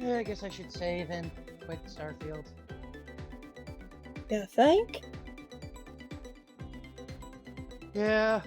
I guess I should save and quit Starfield. You think? Yeah.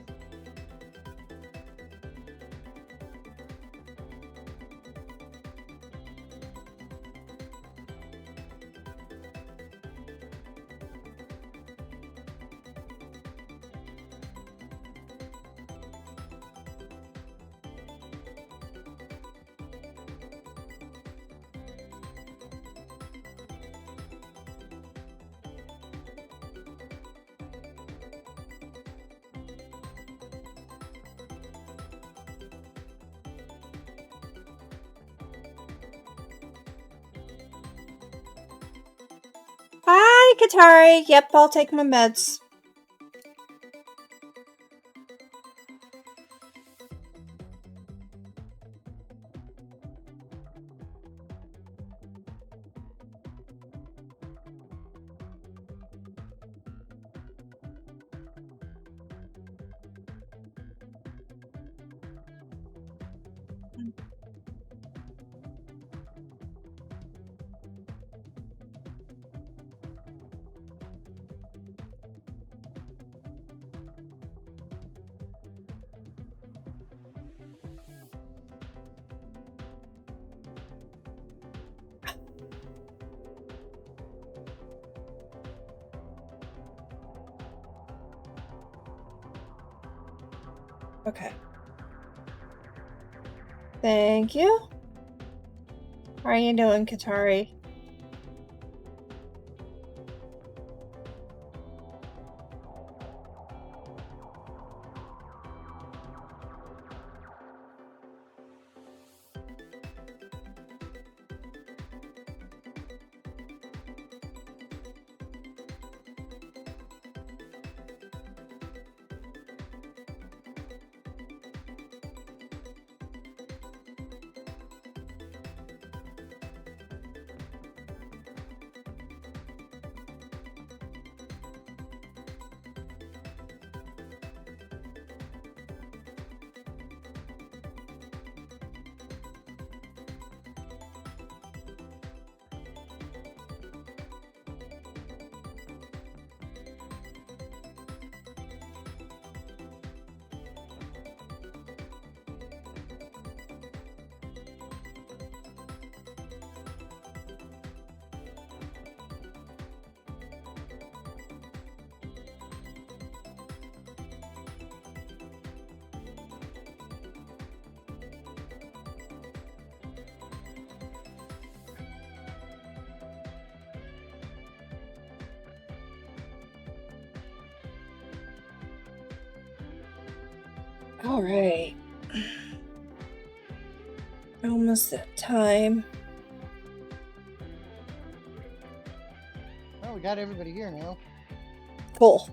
Hi, Katari. Yep, I'll take my meds. Okay. Thank you. How are you doing, Katari? All right. Almost that time. Well, we got everybody here now. Cool.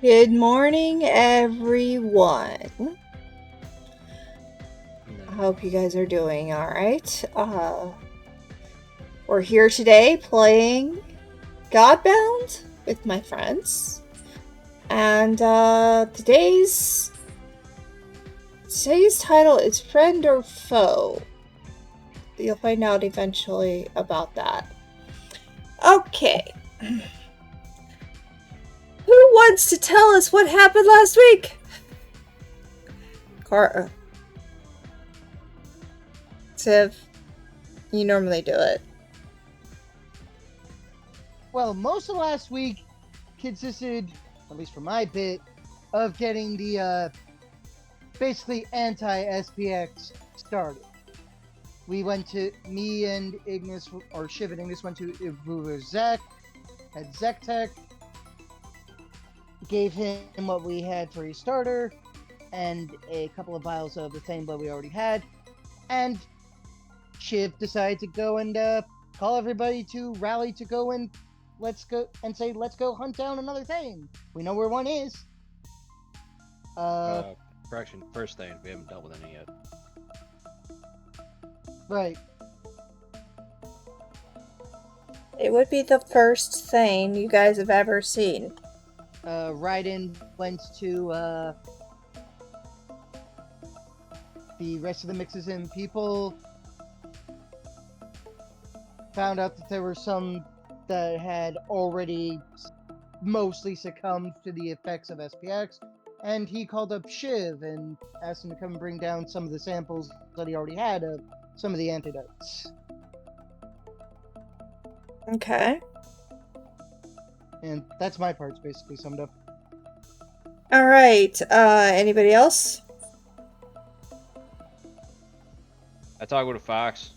Good morning, everyone. I hope you guys are doing all right. We're here today playing Godbound with my friends. And today's title is Friend or Foe. You'll find out eventually about that. Okay. Who wants to tell us what happened last week? Civ, you normally do it. Well, most of last week consisted, at least for my bit, of getting the basically anti-SPX started. Me and Ignis, or Shiv and Ignis went to Ivuzek at Zektech. gave him what we had for his starter, and a couple of vials of the same blood we already had, and Shiv decided to go and call everybody to rally to go and let's go hunt down another thing. We know where one is. Correction, first thing, we haven't dealt with any yet. Right. It would be the first thing you guys have ever seen. Raiden went to the rest of the Mixism people, found out that there were some that had already mostly succumbed to the effects of SPX, and he called up Shiv and asked him to come bring down some of the samples that he already had of some of the antidotes. Okay. And that's my parts basically summed up. All right. Anybody else? I talked with a fox.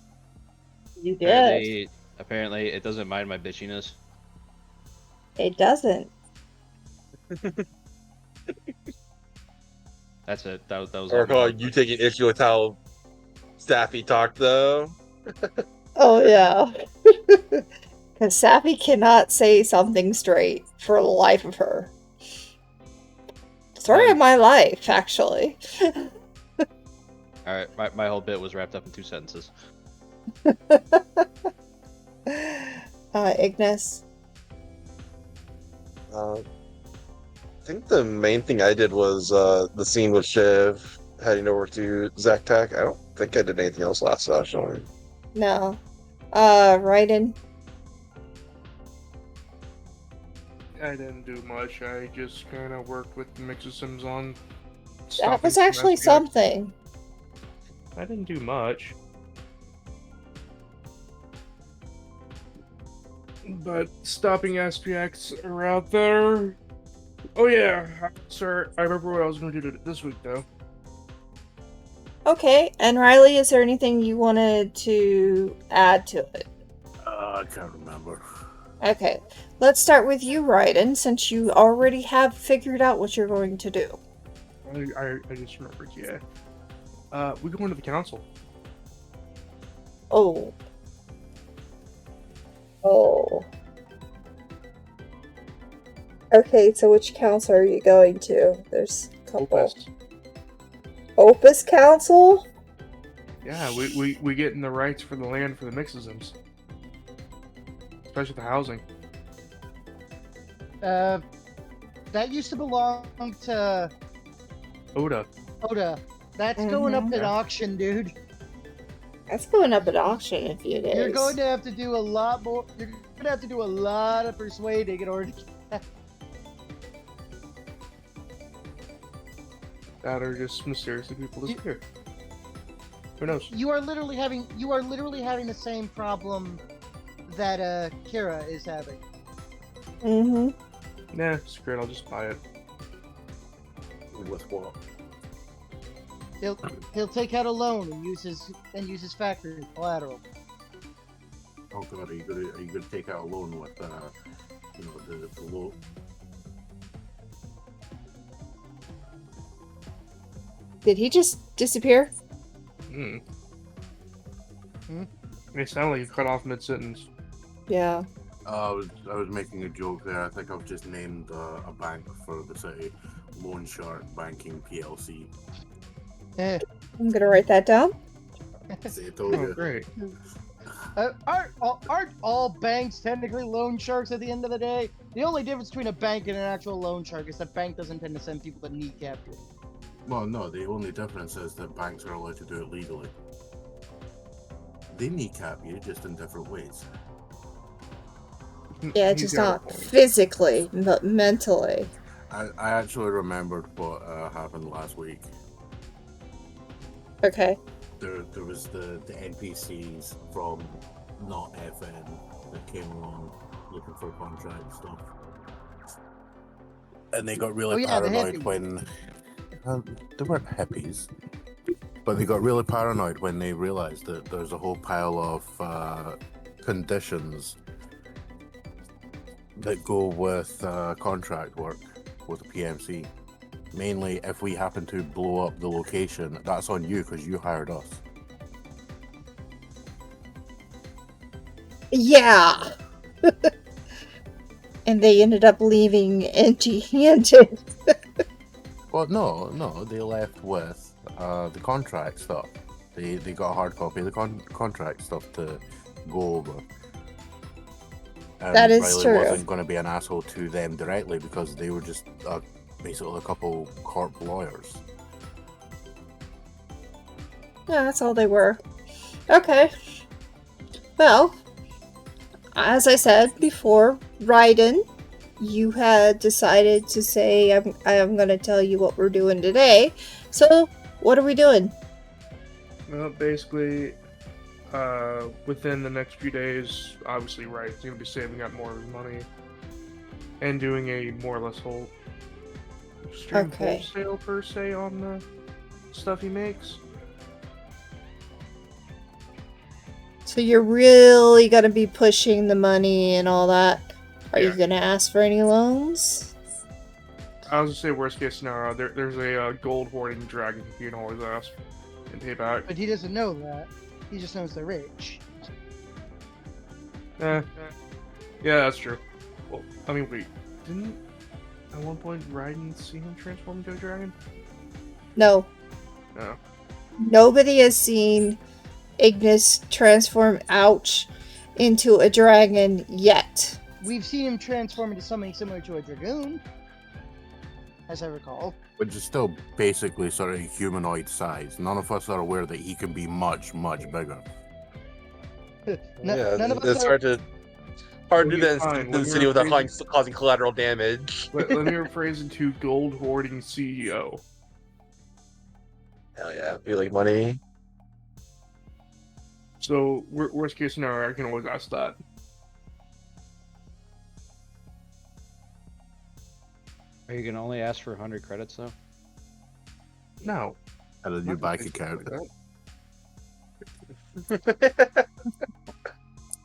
You did. Apparently, it doesn't mind my bitchiness. It doesn't. That's it. That was. Or you taking issue with how Staffy talked, though? Oh, yeah. Because Sappy cannot say something straight for the life of her. Story of my life, actually. Alright, my whole bit was wrapped up in 2 sentences. Ignis? I think the main thing I did was the scene with Shiv heading over to Zaktak. I don't think I did anything else last session. No. Raiden? I didn't do much. I just kind of worked with the Mixisims on. That was actually something. I didn't do much. But stopping SPX are out there. Oh yeah, sir. I remember what I was going to do this week, though. Okay, and Riley, is there anything you wanted to add to it? I can't remember. Okay, let's start with you, Raiden, since you already have figured out what you're going to do. I just remembered, yeah. We go into the council. Oh. Oh. Okay, so which council are you going to? There's a couple. Opus. Opus Council? Yeah, we getting the rights for the land for the Mixisims. Especially the housing. That used to belong to Oda. That's going up at auction, dude. That's going up at auction in a few days. You're going to have to do a lot more. You're going to have to do a lot of persuading in order to get that. That are just mysteriously people disappear. Who knows? You are literally having the same problem that Kira is having. Mm-hmm. Nah, screw it, I'll just buy it. With what? He'll take out a loan and use his factory as collateral. Oh god, are you gonna take out a loan with the loan? Did he just disappear? Hmm. It sounded like you cut off mid-sentence. Yeah. I was making a joke there. I think I've just named a bank for the city, Loan Shark Banking PLC. I'm gonna write that down. See, I told you. Oh, great. Aren't all banks technically loan sharks at the end of the day? The only difference between a bank and an actual loan shark is that bank doesn't tend to send people to kneecap you. Well, no, the only difference is that banks are allowed to do it legally. They kneecap you, just in different ways. Yeah, just not physically, but mentally. I actually remembered what happened last week. Okay. There was the NPCs from not FN that came along looking for contract stuff. And they got really paranoid when... they weren't hippies. But they got really paranoid when they realized that there's a whole pile of conditions that go with contract work. with the PMC. Mainly, if we happen to blow up the location, that's on you because you hired us. Yeah. And they ended up leaving empty-handed. Well, no, they left with the contract stuff. They got a hard copy of the contract stuff to go over. And That is Riley true. wasn't going to be an asshole to them directly because they were just basically a couple corp lawyers. Yeah, that's all they were. Okay. Well, as I said before, Raiden, you had decided to say, I'm going to tell you what we're doing today. So, what are we doing? Well, basically, within the next few days, obviously, Wright's going to be saving up more of his money and doing a more or less whole stream wholesale per se on the stuff he makes. So you're really going to be pushing the money and all that. Are you going to ask for any loans? I was going to say, worst case scenario, there's a gold hoarding dragon you can always ask and pay back. But he doesn't know that. He just knows they're rich. Yeah, that's true. Well, I mean, wait, didn't at one point Raiden see him transform into a dragon? No. No. Nobody has seen Ignis transform into a dragon yet. We've seen him transform into something similar to a dragoon, as I recall. Which is still basically sort of humanoid size. None of us are aware that he can be much, much bigger. None of us it's are... hard to do that in the city without causing collateral damage. Let me rephrase into gold hoarding CEO. Hell yeah, be like money. So, worst case scenario, I can always ask that. Are you gonna only ask for 100 credits though? No. Out of your bank account.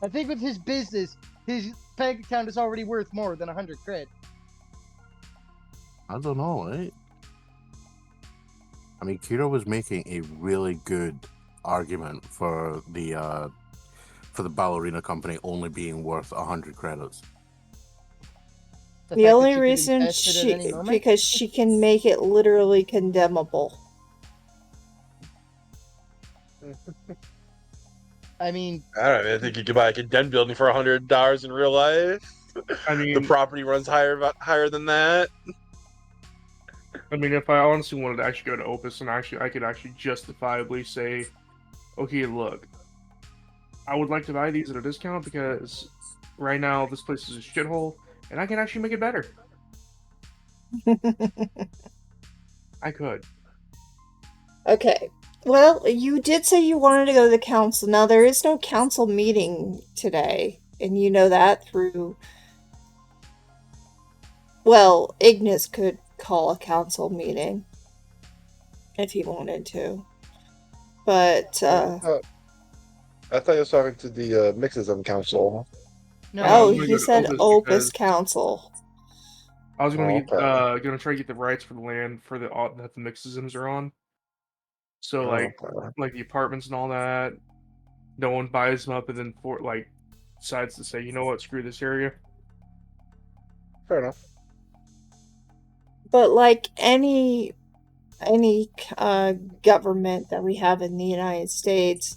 I think with his business, his bank account is already worth more than 100 cred. I don't know, right? I mean, Kira was making a really good argument for the ballerina company only being worth 100 credits. The only reason because she can make it literally condemnable. I mean, I think you could buy a condemned building for $100 in real life. I mean, the property runs higher than that. I mean, if I honestly wanted to actually go to Opus and I could actually justifiably say, okay, look, I would like to buy these at a discount because right now this place is a shithole, and I can actually make it better. I could. Okay. Well, you did say you wanted to go to the council. Now, there is no council meeting today, and you know that through... Well, Ignis could call a council meeting if he wanted to. But, I thought you were talking to the Mixism Council. No, he said Opus Council. I was going to gonna try to get the rights for the land for that the Mixisms are on. So like the apartments and all that, no one buys them up and then decides to say, you know what, screw this area. Fair enough. But like any government that we have in the United States,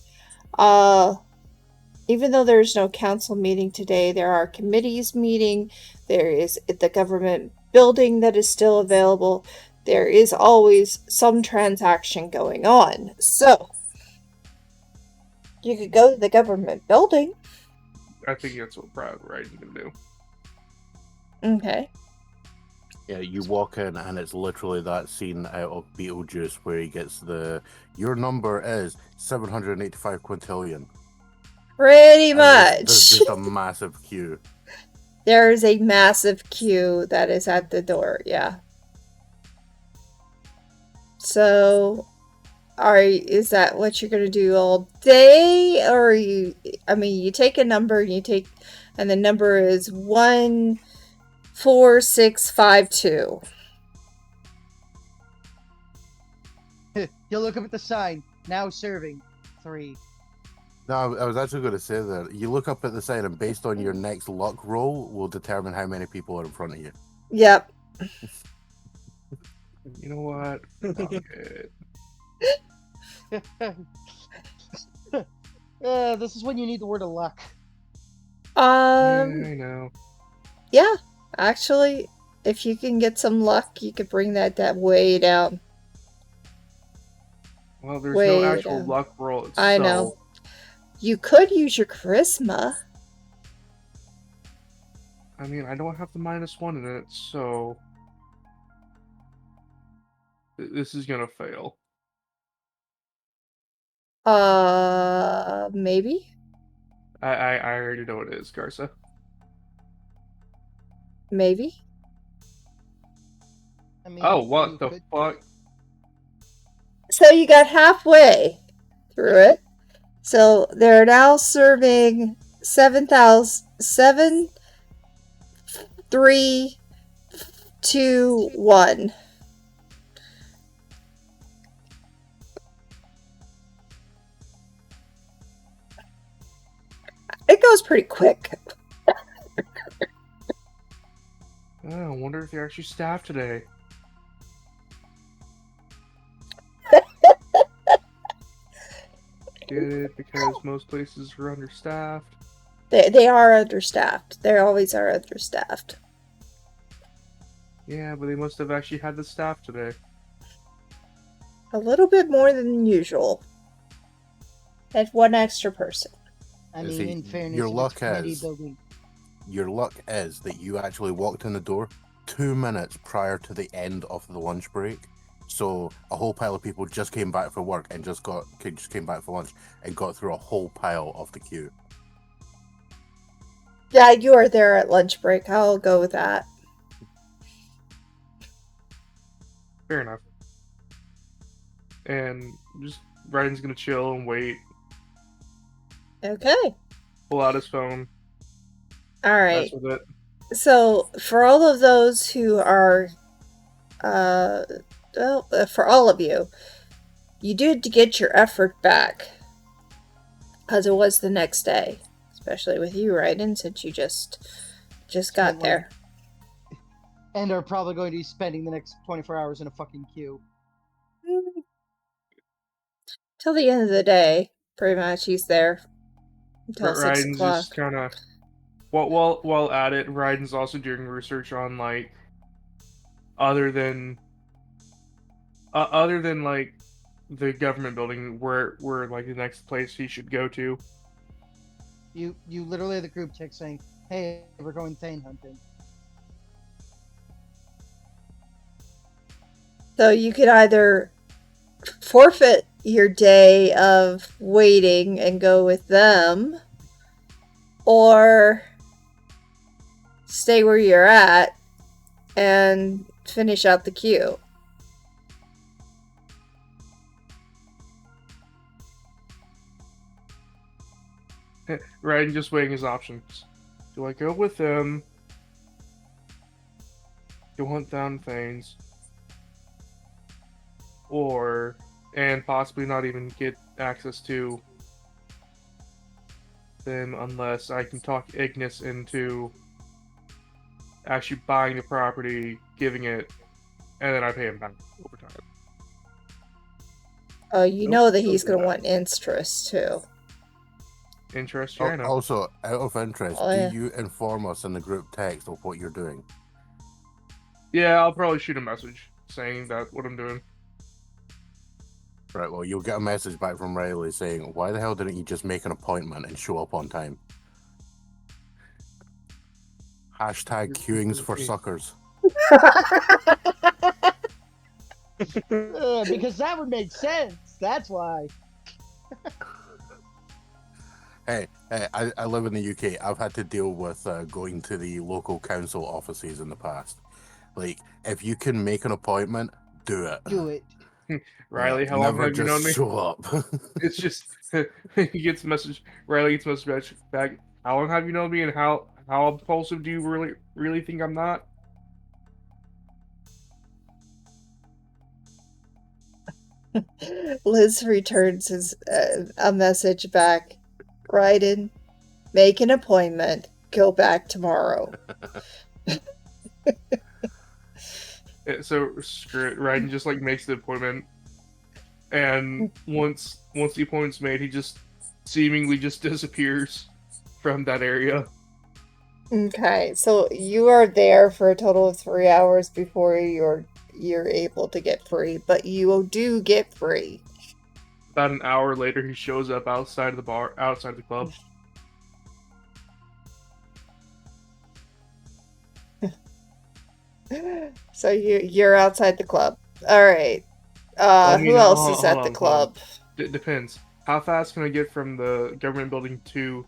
even though there's no council meeting today, there are committees meeting. There is the government building that is still available. There is always some transaction going on. So, you could go to the government building. I think that's what Raiden can do. Okay. Yeah, you walk in and it's literally that scene out of Beetlejuice where he gets your number is 785 quintillion. Pretty much. There's just a massive queue. There is a massive queue that is at the door, yeah. So, is that what you're going to do all day? Or you take a number and the number is 1 4652. You'll look up at the sign. Now serving 3. No, I was actually going to say that you look up at the sign, and based on your next luck roll, will determine how many people are in front of you. Yep. You know what? Fuck it. This is when you need the word of luck. Yeah, I know. Yeah, actually, if you can get some luck, you could bring that way down. Well, there's Way no actual down. luck roll itself. I know. You could use your charisma. I mean, I don't have the -1 in it, so this is gonna fail. Maybe? I already know what it is, Garza. Maybe? I mean, Oh, you what the could- fuck? So you got halfway through it. So they're now serving 7, 3, 2, 1. It goes pretty quick. I wonder if they're actually staffed today. Get it? Because most places are understaffed. They are understaffed. They always are understaffed. Yeah, but they must have actually had the staff today. A little bit more than usual. And 1 extra person. I You mean, see, in fairness, your if it's luck committee is- building. Your luck is that you actually walked in the door 2 minutes prior to the end of the lunch break. So a whole pile of people just came back for work and just came back for lunch and got through a whole pile of the queue. Yeah, you are there at lunch break. I'll go with that. Fair enough. And just Ryan's gonna chill and wait. Okay. Pull out his phone. All right. Mess with it. So, for all of those who are, for all of you, you did get your effort back, because it was the next day, especially with you, Raiden, since you just got there. And are probably going to be spending the next 24 hours in a fucking queue. Till the end of the day, pretty much, he's there until 6 Ryan's o'clock. just kind of while at it. Ryan's also doing research on like other than like the government building, where like the next place he should go to. You literally have the group text saying, "Hey, we're going Thane hunting." So you could either forfeit your day of waiting and go with them, or stay where you're at and finish out the queue. Ryan just weighing his options. Do I go with them? Do I hunt down Thanes? Or, and possibly not even get access to them unless I can talk Ignis into actually buying the property, giving it, and then I pay him back over time. Oh, you Nope, know that don't he's do going to that. want interest too. Interest, yeah, I know. Also, out of interest, Oh, yeah. do you inform us in the group text of what you're doing? Yeah, I'll probably shoot a message saying that what I'm doing. Right, well, you'll get a message back from Riley saying, why the hell didn't you just make an appointment and show up on time? Hashtag queuings for suckers. Because that would make sense. That's why. Hey, I live in the UK. I've had to deal with going to the local council offices in the past. Like, if you can make an appointment, do it. Do it. Riley, how long Never have you known just me? show up. It's just he gets a message. Riley gets a message back. How long have you known me, and how impulsive do you really think I'm not? Liz returns a message back. Raiden, make an appointment. Go back tomorrow. So screw it. Raiden just like makes the appointment, and once the appointment's made, he just seemingly just disappears from that area. Okay, so you are there for a total of 3 hours before you're able to get free, but you do get free. About an hour later, he shows up outside the club. So you're outside the club. All right. Well, I mean, Who else hold is on, at hold the on. club? Depends. How fast can I get from the government building to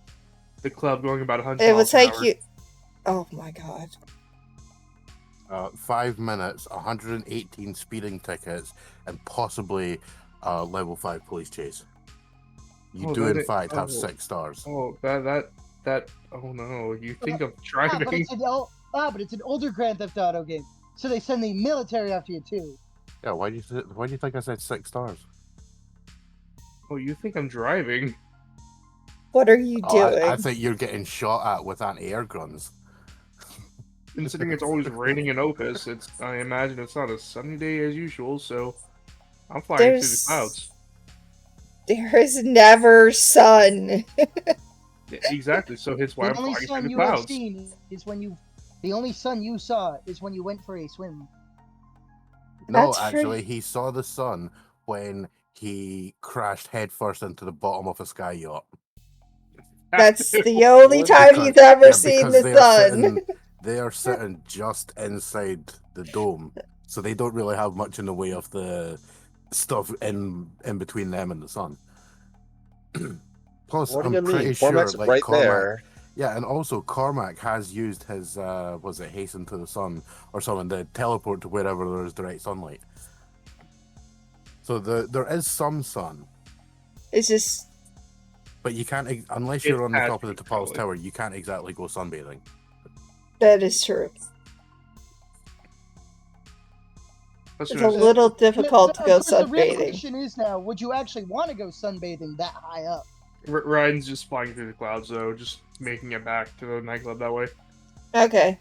the club going about 100 It would miles an take hour? you. Oh my god. 5 minutes, 118 speeding tickets, and possibly a level 5 police chase. You Oh, do that in is- fact have oh. 6 stars. Oh, that. Oh no! You think I'm But driving? it's an older Grand Theft Auto game, so they send the military after you too. Yeah, why do you think I said 6 stars? Oh, you think I'm driving? What are you doing? I think you're getting shot at with anti-air guns. Considering it's always raining in Opus, I imagine it's not a sunny day as usual, so I'm flying through the clouds. There is never sun. Yeah, exactly. So it's why I'm The only flying sun through the you have clouds. seen is when you. The only sun you saw is when you went for a swim. No, That's actually, free. he saw the sun when he crashed headfirst into the bottom of a sky yacht. That's the only time he's ever seen the sun. They are sitting just inside the dome, so they don't really have much in the way of the stuff in between them and the sun. Plus, What do I'm you mean? pretty sure, Cormac's like right Cormac, there. yeah, and also Cormac has used his was it hasten to the sun or something to teleport to wherever there is direct sunlight. So there is some sun, It's just but you can't unless you're on the has top of the to be Tapal's solid. Tower. You can't exactly go sunbathing. that is true. That's It's what a I said. little difficult to Of go course, the real sunbathing. question is now: would you actually want to go sunbathing that high up? Ryan's just flying through the clouds, though, just making it back to the nightclub that way. Okay.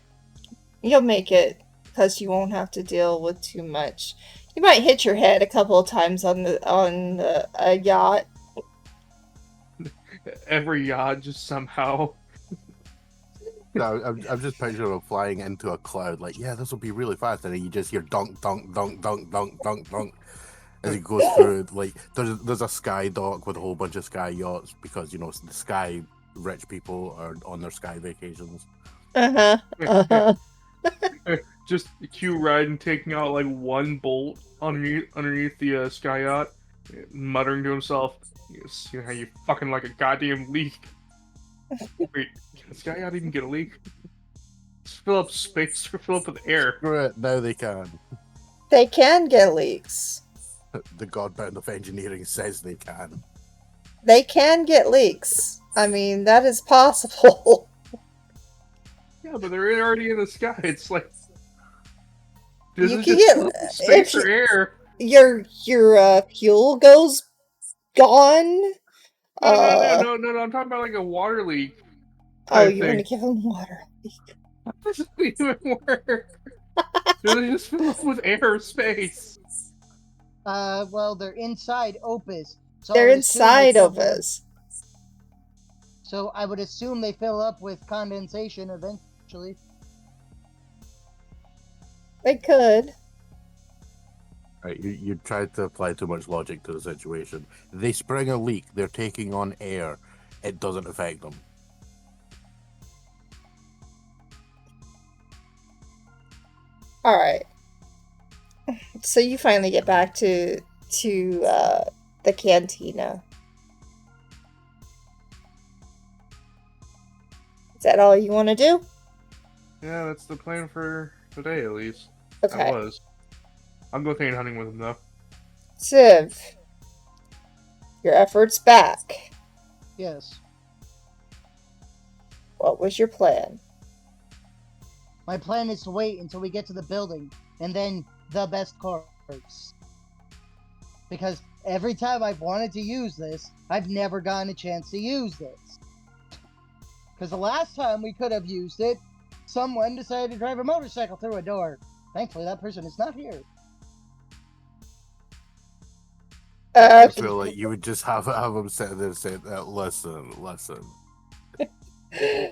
You'll make it because you won't have to deal with too much. You might hit your head a couple of times on a yacht. Every yacht just somehow. No, I'm just picturing him flying into a cloud. Like, yeah, this will be really fast, and then you just hear dunk, dunk, dunk, dunk, dunk, dunk, dunk, as he goes through. Like, there's a sky dock with a whole bunch of sky yachts because the sky rich people are on their sky vacations. Just cue Ryan taking out like one bolt underneath the sky yacht, muttering to himself, "You see how you fucking like a goddamn leak." Wait, can the sky yacht even get a leak? Just fill up space or fill up with air. Screw it, now they can. They can get leaks. The Godbound of engineering says they can. They can get leaks. I mean, that is possible. Yeah, but they're already in the sky. It's like You this is can just get- fill up with space if or air. Your fuel goes gone. No. I'm talking about like a water leak. Oh, type you want to thing. give them water? This doesn't even work. They just fill up with air or space. Well, they're inside Opus. So They're I would assume they inside fill of up- us. So I would assume they fill up with condensation eventually. They could. Right, you tried to apply too much logic to the situation. They spring a leak. They're taking on air. It doesn't affect them. All right. So you finally get back to the cantina. Is that all you want to do? Yeah, that's the plan for today, at least. Okay. That was. I'll go thing hunting with him, though. Civ, your efforts back. Yes. What was your plan? My plan is to wait until we get to the building, and then the best cards. Because every time I've wanted to use this, I've never gotten a chance to use this. Because the last time we could have used it, someone decided to drive a motorcycle through a door. Thankfully, that person is not here. I feel like you would just have them sit there and say, listen.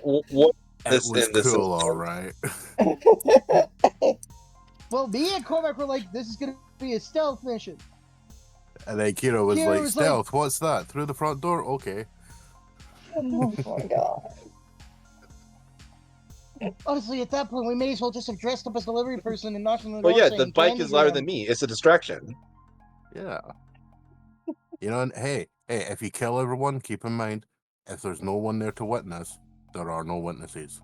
What It this was in this cool, alright. Well, me and Cormac were like, this is going to be a stealth mission. And then Kira was Kira like, was stealth, what's that? Through the front door? Okay. Oh my god. Honestly, at that point, we may as well just have dressed up as delivery person and knocked on the Well, door yeah, saying, the bike "Candy is louder Graham." than me. It's a distraction. Yeah. You know, and hey, if you kill everyone, keep in mind, if there's no one there to witness, there are no witnesses.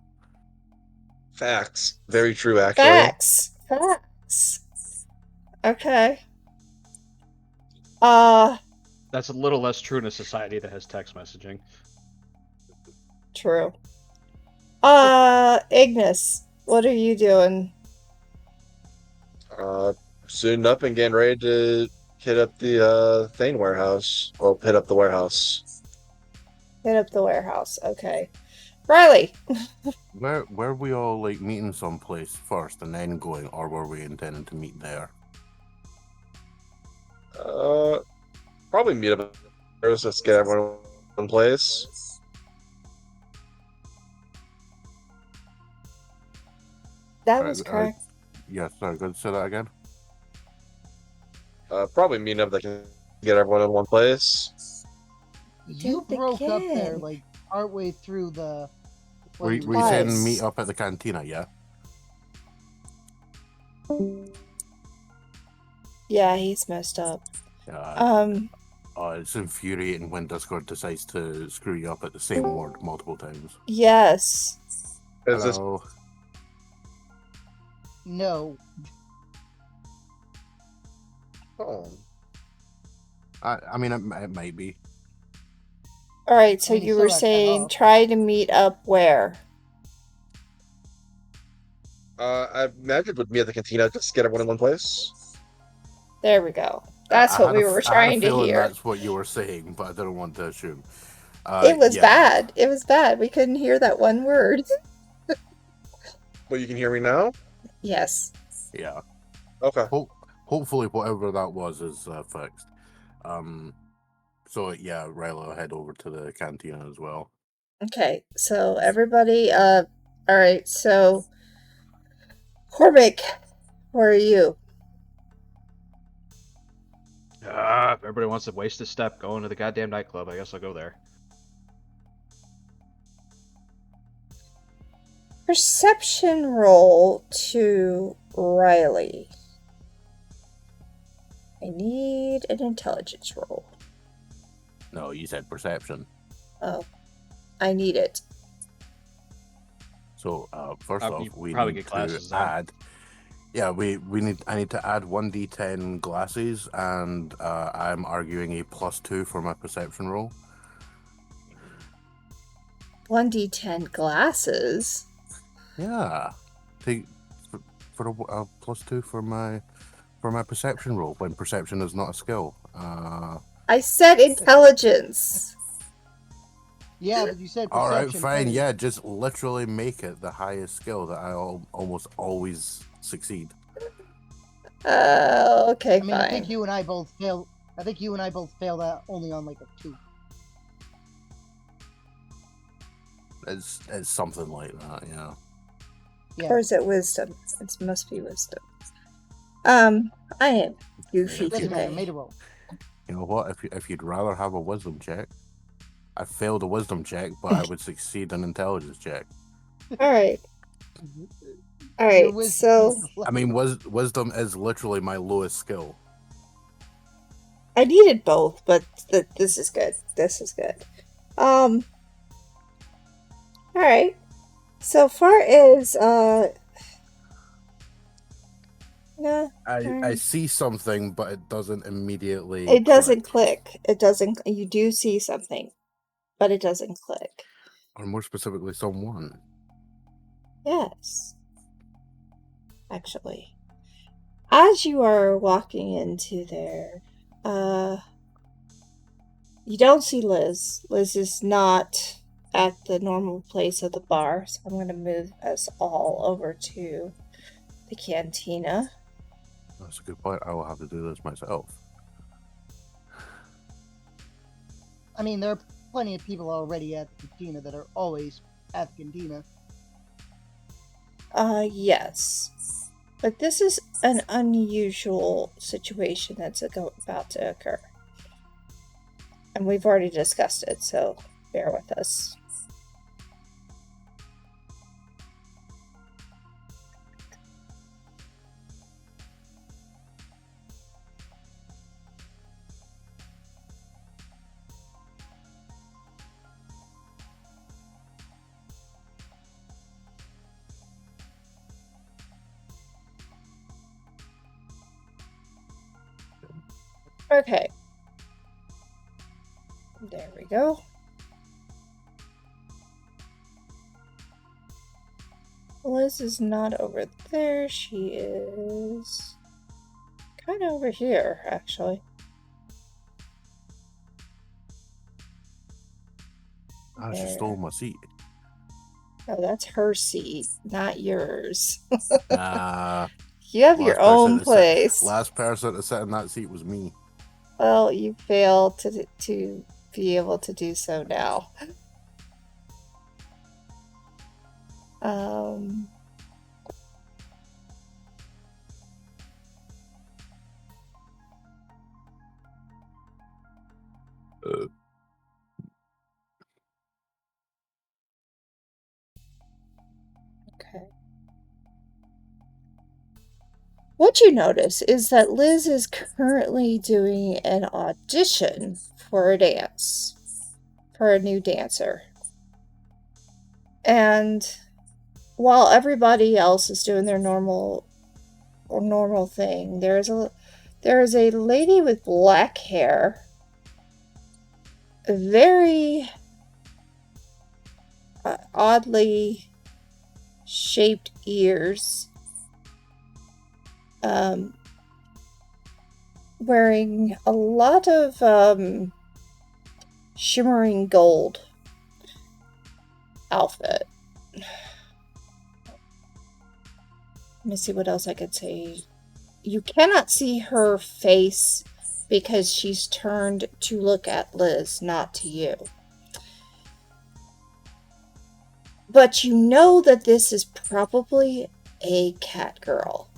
Facts. Very true, actually. Facts. Okay. That's a little less true in a society that has text messaging. True. Ignis, what are you doing? Suiting up and getting ready to hit up the Thane warehouse. Well, hit up the warehouse. Hit up the warehouse. Okay. Riley. Where were we all like meeting someplace first and then going, or were we intending to meet there? Probably meet up. Let's get everyone in one place. That was correct. Yes, sorry, go say that again. Probably meet up that can get everyone in one place. You Did it broke up there, again. like, partway through the... Were you Twice. saying meet up at the cantina, yeah? Yeah, he's messed up. Yeah. It's infuriating when Discord decides to screw you up at the same word multiple times. Yes. Is this Hello. No. oh. I mean, it might be. All right, so I mean, he you still were got cut saying off. try to meet up where? I imagine it would be at the cantina just get everyone in one place. There we go. That's what we were I had trying a to feeling hear. that's what you were saying, but I didn't want to assume. It was yeah. bad. It was bad. We couldn't hear that one word. But you can hear me now? Yes. Yeah. Okay. Hopefully, whatever that was is fixed. So yeah, Riley will head over to the cantina as well. Okay, so everybody, all right, so Cormac, where are you? If everybody wants to waste a step going to the goddamn nightclub, I guess I'll go there. Perception roll to Riley. I need an intelligence roll. No, you said perception. Oh, I need it. So first You off, we probably need get glasses to then. add. Yeah, I need to add 1d10 glasses, and I'm arguing a +2 for my perception roll. 1d10 glasses? Yeah, for a +2 for my perception roll when perception is not a skill. I said intelligence. Yeah, but you said All right, perception fine. first. Yeah, just literally make it the highest skill that I almost always succeed. Okay, I mean, fine. I think you and I both failed. I think you and I both failed that only on like a 2. It's something like that, yeah. Yeah. Or is it wisdom? It must be wisdom. I am goofy Doesn't matter. today. Made a roll. You know what? If you'd rather have a wisdom check, I failed a wisdom check, but I would succeed an intelligence check. All right. All Your right. wisdom So is the I mean, wisdom is literally my lowest skill. I needed both, but this is good. This is good. All right. So far as nah, I see something, but it doesn't immediately. it doesn't click. It doesn't. You do see something, but it doesn't click. Or more specifically, someone. Yes. Actually, as you are walking into there, You don't see Liz. Liz is not at the normal place of the bar, so I'm going to move us all over to the cantina. That's a good point. I will have to do this myself. I mean, there are plenty of people already at the cantina that are always at the cantina. Yes. But this is an unusual situation that's about to occur. And we've already discussed it, so bear with us. Okay. There we go. Liz is not over there. She is kind of over here, actually. She stole my seat. Oh, that's her seat, not yours. Nah. You have your own place. Last person to sit in that seat was me. Well, you fail to be able to do so now. Okay. What you notice is that Liz is currently doing an audition for a dance, for a new dancer. And while everybody else is doing their normal thing, there is a lady with black hair, very oddly shaped ears, wearing a lot of shimmering gold outfit. Let me see what else I could say. You cannot see her face because she's turned to look at Liz, not to you. But you know that this is probably a cat girl.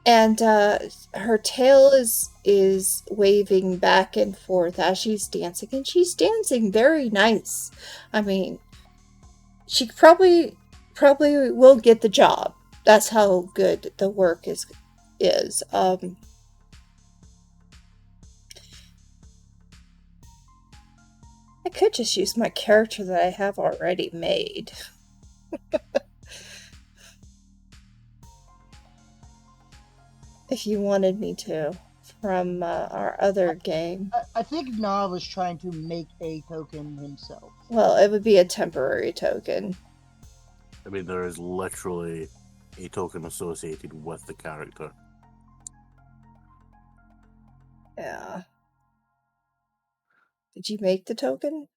And her tail is waving back and forth as she's dancing, and she's dancing very nice. I mean, she probably will get the job. That's how good the work is. I could just use my character that I have already made. If you wanted me to, from our other game. I think Na was trying to make a token himself. Well, it would be a temporary token. I mean, there is literally a token associated with the character. Yeah. Did you make the token?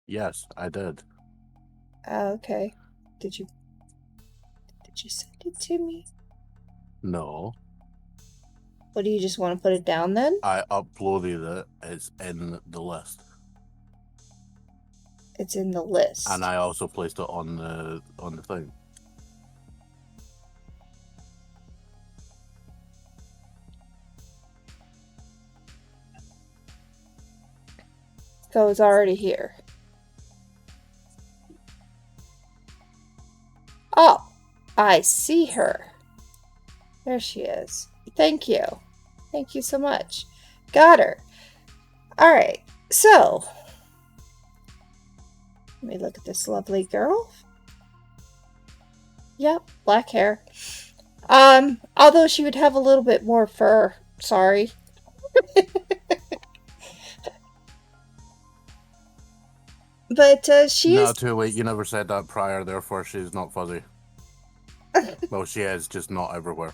Yes, I did. Okay. Did you send it to me? No. What, do you just want to put it down then? I uploaded it. It's in the list. It's in the list. And I also placed it on the thing. So it's already here. Oh, I see her. There she is. Thank you. Thank you so much. Got her. Alright, so let me look at this lovely girl. Yep, black hair. Although she would have a little bit more fur. Sorry. But she is... No, too late. You never said that prior, therefore she's not fuzzy. Well, she is, just not everywhere.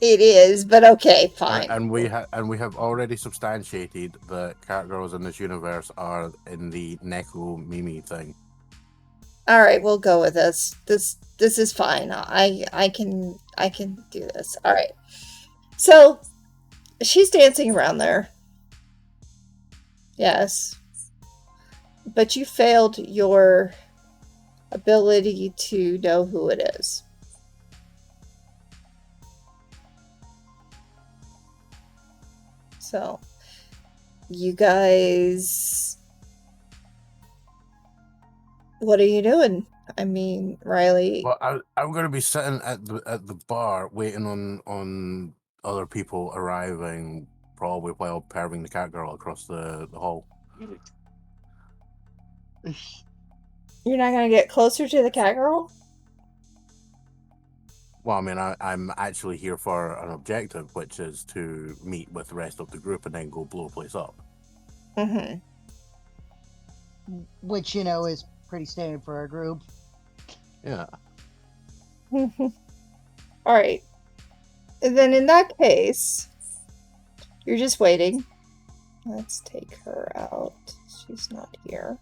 It is, but okay, fine. And we have already substantiated that cat girls in this universe are in the Neko Mimi thing. All right, we'll go with this. This is fine. I can do this. All right. So she's dancing around there. Yes. But you failed your ability to know who it is. So, you guys, what are you doing? I mean, Riley. Well, I'm going to be sitting at the bar waiting on other people arriving, probably while perving the cat girl across the hall. You're not going to get closer to the cat girl? Well, I mean, I'm actually here for an objective, which is to meet with the rest of the group and then go blow a place up. Mm-hmm. Which, is pretty standard for our group. Yeah. All right. And then in that case, you're just waiting. Let's take her out. She's not here.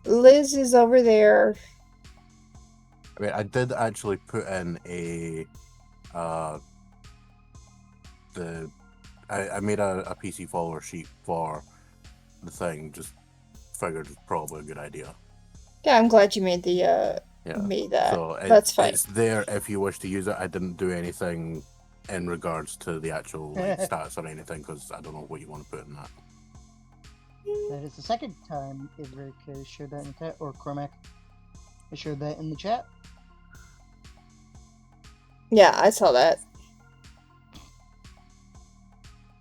Liz is over there. I mean, I did actually put in I made a PC follower sheet for the thing. Just figured it's probably a good idea. Yeah, I'm glad you made made that. So That's fine. It's there if you wish to use it. I didn't do anything in regards to the actual stats or anything because I don't know what you want to put in that. That is the second time Iverick has shared that in the chat, or Cormac has shared that in the chat. Yeah, I saw that.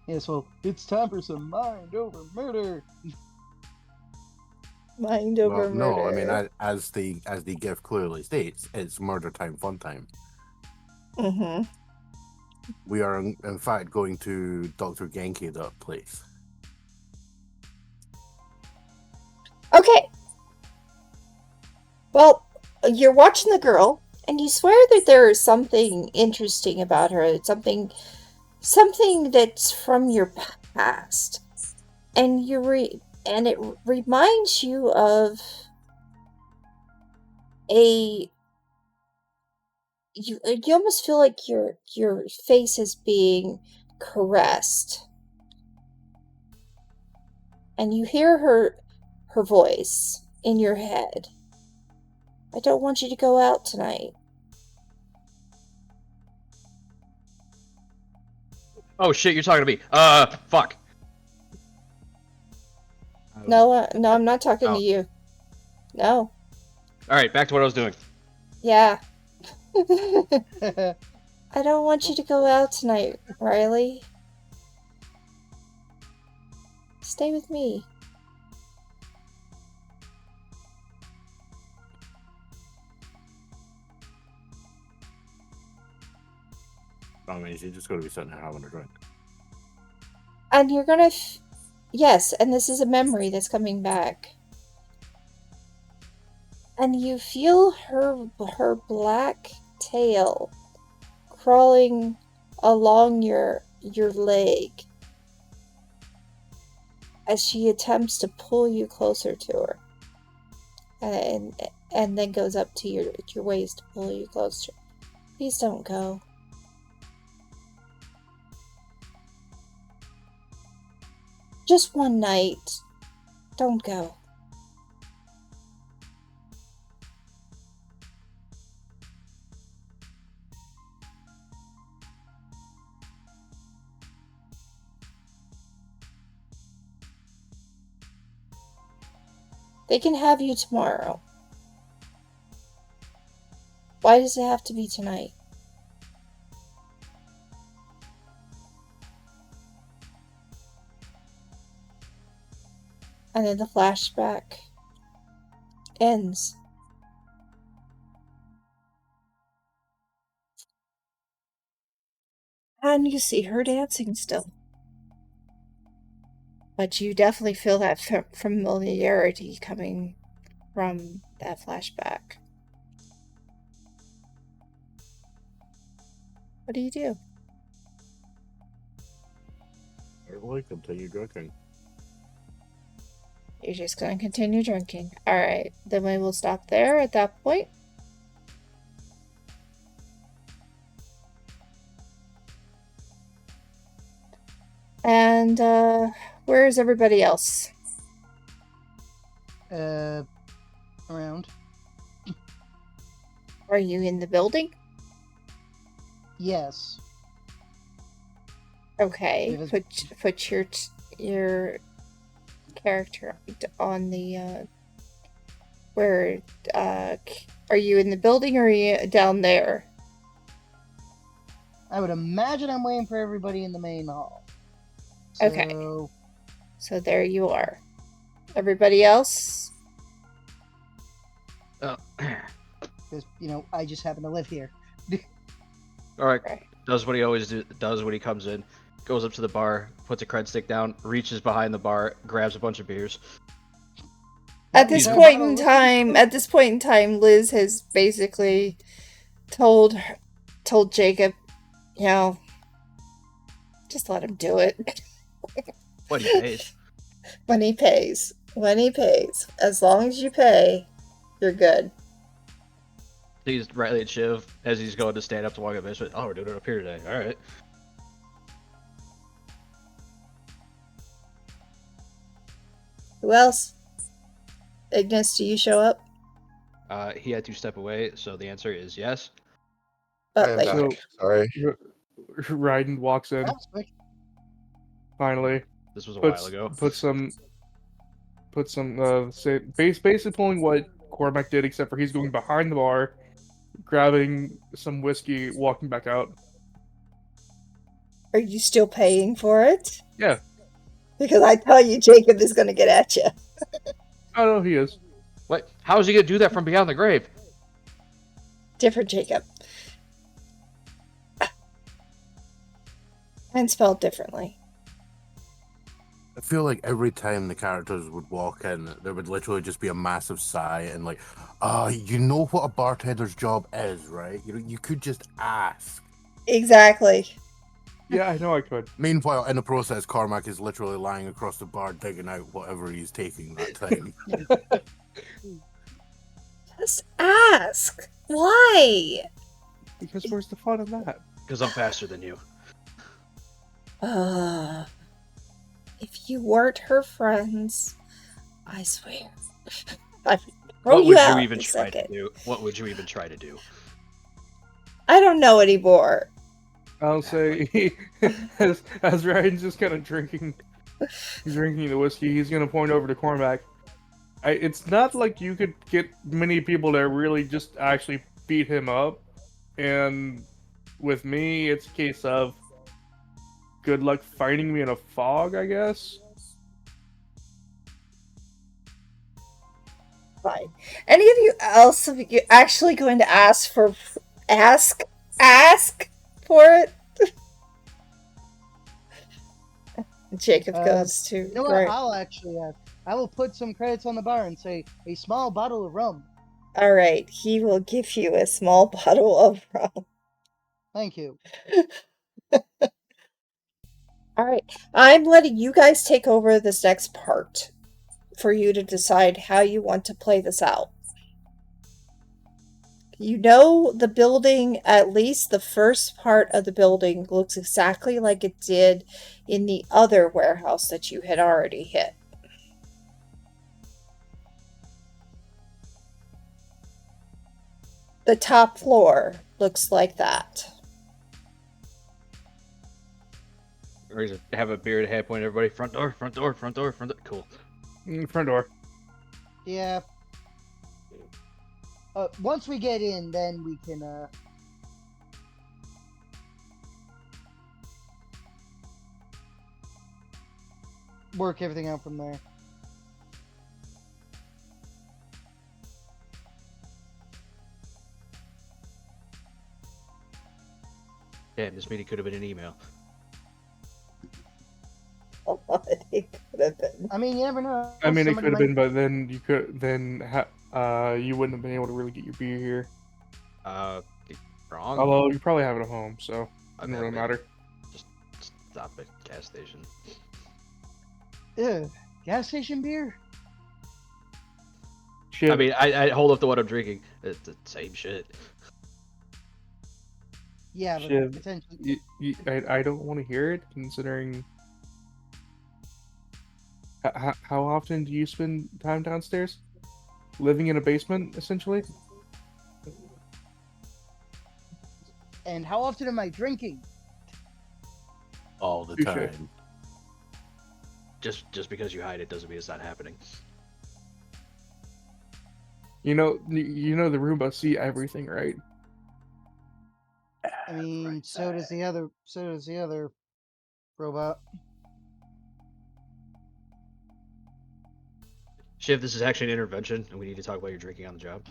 Yes, well, it's time for some mind over murder. Mind over murder. No, I mean, as the gift clearly states, it's murder time, fun time. Mm-hmm. We are in fact going to Dr. Genki that place. Okay. Well, you're watching the girl, and you swear that there is something interesting about her. It's something that's from your past, and it reminds you of you almost feel like your face is being caressed, and you hear her voice in your head. I don't want you to go out tonight. Oh shit, you're talking to me. Fuck. No, I'm not talking to you. No. Alright, back to what I was doing. Yeah. I don't want you to go out tonight, Riley. Stay with me. I mean, she's just going to be sitting there having a drink. And you're gonna... Yes, and this is a memory that's coming back. And you feel her black tail crawling along your leg as she attempts to pull you closer to her. And then goes up to your waist to pull you closer. Please don't go. Just one night. Don't go. They can have you tomorrow. Why does it have to be tonight? And then the flashback ends. And you see her dancing still. But you definitely feel that familiarity coming from that flashback. What do you do? Certainly continue drinking. You're just going to continue drinking. Alright, then we will stop there at that point. And, where is everybody else? Around. Are you in the building? Yes. Okay, It is- put your character on the, where, are you in the building or are you down there? I would imagine I'm waiting for everybody in the main hall. Okay. So, So there you are. Everybody else? Oh. because, I just happen to live here. All right. Okay. Does what he always does when he comes in. Goes up to the bar, puts a cred stick down, reaches behind the bar, grabs a bunch of beers. At this He's- point in time, Liz has basically told Jacob, just let him do it. What he pays. When he pays. As long as you pay, you're good. He's rightly at Shiv as he's going to stand up to walk up. Oh, we're doing it up here today. All right. Who else? Ignis, do you show up? He had to step away, so the answer is yes. I But am like, So- back. Sorry. Raiden walks in That was quick. finally. This was a Puts while ago. basically pulling what Cormac did, except for he's going behind the bar, grabbing some whiskey, walking back out. are you still paying for it? Yeah. Because I tell you, Jacob is going to get at you. Oh no, he is. What? How is he gonna do that from beyond the grave? Different Jacob. And spelled differently. I feel like every time the characters would walk in, there would literally just be a massive sigh and like, you know what a bartender's job is, right? You could just ask. Exactly. Yeah, I know I could. Meanwhile, in the process, Cormac is literally lying across the bar digging out whatever he's taking that time. Just ask. Why? Because where's the fun in that? Because I'm faster than you. If you weren't her friends, I swear. I'd throw What you would out you even in a try second. to do? What would you even try to do? I don't know anymore. I'll say as Ryan's just kind of drinking the whiskey, he's gonna point over to Cormac. It's not like you could get many people to really just actually beat him up, and with me, it's a case of good luck finding me in a fog, I guess. Fine. Any of you else are you actually going to ask for it? Jacob goes to You know what? I'll actually ask. I will put some credits on the bar and say a small bottle of rum. All right, he will give you a small bottle of rum. Thank you. All right, I'm letting you guys take over this next part for you to decide how you want to play this out. You know the building, at least the first part of the building, looks exactly like it did in the other warehouse that you had already hit. The top floor looks like that. Or is it have a beer at a half point? Everybody, front door, front door, front door, front door. Cool. Front door. Yeah. Once we get in, then we can, work everything out from there. Damn, this meeting could have been an email. It could have been. I mean, you never know. I mean, it Somebody could have might- been, but then you wouldn't have been able to really get your beer here. Wrong. Although you probably have it at home, so Doesn't really matter. Just stop at gas station. Ugh, gas station beer? Shit. I mean, I hold up to what I'm drinking. It's the same shit. Yeah, but Shiv, potentially. I don't want to hear it, considering. How often do you spend time downstairs? Living in a basement, essentially? And how often am I drinking? All the Touche. time. Just because you hide it doesn't mean it's not happening. You know the Roomba see everything, right? I mean, so does the other robot. Shiv, this is actually an intervention, and we need to talk about your drinking on the job.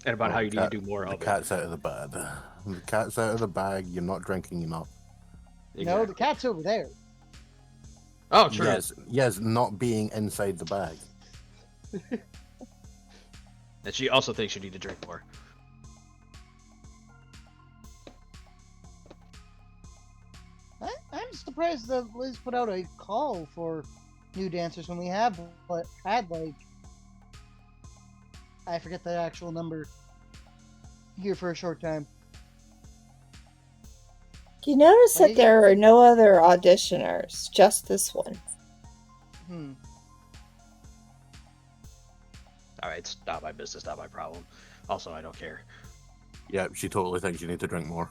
And about Well, how the you need to do more The of it. cat's out of the bag. The cat's out of the bag. You're not drinking enough. No, the Exactly. cat's over there. Oh, true. Yes, not being inside the bag. And she also thinks you need to drink more. I'm surprised that Liz put out a call for new dancers when we had like I forget the actual number here for a short time. You notice Like, that there are no other auditioners, just this one. Alright, it's not my business, not my problem. Also, I don't care. Yeah, she totally thinks you need to drink more.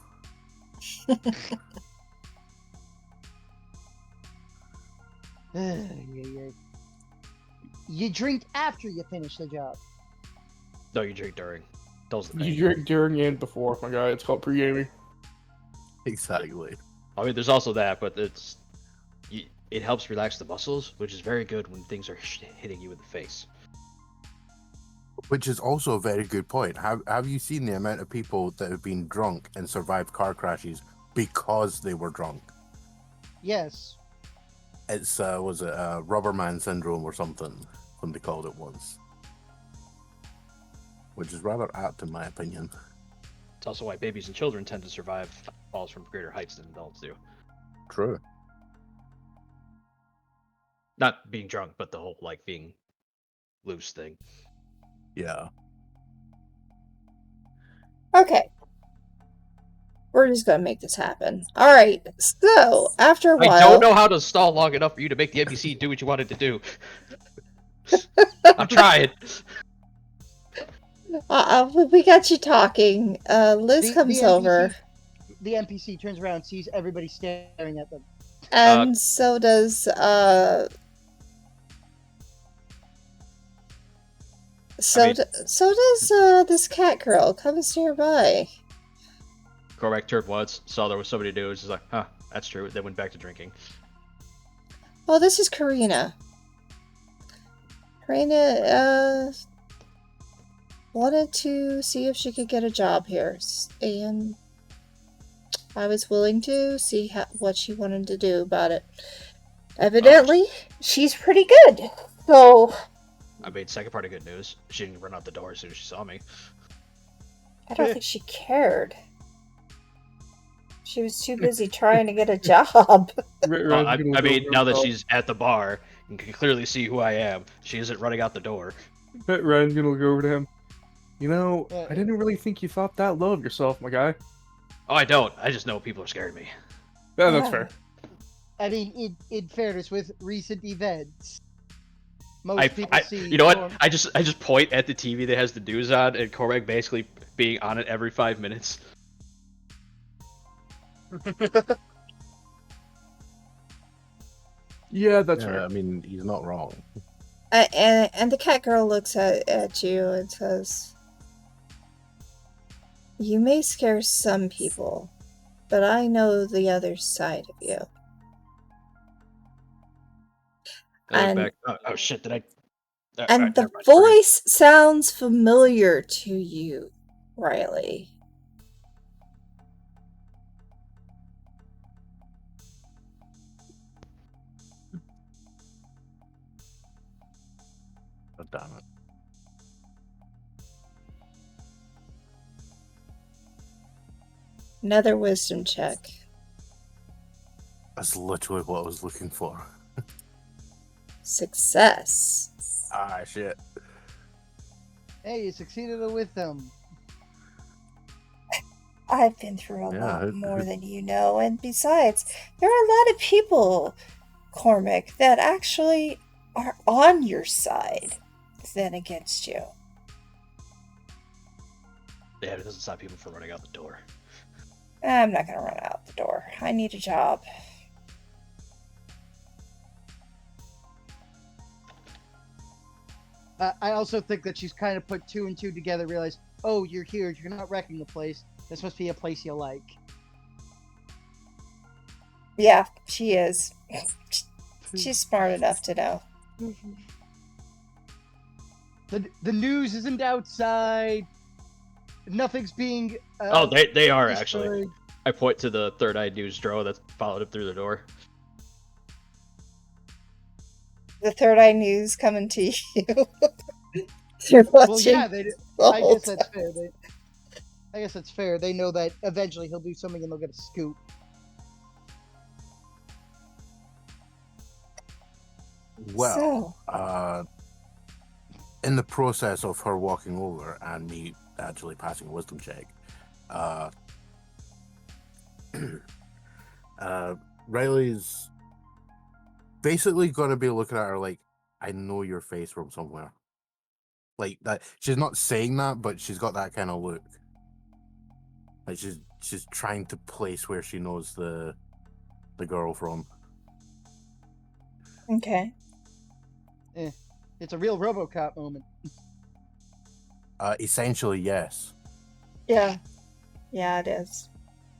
You drink after you finish the job. No, you drink during. Those are the You things. drink during and before, my guy. It's called pre-gaming. Exactly. I mean, there's also that, but it helps relax the muscles, which is very good when things are hitting you in the face. Which is also a very good point. Have you seen the amount of people that have been drunk and survived car crashes because they were drunk? Yes. It's was it rubber man syndrome or something when they called it once, which is rather apt in my opinion. It's also why babies and children tend to survive falls from greater heights than adults do. True. Not being drunk, but the whole like being loose thing. Yeah. Okay. We're just gonna make this happen. Alright, so, after a while... I don't know how to stall long enough for you to make the NPC do what you wanted to do. I'm trying. We got you talking. Liz comes over. The NPC turns around and sees everybody staring at them. And so does, this cat girl comes nearby. Cormac turned once, saw there was somebody new, and was just like, huh, that's true. Then went back to drinking. Oh, this is Karina. Karina, wanted to see if she could get a job here, and I was willing to see what she wanted to do about it. Evidently, she's pretty good, so... I mean, second part of good news, she didn't run out the door as soon as she saw me. I don't think she cared. She was too busy trying to get a job. I mean, now that she's at the bar and can clearly see who I am, she isn't running out the door. Ryan's gonna go over to him. You know, I didn't really think you thought that low of yourself, my guy. Oh, I don't. I just know people are scared of me. Yeah, that's fair. I mean, in fairness, with recent events, most people see. You know what? I just point at the TV that has the news on, and Cormac basically being on it every 5 minutes. Yeah, that's fair. I mean, he's not wrong. And the cat girl looks at you and says, "You may scare some people, but I know the other side of you." And, oh shit! Did I? and the voice sounds familiar to you, Riley. damn it. Another wisdom check. That's literally what I was looking for. Success. Ah, shit. Hey, you succeeded with them. I've been through a Yeah, lot more than you know, and besides, there are a lot of people, Cormac, that actually are on your side than against you. Yeah, it doesn't stop people from running out the door. I'm not going to run out the door. I need a job. I also think that she's kind of put two and two together, realized, oh, you're here, you're not wrecking the place. This must be a place you like. Yeah, she is. She's smart enough to know. The news isn't outside. Nothing's being. Oh, they are destroyed. actually. I point to the Third Eye News drawer that followed him through the door. The Third Eye News coming to you. You're watching. Well, yeah, they. the I whole guess that's fair. I guess that's fair. They know that eventually he'll do something and they'll get a scoop. Well, So, in the process of her walking over and me actually passing a wisdom check, Riley's basically gonna be looking at her like, I know your face from somewhere. Like that. She's not saying that, but she's got that kind of look. Like she's trying to place where she knows the girl from. okay. It's a real RoboCop moment. Essentially, yes. Yeah. Yeah, it is.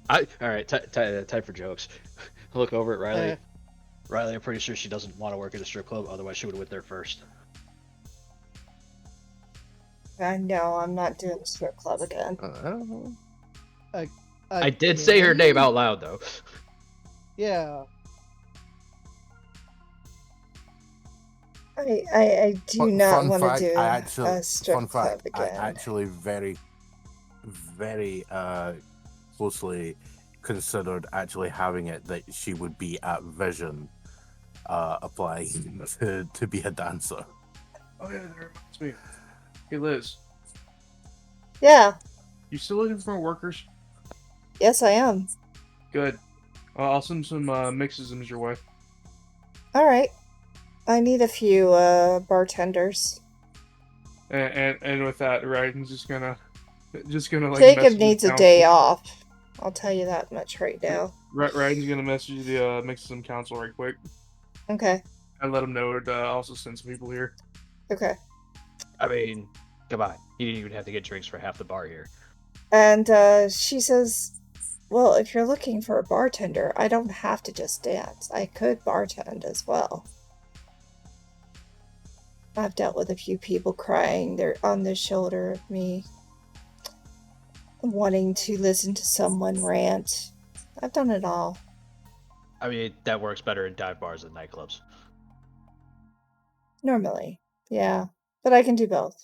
All right, time for jokes. Look over at Riley. Uh. Riley, I'm pretty sure she doesn't want to work at a strip club, otherwise she would have went there first. I know, I'm not doing the strip club again. I don't know. I did say her name out loud, though. Yeah. I do not want to do a a strip club I again. actually very, very closely considered actually having it that she would be at Vision applying to be a dancer. Oh yeah, that reminds me. Hey Liz, Yeah. you still looking for workers? Yes, I am. Good. I'll send some mixisms your way. All right. I need a few bartenders. And with that, Ryden's just gonna like. Jacob message needs the a day council. off. I'll tell you that much right now. Ryden's gonna message the mixism council right quick Okay. and let them know to also send some people here. Okay. I mean, come on. You didn't even have to get drinks for half the bar here. And she says, well, if you're looking for a bartender, I don't have to just dance. I could bartend as well. I've dealt with a few people crying. They're on the shoulder of me, wanting to listen to someone rant. I've done it all. I mean, that works better in dive bars than nightclubs. Normally. Yeah. But I can do both.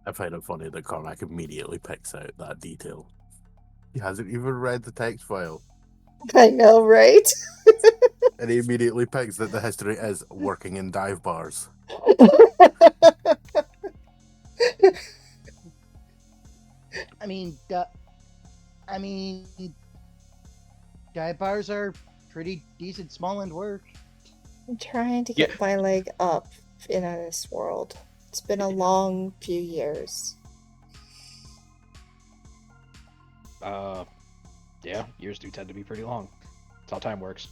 I find it funny that Cormac immediately picks out that detail. He hasn't even read the text file. I know, right? And he immediately picks that the history is working in dive bars. I mean, dive bars are pretty decent small end work. I'm trying to get my leg up in this world. It's been a long few years. Yeah, years do tend to be pretty long. That's how time works.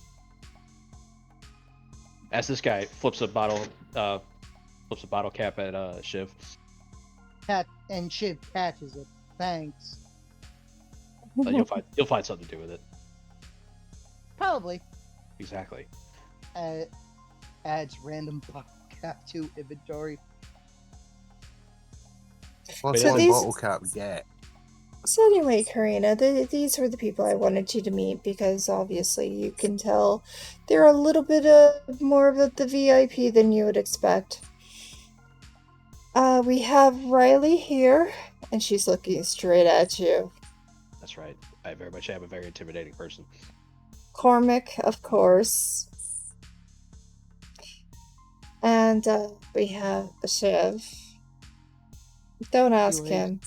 As this guy flips a bottle cap at Shiv. And Shiv catches it. Thanks. You'll find something to do with it. Probably. Exactly. Adds random bottle cap to inventory. What's So one these- bottle cap get? So anyway, Karina, these were the people I wanted you to meet because obviously you can tell they're a little bit more of the VIP than you would expect. We have Riley here, and she's looking straight at you. That's right. I very much am a very intimidating person. Cormac, of course. And we have Shiv. Don't ask him.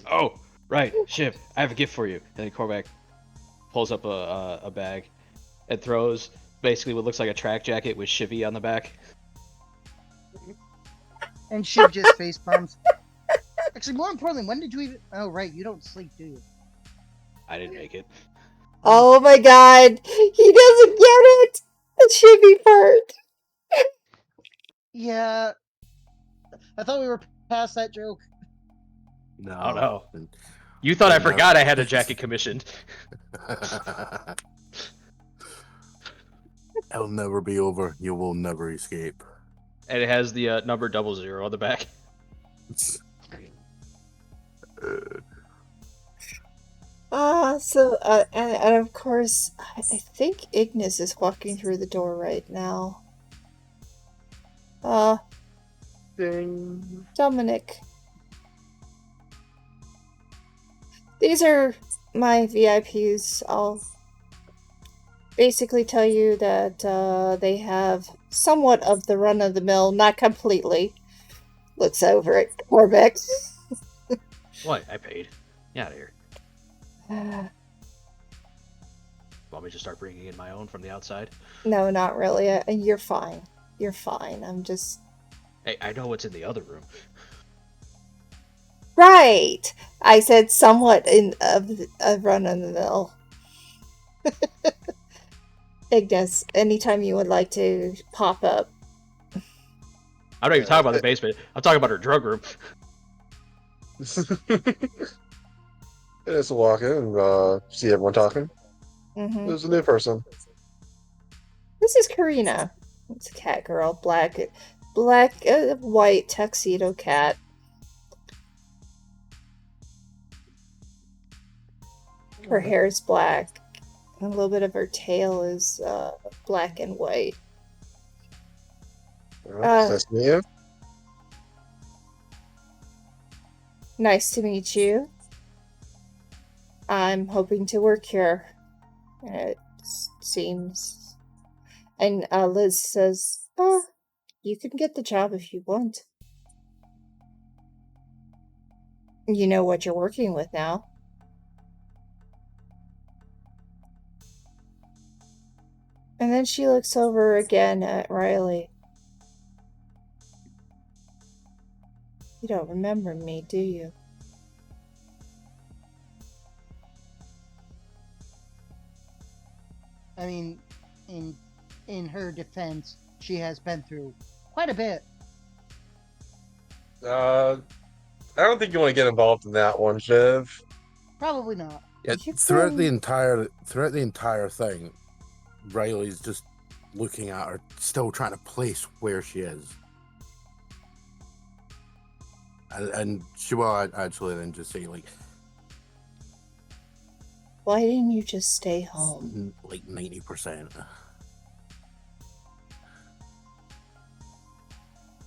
Oh, right, Shiv. I have a gift for you. And then Cormac pulls up a bag and throws basically what looks like a track jacket with Shivy on the back. And Shiv just face palms. Actually, more importantly, when did you even... Oh, right, you don't sleep, do you? I didn't make it. Oh my god! He doesn't get it! The Shivy part! Yeah. I thought we were past that joke. No. Oh no. You thought I forgot I had a jacket commissioned. It'll never be over. You will never escape. And it has the number 00 on the back. And of course, I think Ignis is walking through the door right now. Ding. Dominic. These are my VIPs. I'll basically tell you that they have somewhat of the run-of-the-mill, not completely. Looks over at Cormac. What? I paid. Get out of here. Want me to start bringing in my own from the outside? No, not really. You're fine. You're fine. I'm just... Hey, I know what's in the other room. Right! I said somewhat of a run-of-the-mill. Ignis, anytime you would like to pop up. I'm not even talking about the basement. I'm talking about her drug room. Just walk in and see everyone talking. Mm-hmm. There's a new person. This is Karina. It's a cat girl. Black, white tuxedo cat. Her hair is black. A little bit of her tail is black and white. Nice to meet you. Nice to meet you. I'm hoping to work here. It seems. And Liz says, you can get the job if you want. You know what you're working with now. And then she looks over again at Riley. You don't remember me, do you? I mean, in her defense, she has been through quite a bit. I don't think you want to get involved in that one, Shiv. Probably not. Yeah, throughout the entire thing, Riley's just looking at her, still trying to place where she is. And she will actually then just say, like, why didn't you just stay home? Like 90%.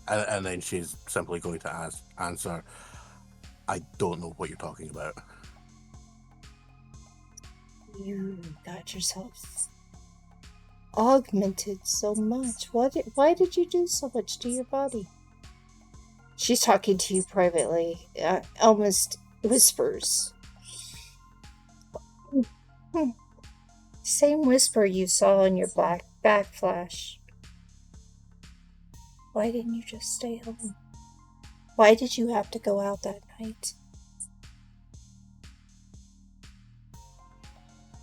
And then she's simply going to answer, I don't know what you're talking about. You got yourself augmented so much. Why did you do so much to your body? She's talking to you privately, almost whispers. Same whisper you saw in your black backflash. Why didn't you just stay home? Why did you have to go out that night?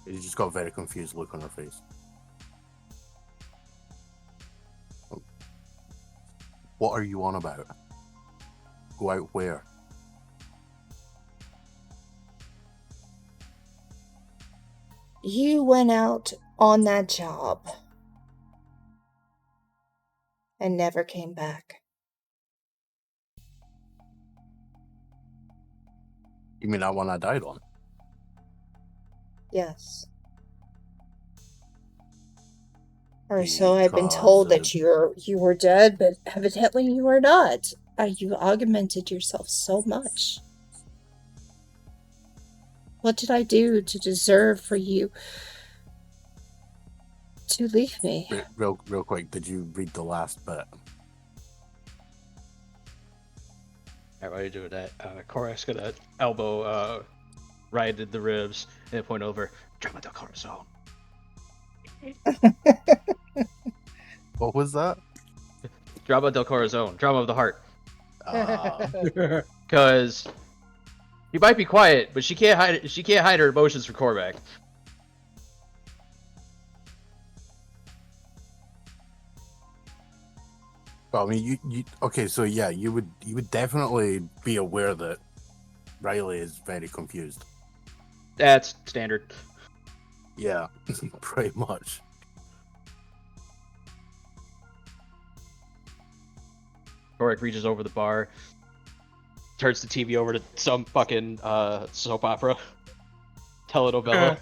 You just got a very confused look on her face. What are you on about? Go out where? You went out on that job and never came back. You mean that one I died on? Yes. Or so I've been told that you were dead, but evidently you are not. You augmented yourself so much. What did I do to deserve for you to leave me? Real quick, did you read the last bit? Alright, while you're doing that, Korak's gonna elbow right in the ribs and point over. Drama del corazon. What was that? Drama del corazon. Drama of the heart. Uh, Because you might be quiet, but she can't hide. She can't hide her emotions from Korvac. well, I mean, you okay? So yeah, you would definitely be aware that Riley is very confused. That's standard. Yeah, pretty much. Korak reaches over the bar, turns the TV over to some fucking soap opera, telenovela.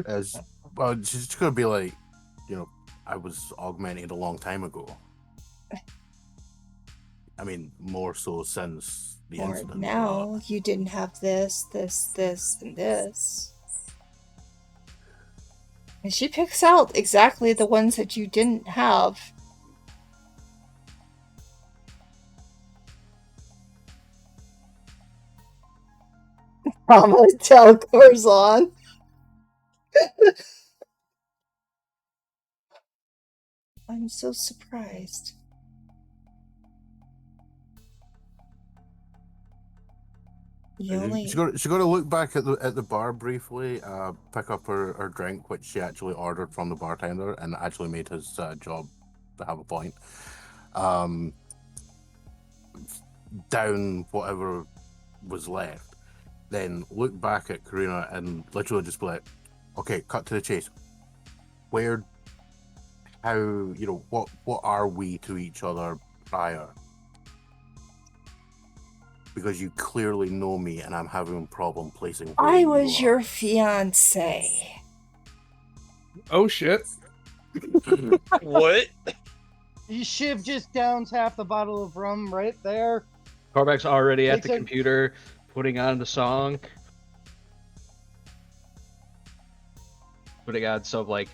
As well, she's just gonna be like, I was augmented a long time ago. I mean, more so since the Or incident. now you didn't have this, and this. And she picks out exactly the ones that you didn't have. Drama del corazon. I'm so surprised. She's going to look back at the bar briefly, pick up her drink, which she actually ordered from the bartender, and actually made his job have a point. Down whatever was left, then look back at Karina and literally just be like, okay, cut to the chase. What are we to each other prior? Because you clearly know me and I'm having a problem placing where I you was are. your fiance. Oh shit. What? Shiv just downs half the bottle of rum right there. Korvac's already at Takes the a- computer, putting on the song. Putting on some like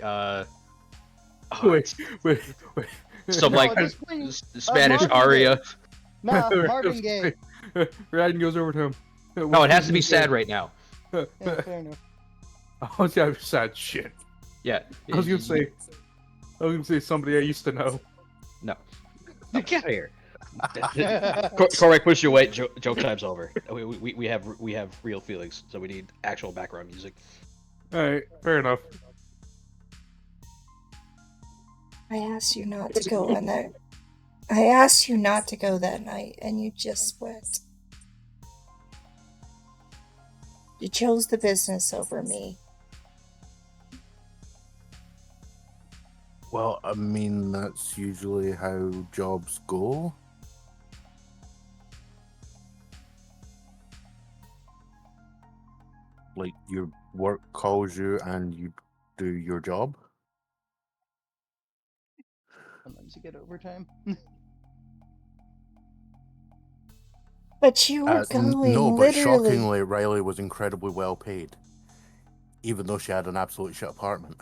Wait. some No, like just play, Spanish Marvin aria. Nah, Marvin Gaye. Ryan goes over to him. No, it has to be sad right now. Yeah, fair enough. Oh, yeah, sad shit. Yeah. I was gonna say somebody I used to know. No. Get out of here. Korak, push your weight. Joke time's over. We have real feelings, so we need actual background music. All right, fair enough. I asked you not to go on that. I asked you not to go that night, and you just went. You chose the business over me. Well, I mean, that's usually how jobs go. Like, your work calls you and you do your job. Sometimes you get overtime. But you were going No, but literally. shockingly, Riley was incredibly well paid. Even though she had an absolute shit apartment.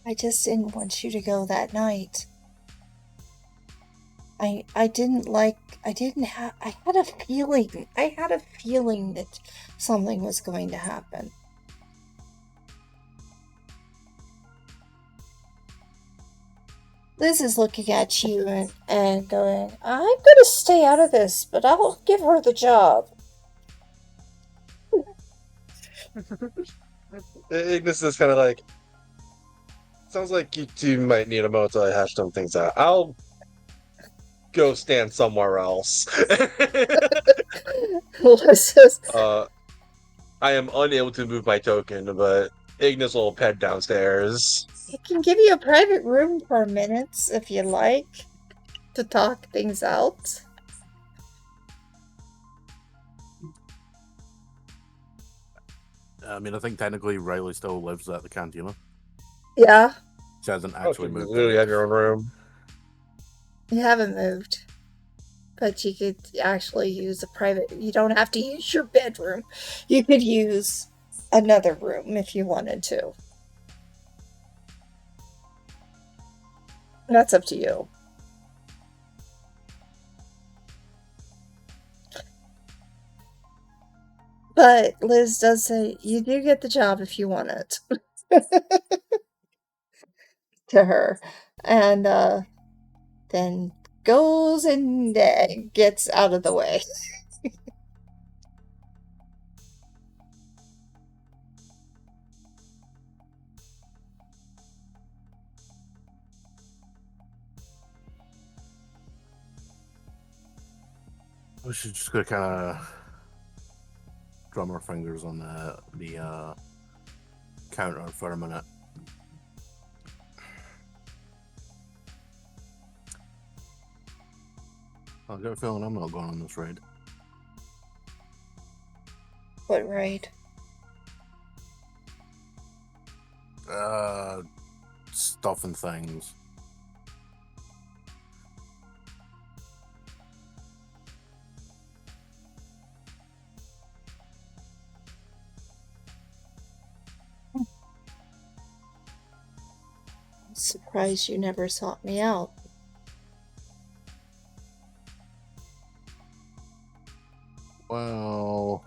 I just didn't want you to go that night. I had a feeling. I had a feeling that something was going to happen. Liz is looking at you and going, I'm gonna stay out of this, but I'll give her the job. Ignis is kind of like, sounds like you two might need a moment to hash some things out. I'll go stand somewhere else. Let's just- I am unable to move my token, but Ignis will head downstairs. I can give you a private room for minutes if you like to talk things out. I mean, I think technically Riley still lives at the cantina. Yeah, She hasn't Oh, actually you moved. literally in. have your own room. you haven't moved. But you could actually use a private... You don't have to use your bedroom. You could use another room if you wanted to. That's up to you. But Liz does say you do get the job if you want it. To her. And then goes and gets out of the way. We should just go kind of drum our fingers on the counter for a minute. I've got a feeling I'm not going on this raid. What raid? Stuff and things. I'm surprised you never sought me out. Well,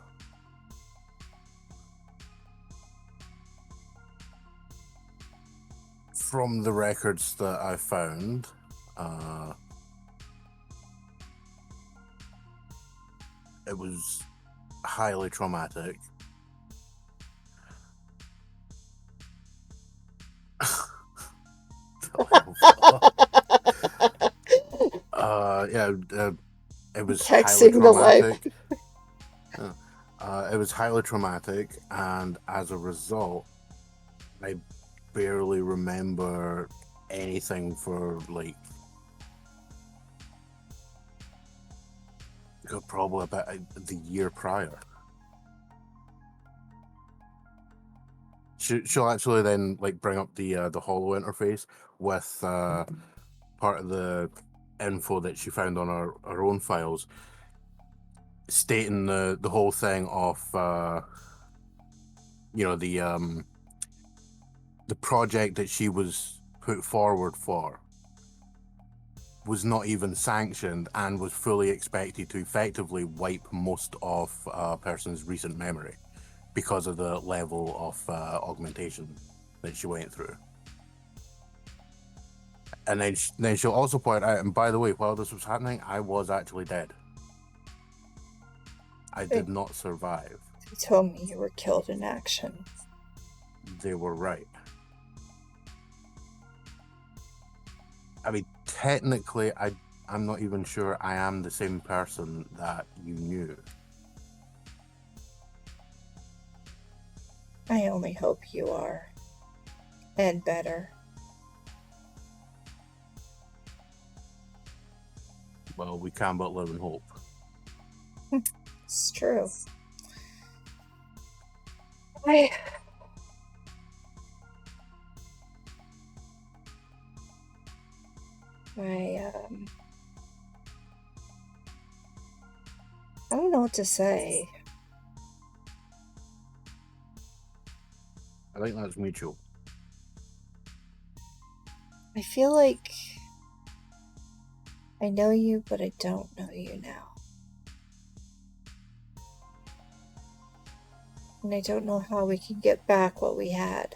from the records that I found, it was highly traumatic. It was highly Texting the life. traumatic. It was highly traumatic, and as a result, I barely remember anything for like probably about the year prior. She'll actually then like bring up the holo interface with part of the info that she found on her own files, stating the whole thing of the project that she was put forward for was not even sanctioned and was fully expected to effectively wipe most of a person's recent memory because of the level of augmentation that she went through. And then she'll also point out, and by the way, while this was happening, I was actually dead. I did not survive. You told me you were killed in action. They were right. I mean, technically, I'm not even sure I am the same person that you knew. I only hope you are. And better. Well, we can but live in hope. It's true. I don't know what to say. I think that's mutual. I feel like I know you, but I don't know you now. And I don't know how we can get back what we had.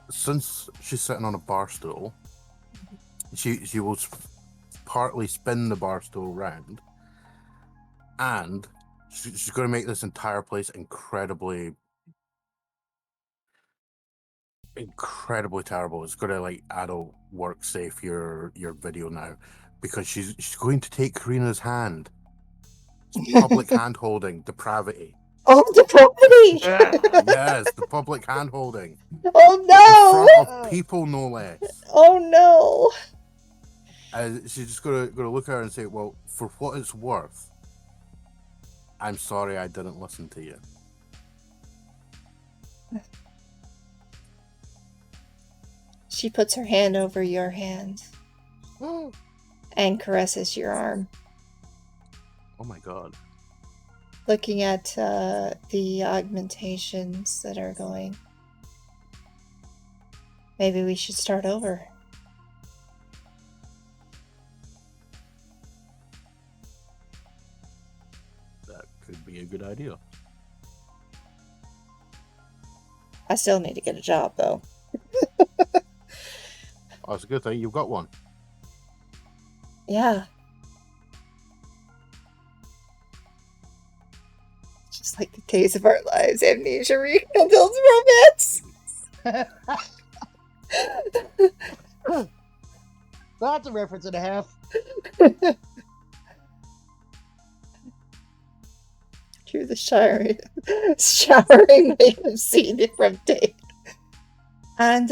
Since she's sitting on a bar stool, she will partly spin the bar stool round, and she's going to make this entire place incredibly incredibly terrible. It's gonna like adult work safe your video now, because she's going to take Karina's hand. Public hand holding depravity. Oh, depravity! Yes, the public hand holding Oh in front no! of people, no less. Oh no! She's just gonna look at her and say, "Well, for what it's worth, I'm sorry I didn't listen to you." She puts her hand over your hand and caresses your arm, Oh my god. looking at the augmentations that are going. Maybe we should start over. That could be a good idea. I still need to get a job, though. Oh, it's a good thing you've got one. Yeah. Just like the days of our lives, amnesia rekindles romance. That's a reference and a half. Through the showering may have seen it from day. And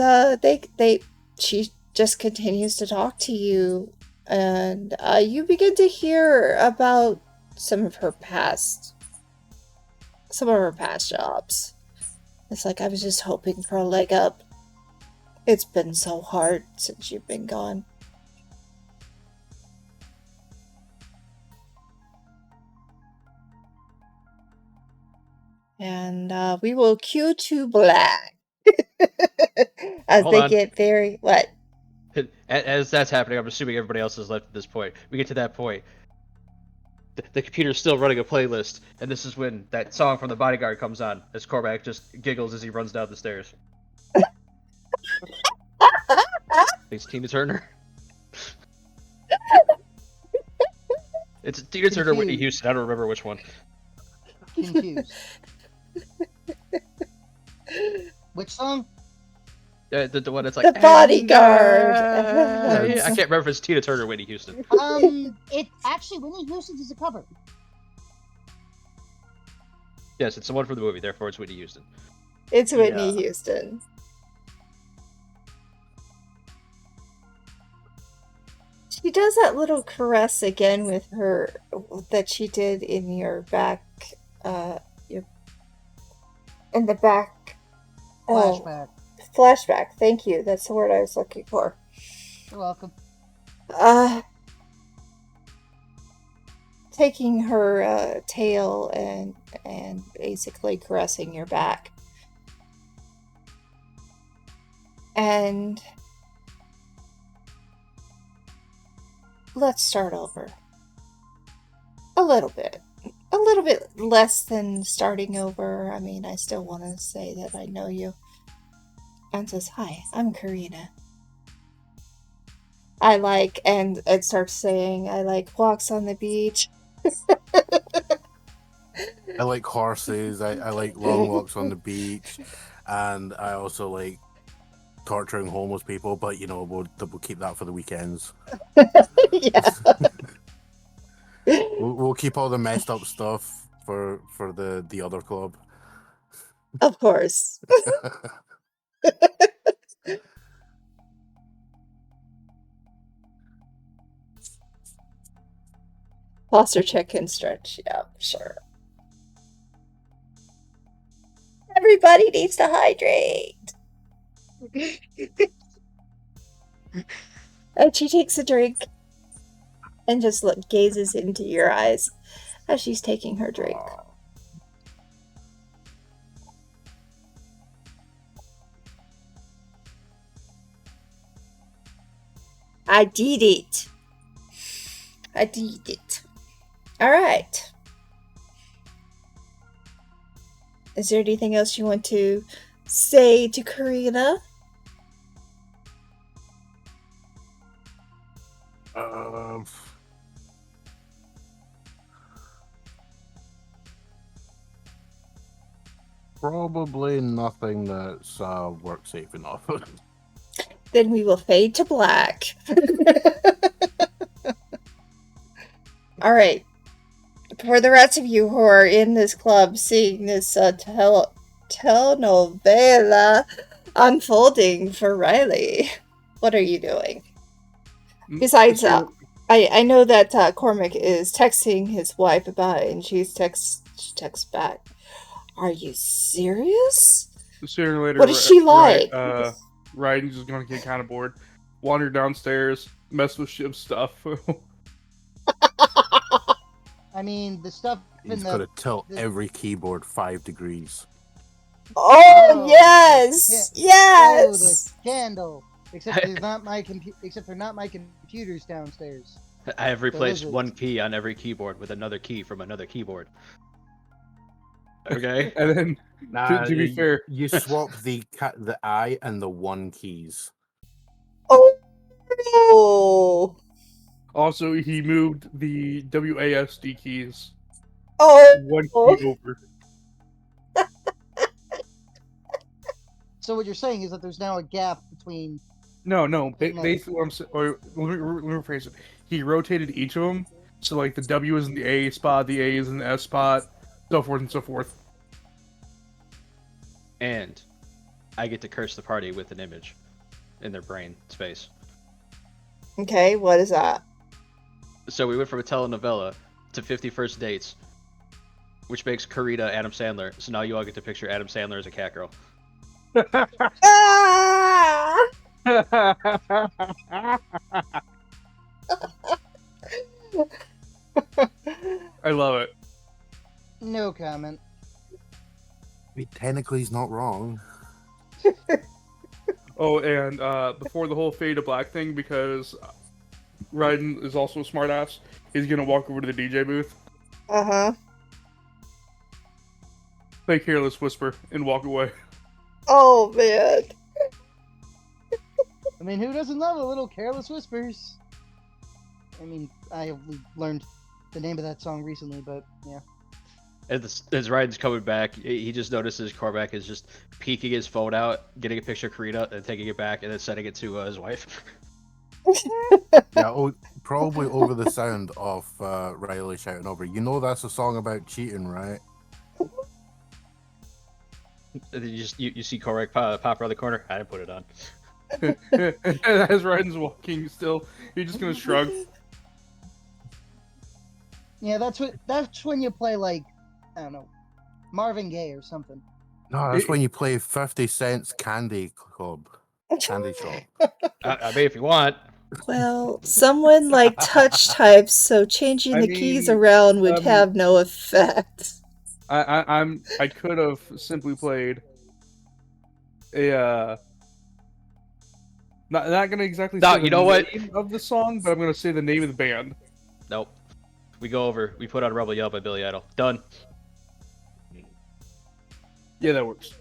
she just continues to talk to you, and you begin to hear about some of her past jobs. It's like, I was just hoping for a leg up. It's been so hard since you've been gone. And we will cue to black. As Hold they on. get very... What? As that's happening, I'm assuming everybody else has left at this point. We get to that point. The computer's still running a playlist, and this is when that song from The Bodyguard comes on, as Cormac just giggles as he runs down the stairs. Thanks, Tina Turner. It's Tina Turner, Whitney Confused. Houston. I don't remember which one. Confused. Which song? The one that's like The Bodyguard. I can't remember if it's Tina Turner or Whitney Houston. It actually Whitney Houston's is a cover. Yes, it's the one from the movie. Therefore, it's Whitney Houston. It's Whitney Yeah. Houston. She does that little caress again with her that she did in your back, in the back. Flashback. Flashback. Thank you. That's the word I was looking for. You're welcome. Taking her tail and basically caressing your back. And let's start over. A little bit less than starting over. I mean, I still want to say that I know you. And says, "Hi, I'm Karina. And it starts saying, I like walks on the beach." I like horses. I like long walks on the beach, and I also like torturing homeless people. But we'll keep that for the weekends. Yeah. We'll keep all the messed up stuff for the other club. Of course. Posture check and stretch. Yeah, sure. Everybody needs to hydrate. And she takes a drink and just gazes into your eyes as she's taking her drink. I did it. All right. Is there anything else you want to say to Karina? Probably nothing that's work safe enough. Then we will fade to black. All right. For the rest of you who are in this club seeing this telenovela unfolding for Riley, what are you doing? Besides, I know that Cormac is texting his wife about it, and she texts back, "Are you serious? Sooner or later, What is she like?" Ryden's just gonna get kind of bored, wander downstairs, mess with Shiv's stuff. I mean, the stuff He's in got the. to tilt every keyboard 5 degrees. Oh, yes! Oh, the Yes! candle. Except they're not my computers downstairs. I have replaced it? one key on every keyboard with another key from another keyboard. Okay. And then, to be fair, you swap the I and the 1 keys. Oh! also he moved the WASD keys Oh! 1 key over. So what you're saying is that there's now a gap between. No. Basically, what I'm saying, or let me rephrase it. He rotated each of them, so like the W is in the A spot, the A is in the S spot, so forth and so forth. And I get to curse the party with an image in their brain space. Okay, what is that? So we went from a telenovela to 50 First Dates, which makes Karita Adam Sandler. So now you all get to picture Adam Sandler as a cat girl. Ah! I love it. No comment. Technically, he's not wrong. Oh, and before the whole fade to black thing, because Ryden is also a smartass, he's gonna walk over to the DJ booth, Uh-huh. play Careless Whisper, and walk away. Oh, man. I mean, who doesn't love a little Careless Whispers? I mean, I learned the name of that song recently, but yeah. As Ryden's coming back, he just notices Cormac is just peeking his phone out, getting a picture of Karita, and taking it back, and then sending it to his wife. Yeah, probably over the sound of Riley shouting over, "You know that's a song about cheating, right?" And then you see Cormac pop around the corner. I didn't put it on. And as Ryden's walking still, he's just gonna shrug. Yeah, that's when you play, like, I don't know, Marvin Gaye or something. No, that's when you play 50 Cent's Candy Club. Candy Shop. I mean, if you want. Well, someone like touch types, so changing the keys around would have no effect. I could have simply played a not gonna exactly say you know what? name of the song, but I'm gonna say the name of the band. Nope. We go over. We put on Rebel Yell by Billy Idol. Done. Yeah, that works.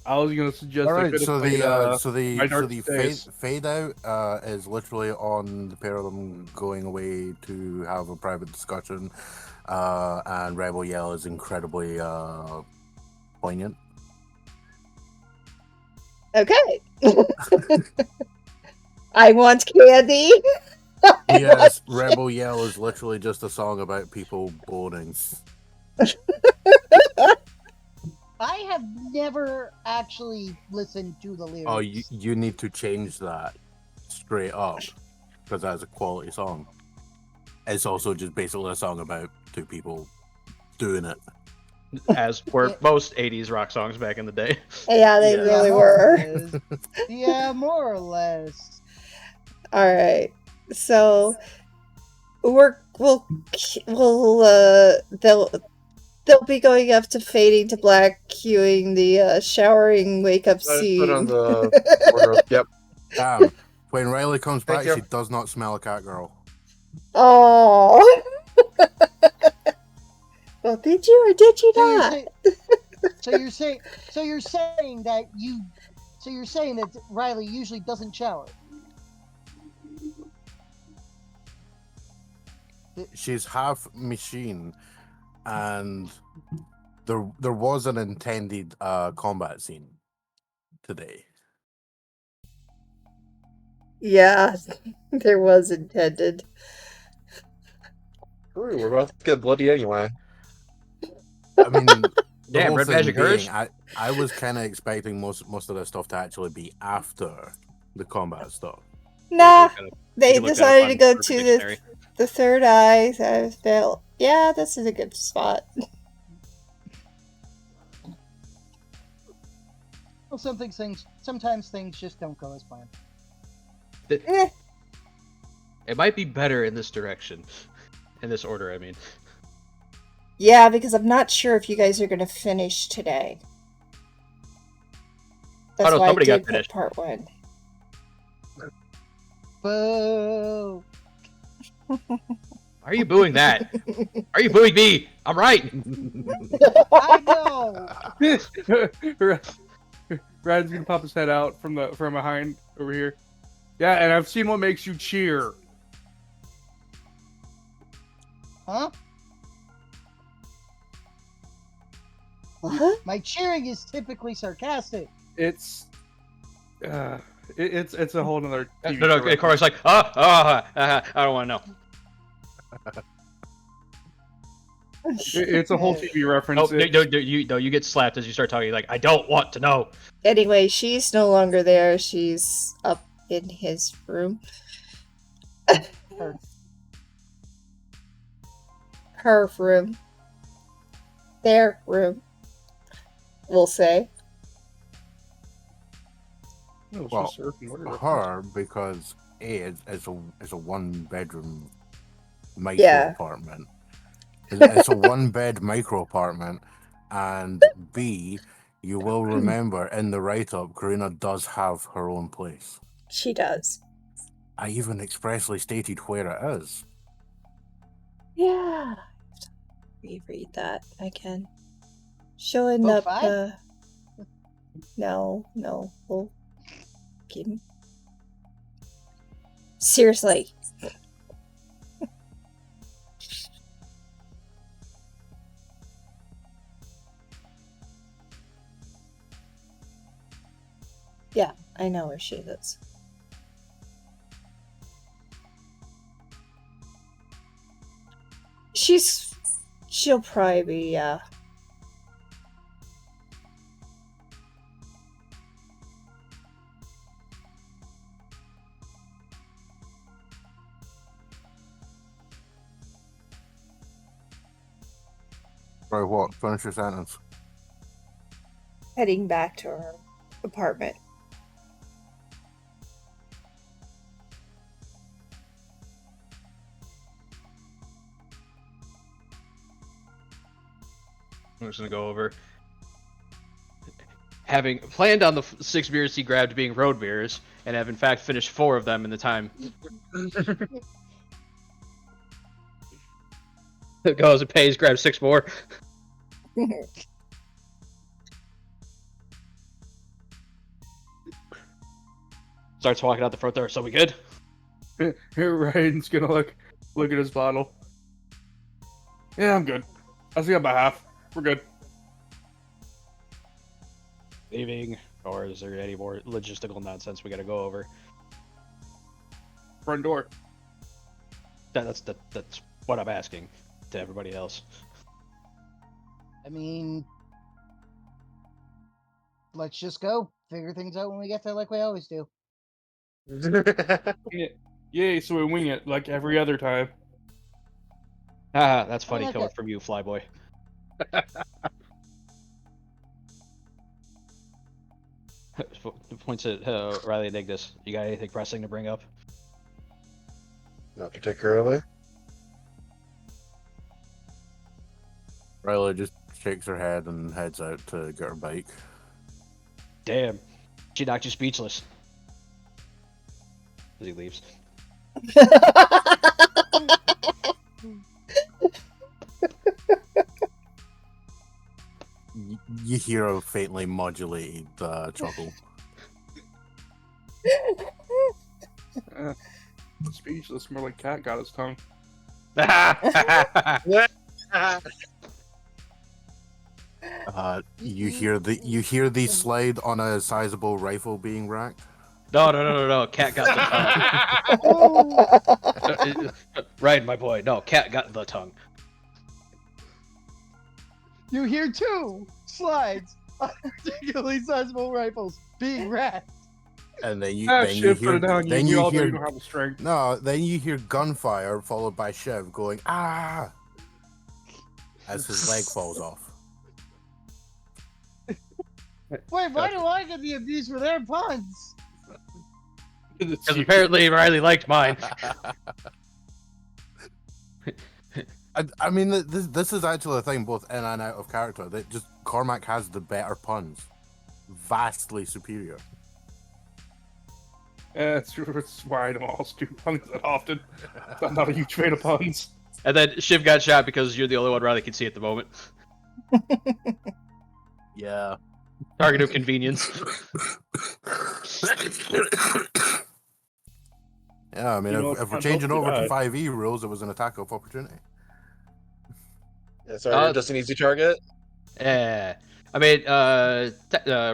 I was gonna suggest. All right, Days. fade out is literally on the pair of them going away to have a private discussion, and Rebel Yell is incredibly poignant. Okay. I want candy. Yes, Rebel Yell is literally just a song about people boning. I have never actually listened to the lyrics. Oh, you need to change that straight up, because that's a quality song. It's also just basically a song about 2 people doing it. As were most 80s rock songs back in the day. Yeah, they really were. Yeah, more or less. All right. So they'll be going up to fading to black, cueing the showering wake up scene. Put on the wardrobe. Yep. Damn. When Riley comes back, Thank you. she does not smell a cat girl. Oh. Well, did you or did you not? So you're saying that Riley usually doesn't shower. She's half machine, and there was an intended combat scene today. Yeah, there was intended. Ooh, we're about to get bloody anyway. I mean, the Damn, whole red thing magic being, hers? I was kind of expecting most of the stuff to actually be after the combat stuff. Nah, You they can look that up decided to on go Urban to Dictionary. the third eye. So I felt, yeah, this is a good spot. Well, sometimes things just don't go as planned. Eh, It might be better in this direction. In this order, I mean. yeah, because I'm not sure if you guys are going to finish today. That's no, why I somebody got did put finished. part 1. Boo! Why are you booing that? Why are you booing me? I'm right. I know. Rad's gonna pop his head out from behind over here. Yeah, and I've seen what makes you cheer. Huh? What? My cheering is typically sarcastic. It's a whole nother TV No, show. Corey's like, I don't want to know. It's a whole TV reference. You get slapped as you start talking. Like, I don't want to know. Anyway, she's no longer there. She's up in his room. Her. Her room. Their room. We'll say. Oh, Well, she's surfing. What a her, because A, it's a one-bedroom micro Yeah. apartment. It's a one-bed micro apartment, and B, you will remember in the write-up, Karina does have her own place. She does. I even expressly stated where it is. Yeah. Reread that again. Showing Book up 5? No. We'll keep... Seriously. Yeah, I know where she is. She'll probably be, Right, what? Finish your sentence. heading back to her apartment. I'm just gonna go over. Having planned on the 6 beers he grabbed being road beers, and have in fact finished 4 of them in the time. Goes and pays, grabs 6 more. Starts walking out the front door. So we good? Ryan's gonna look at his bottle. Yeah, I'm good. I think about half. We're good. Leaving, or is there any more logistical nonsense we gotta go over? Front door. That's what I'm asking to everybody else. I mean, let's just go. Figure things out when we get there like we always do. Yeah. Yay, so we wing it like every other time. Ah, that's funny like coming that. from you, Flyboy. Points at Riley and Ignis. You got anything pressing to bring up? Not particularly. Riley just shakes her head and heads out to get her bike. Damn, she knocked you speechless. As he leaves. You hear a faintly modulated chuckle. Speechless, more like cat got his tongue. You hear the slide on a sizable rifle being racked. No. Cat got the tongue. Right, my boy. No, Cat got the tongue. You hear 2 slides on particularly sizable rifles being racked. And then you Shiv, put hear it down. then we you all know hear you don't have the strength. no, then you hear gunfire followed by Shiv going ah as his leg falls off. Wait, why do I get the abuse for their puns? Because apparently Riley liked mine. I mean, this is actually a thing both in and out of character. That just Cormac has the better puns, vastly superior. Yeah, that's true. That's why I don't always do puns that often. I'm not a huge fan of puns. And then Shiv got shot because you're the only one Riley can see at the moment. Yeah. Target of convenience. Yeah, I mean, if we're changing over to 5e rules, it was an attack of opportunity. Yeah, sorry, just an easy target. Yeah. I mean,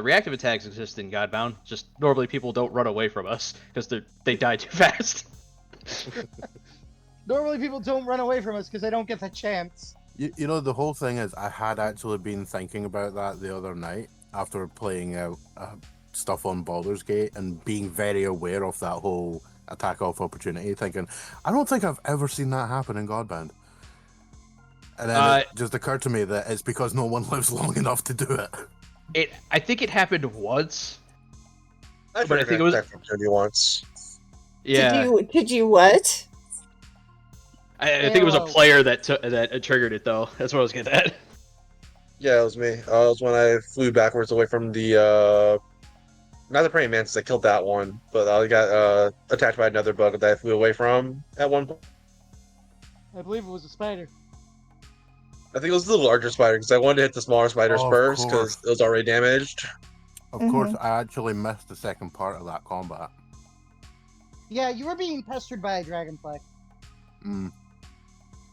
reactive attacks exist in Godbound. Just normally people don't run away from us because they die too fast. Normally people don't run away from us because they don't get the chance. You know, the whole thing is, I had actually been thinking about that the other night after playing stuff on Baldur's Gate and being very aware of that whole attack of opportunity, thinking, I don't think I've ever seen that happen in Godbound. And then it just occurred to me that it's because no one lives long enough to do it. I think it happened once. I think it was opportunity once. Yeah. Did you what? I think it was a player that triggered it, though. That's what I was getting at. Yeah, it was me. It was when I flew backwards away from the, not the praying mantis, I killed that one, but I got attacked by another bug that I flew away from at one point. I believe it was a spider. I think it was the larger spider, because I wanted to hit the smaller spiders first, because it was already damaged. Of course, I actually missed the second part of that combat. Yeah, you were being pestered by a dragonfly.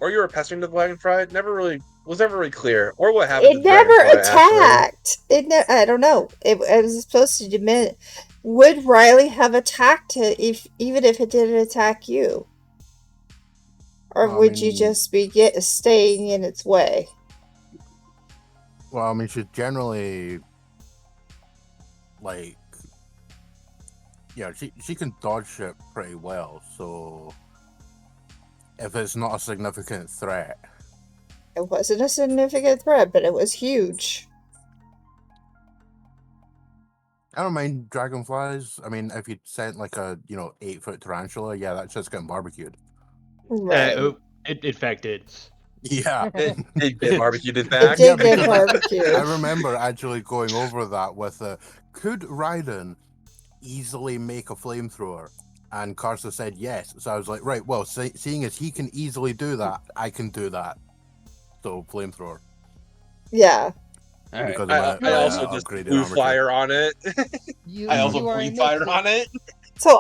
Or you were pestering the dragonfly. It was never really clear. Or what happened to It the never dragonfly, attacked. I don't know. It was supposed to diminish. Would Riley have attacked it even if it didn't attack you? Or would you just be staying in its way? Well, I mean, she's generally she can dodge shit pretty well, so if it's not a significant threat. It wasn't a significant threat, but it was huge. I don't mind dragonflies. I mean, if you sent like a 8-foot tarantula, yeah, that's just getting barbecued. Right. It in fact did. Yeah. It did get barbecued in fact. It did get barbecued. I remember actually going over that with could Raiden easily make a flamethrower? And Karsa said yes. So I was like, right, well, seeing as he can easily do that, I can do that. So flamethrower. Yeah. All right. I also just blew fire on it. I also blew fire on it. So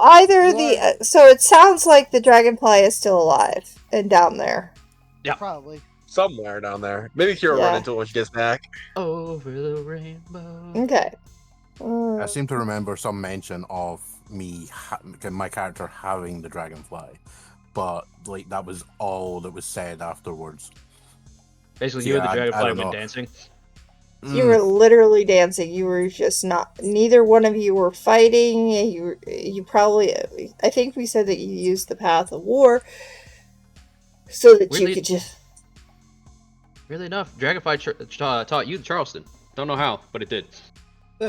so it sounds like the dragonfly is still alive and down there. Yeah, probably somewhere down there. Maybe Kira run into it when she gets back. Over the rainbow. Okay. I seem to remember some mention of my character having the dragonfly, but that was all that was said afterwards. Basically, you and the dragonfly went dancing. You were literally dancing. You were just not. Neither one of you were fighting. You probably. I think we said that you used the path of war, so that you could just. Weirdly enough, dragonfly taught you Charleston. Don't know how, but it did.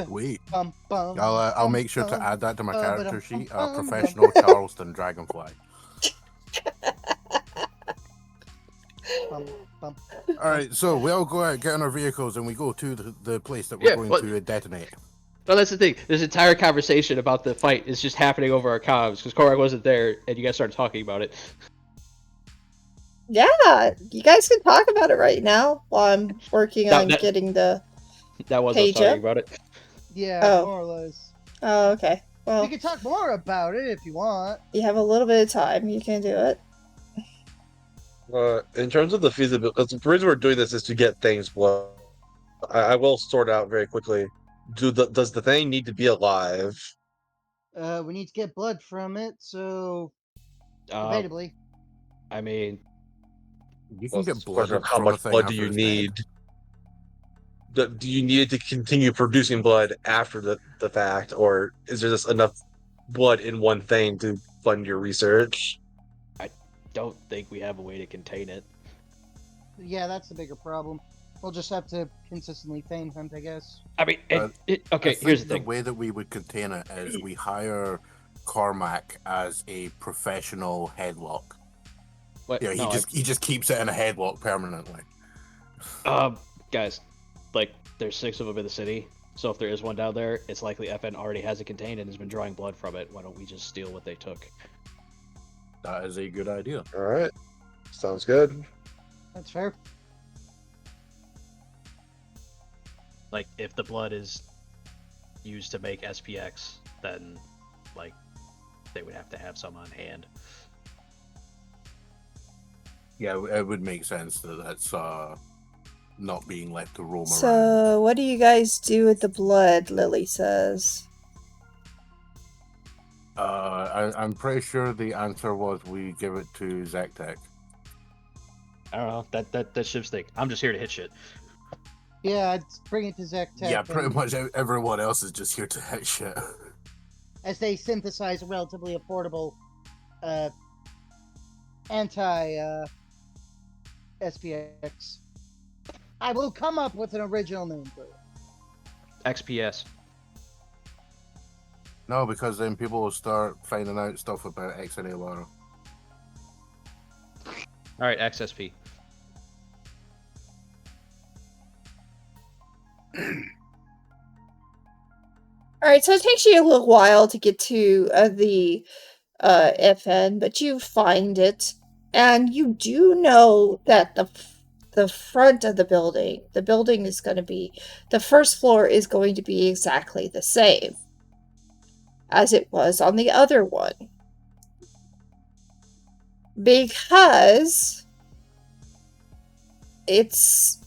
Sweet. I'll make sure to add that to my character sheet. Professional Charleston dragonfly. Alright, so we all go out, get in our vehicles, and we go to the place that we're going to detonate. No, that's the thing. This entire conversation about the fight is just happening over our comms, because Korak wasn't there, and you guys started talking about it. Yeah, you guys can talk about it right now while I'm working on getting the That was us talking about it. Yeah, more or less. Oh, okay. Well, we can talk more about it if you want. You have a little bit of time. You can do it. In terms of the feasibility, the reason we're doing this is to get things blown. I will sort out very quickly. Does the thing need to be alive? We need to get blood from it, so Uh, debatably. I mean, You Well, can it's get a question of blood how from a much thing blood do after you it's dead. need? Do you need it to continue producing blood after the fact, or is there just enough blood in one thing to fund your research? I don't think we have a way to contain it. Yeah, that's the bigger problem. We'll just have to consistently feign hunt, I guess. I mean, I okay. think Here's the the thing. way that we would contain it is we hire Cormac as a professional headlock. What? Yeah, No, he just keeps it in a headlock permanently. Guys, like, there's 6 of them in the city. So if there is one down there, it's likely FN already has it contained and has been drawing blood from it. Why don't we just steal what they took? That is a good idea. All right, sounds good. That's fair. Like, if the blood is used to make SPX, then, like, they would have to have some on hand. Yeah, it would make sense that that's not being left to roam around. So, what do you guys do with the blood? Lily says. I'm pretty sure the answer was we give it to Zactec. I don't know. That's Shiv's thing. I'm just here to hit shit. Yeah, I'd bring it to Zek Tech. Yeah, pretty and much everyone else is just here to hit shit. as they synthesize a relatively affordable anti SPX. I will come up with an original name for it. XPS. No, because then people will start finding out stuff about XNALR. Alright, XSP. Alright, so it takes you a little while to get to the FN, but you find it, and you do know that the front of the building is going to be, the first floor is going to be exactly the same as it was on the other one. Because it's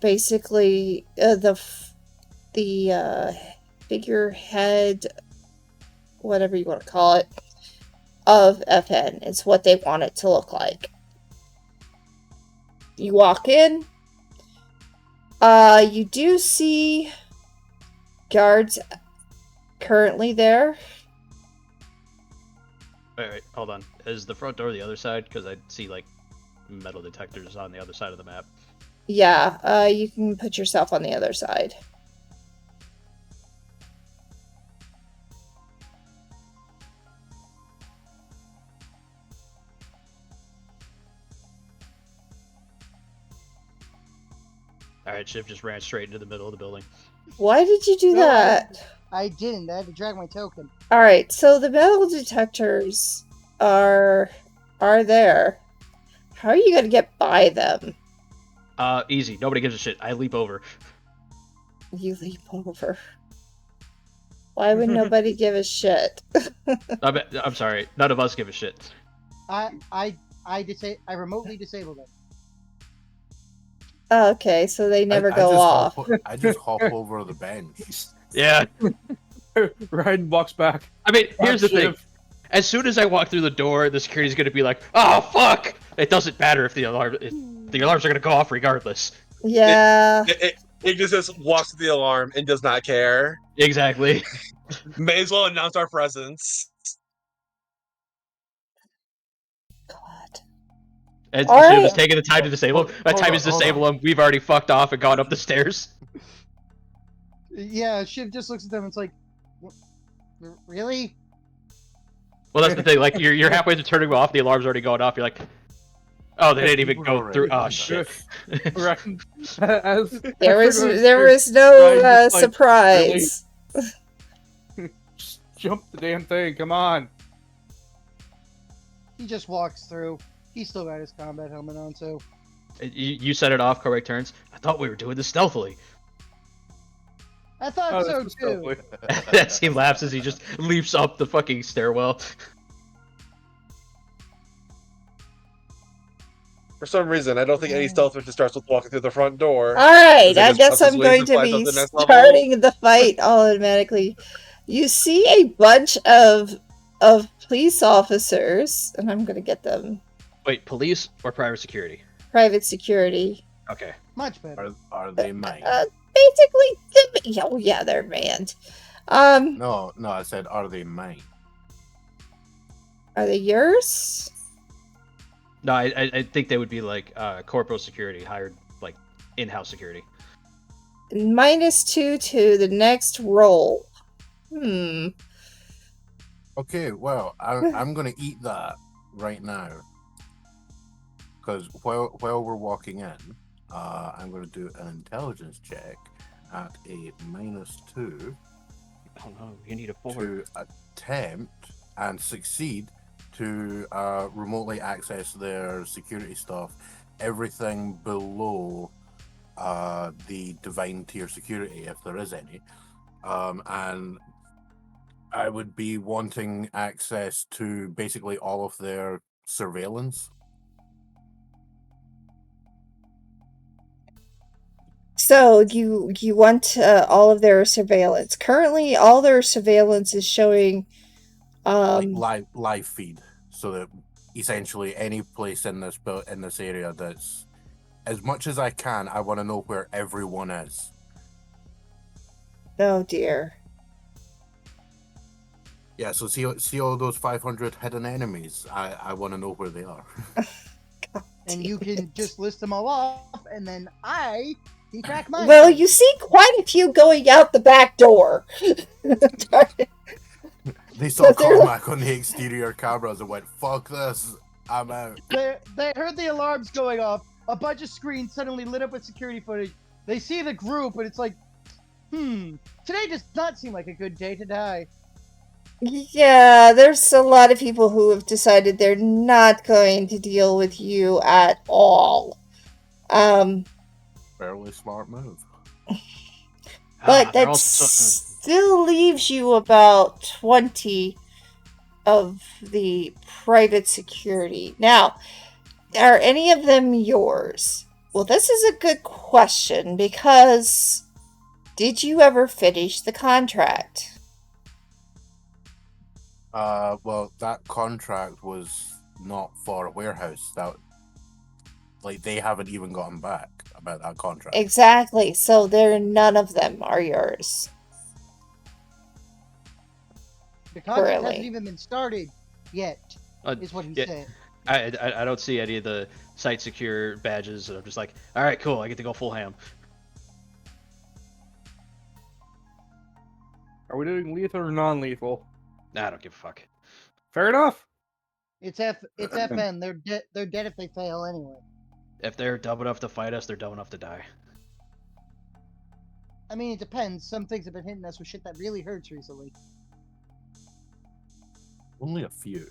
basically the figurehead, whatever you want to call it, of FN. It's what they want it to look like. You walk in. You do see guards currently there. Wait, hold on. Is the front door the other side? Because I see, like, metal detectors on the other side of the map. Yeah, you can put yourself on the other side. Alright, Shiv just ran straight into the middle of the building. Why did you do No, that? I didn't. I had to drag my token. Alright, so the metal detectors are there. How are you gonna get by them? Easy. Nobody gives a shit. I leap over. You leap over. Why would nobody give a shit? I'm sorry. None of us give a shit. I remotely disable them. Okay, so they never go just off. I just hop over the bench. Yeah. Ryden walks back. I mean, here's the thing. Shiv. As soon as I walk through the door, the security's gonna be like, "Oh fuck!" It doesn't matter if the alarms are gonna go off regardless. Yeah. It just walks to the alarm and does not care. Exactly. May as well announce our presence. God. And All Shiv right. is taking the time to disable. By the time he's disable him, we've already fucked off and gone up the stairs. Yeah, Shiv just looks at them and it's like, really? Well, that's the thing. Like, you're halfway through turning off, the alarm's already going off. You're like, oh, they didn't even go through. Oh shit. Ryden, as There was Ryden no just like, surprise. Just jump the damn thing. Come on. He just walks through. He's still got his combat helmet on, so. You set it off. Correct turns. I thought we were doing this stealthily. I thought Oh, so that's too. lovely. As he laughs as he just leaps up the fucking stairwell. For some reason, I don't think any stealth mission starts with walking through the front door. Alright, Is it I just guess Russ's I'm wings going and to flies be up to the next level? starting the fight automatically. You see a bunch of police officers, and I'm gonna get them. Wait, police or private security? Private security. Okay. Much better. Are they mine? Basically, oh yeah, they're manned. No, I said, are they mine? Are they yours? No, I think they would be like corporal security, hired like in-house security. -2 to the next roll. Okay, well, I'm gonna eat that right now. Because while we're walking in, I'm gonna do an intelligence check at a -2 Oh no, you need a 4. to attempt and succeed to remotely access their security stuff, everything below the divine tier security, if there is any, and I would be wanting access to basically all of their surveillance. So you want all of their surveillance. Currently, all their surveillance is showing Like live feed, so that essentially any place in this area that's, as much as I can, I want to know where everyone is. Oh dear. Yeah, so see all those 500 hidden enemies. I want to know where they are. And you can just list them all off, and then I can track mine. Well, you see quite a few going out the back door. They saw Cormac on the exterior cameras and went, "Fuck this, I'm out." They heard the alarms going off. A bunch of screens suddenly lit up with security footage. They see the group, and it's like, today does not seem like a good day to die. Yeah, there's a lot of people who have decided they're not going to deal with you at all. Fairly smart move. But they're that also- still leaves you about 20 of the private security. Now, are any of them yours? Well, this is a good question, because did you ever finish the contract? Well, that contract was not for a warehouse. That, like, they haven't even gotten back about that contract. Exactly. So none of them are yours. The contract Currently. hasn't even been started yet, is what he yeah. said. I don't see any of the site secure badges, and I'm just like, all right, cool, I get to go full ham. Are we doing lethal or non-lethal? Nah, I don't give a fuck. Fair enough. It's FN. They're dead if they fail anyway. If they're dumb enough to fight us, they're dumb enough to die. I mean, it depends. Some things have been hitting us with shit that really hurts recently. Only a few.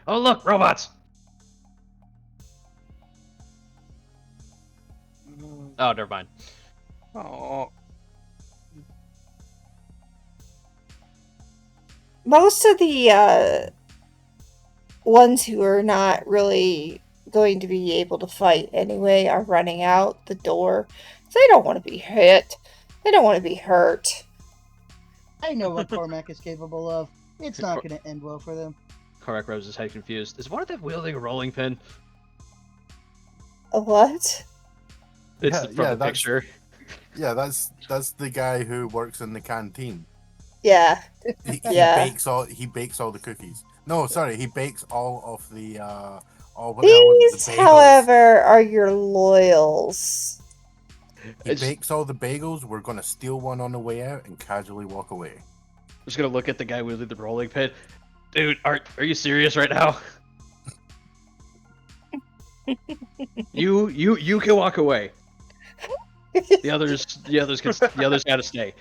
Oh look, robots! Oh, never mind. Oh, Most of the ones who are not really going to be able to fight anyway are running out the door. So they don't want to be hit. They don't want to be hurt. I know what Cormac is capable of. It's not going to end well for them. Correct Rose is head confused. Is one of them wielding a rolling pin? A what? It's Yeah, from yeah, the that's- picture. Yeah, that's the guy who works in the canteen. Yeah. He Yeah. bakes all the cookies. No, sorry, he bakes all of the what the hell was it? These, The bagels. however, are your loyals. He bakes all the bagels. We're gonna steal one on the way out and casually walk away. I'm just gonna look at the guy wielding the rolling pin. Dude, are you serious right now? You can walk away. The others gotta stay.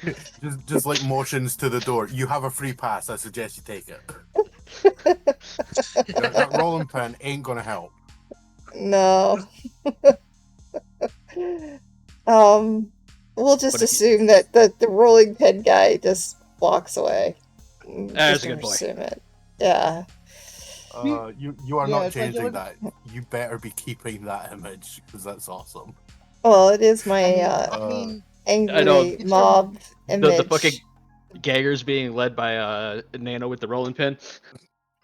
Just like motions to the door. You have a free pass. I suggest you take it. That rolling pin ain't gonna help. No. We'll just But if assume that the rolling pin guy just walks away. That's Just a good gonna boy. assume it. Yeah. You are Yeah, not it's like it changing was- that. You better be keeping that image because that's awesome. Well, it is my I mean, angry It's from- mob image. The fucking gaggers being led by Nano with the rolling pin.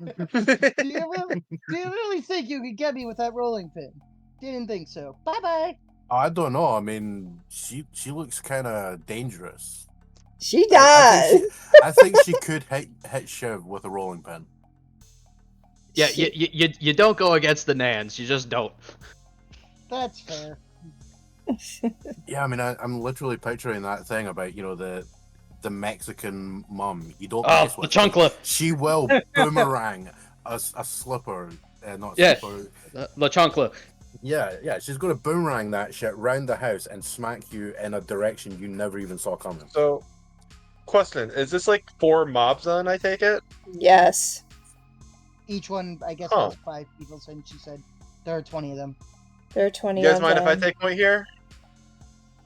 do you really think you could get me with that rolling pin? Didn't think so. Bye bye. I don't know. I mean, she looks kind of dangerous. She I does. I think she could hit Shiv with a rolling pin. Yeah, She- you don't go against the Nans. You just don't. That's fair. Yeah, I mean, I'm literally picturing that thing about the Mexican mum. You don't Oh, mess the with. chunkla. She will boomerang a slipper, not Yeah. slipper. La chancla. Yeah, she's going to boomerang that shit round the house and smack you in a direction you never even saw coming. So, question: is this like 4 mobs then? I take it. yes. Each one, I guess, Huh. has 5 people, since she said there are 20 of them. There are 20 You guys of mind if I them. take point here?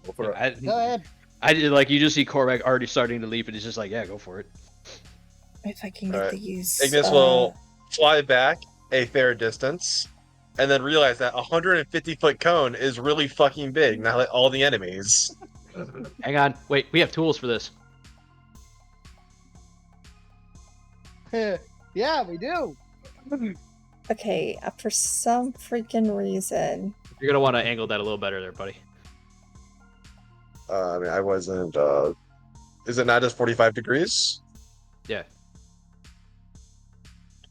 Go for it. Go ahead. I did like you just see Korvac already starting to leap, and he's just like, yeah, go for it. If I can get Alright. these. Ignis will fly back a fair distance, and then realize that 150-foot cone is really fucking big. Now like all the enemies. Hang on, wait, we have tools for this. Yeah, we do. Okay, for some freaking reason. You're gonna want to angle that a little better there, buddy. I mean, I wasn't. Is it not just 45 degrees? Yeah.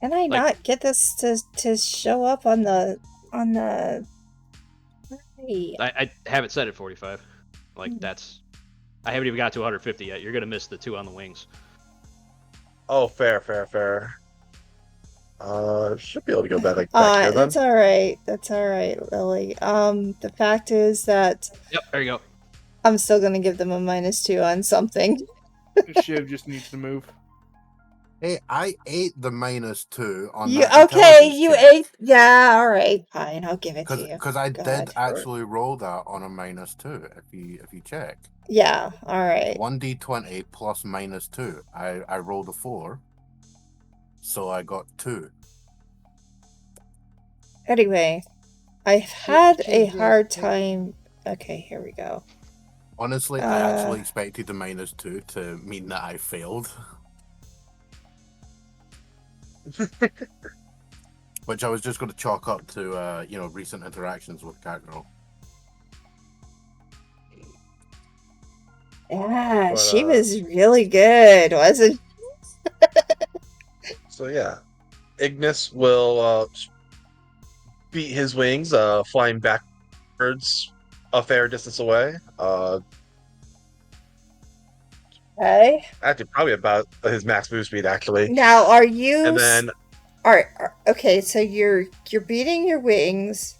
Can I not get this to show up on the Hey, I have it set at 45. Like that's. I haven't even got to 150 yet. You're gonna miss the 2 on the wings. Oh, fair. Should be able to go back back here then. That's all right. That's all right, Lily. The fact is that Yep, there you go. I'm still gonna give them a -2 on something. Shiv just needs to move. Hey, I ate the -2 on You that okay? intelligence You check. ate? Yeah. All right. Fine. I'll give it to you. Because I God. did actually roll that on a -2. If you check Yeah. All right. 1d20 plus -2. I rolled a 4, so I got 2. Anyway, I've had a change it. hard time. Okay, here we go. Honestly, I actually expected the -2 to mean that I failed. Which I was just going to chalk up to recent interactions with Catgirl. Yeah, But, she was really good, wasn't? So yeah, Ignis will beat his wings, flying backwards a fair distance away. Okay. Actually, probably about his max move speed, actually. Now, are you? And then Okay, so you're beating your wings.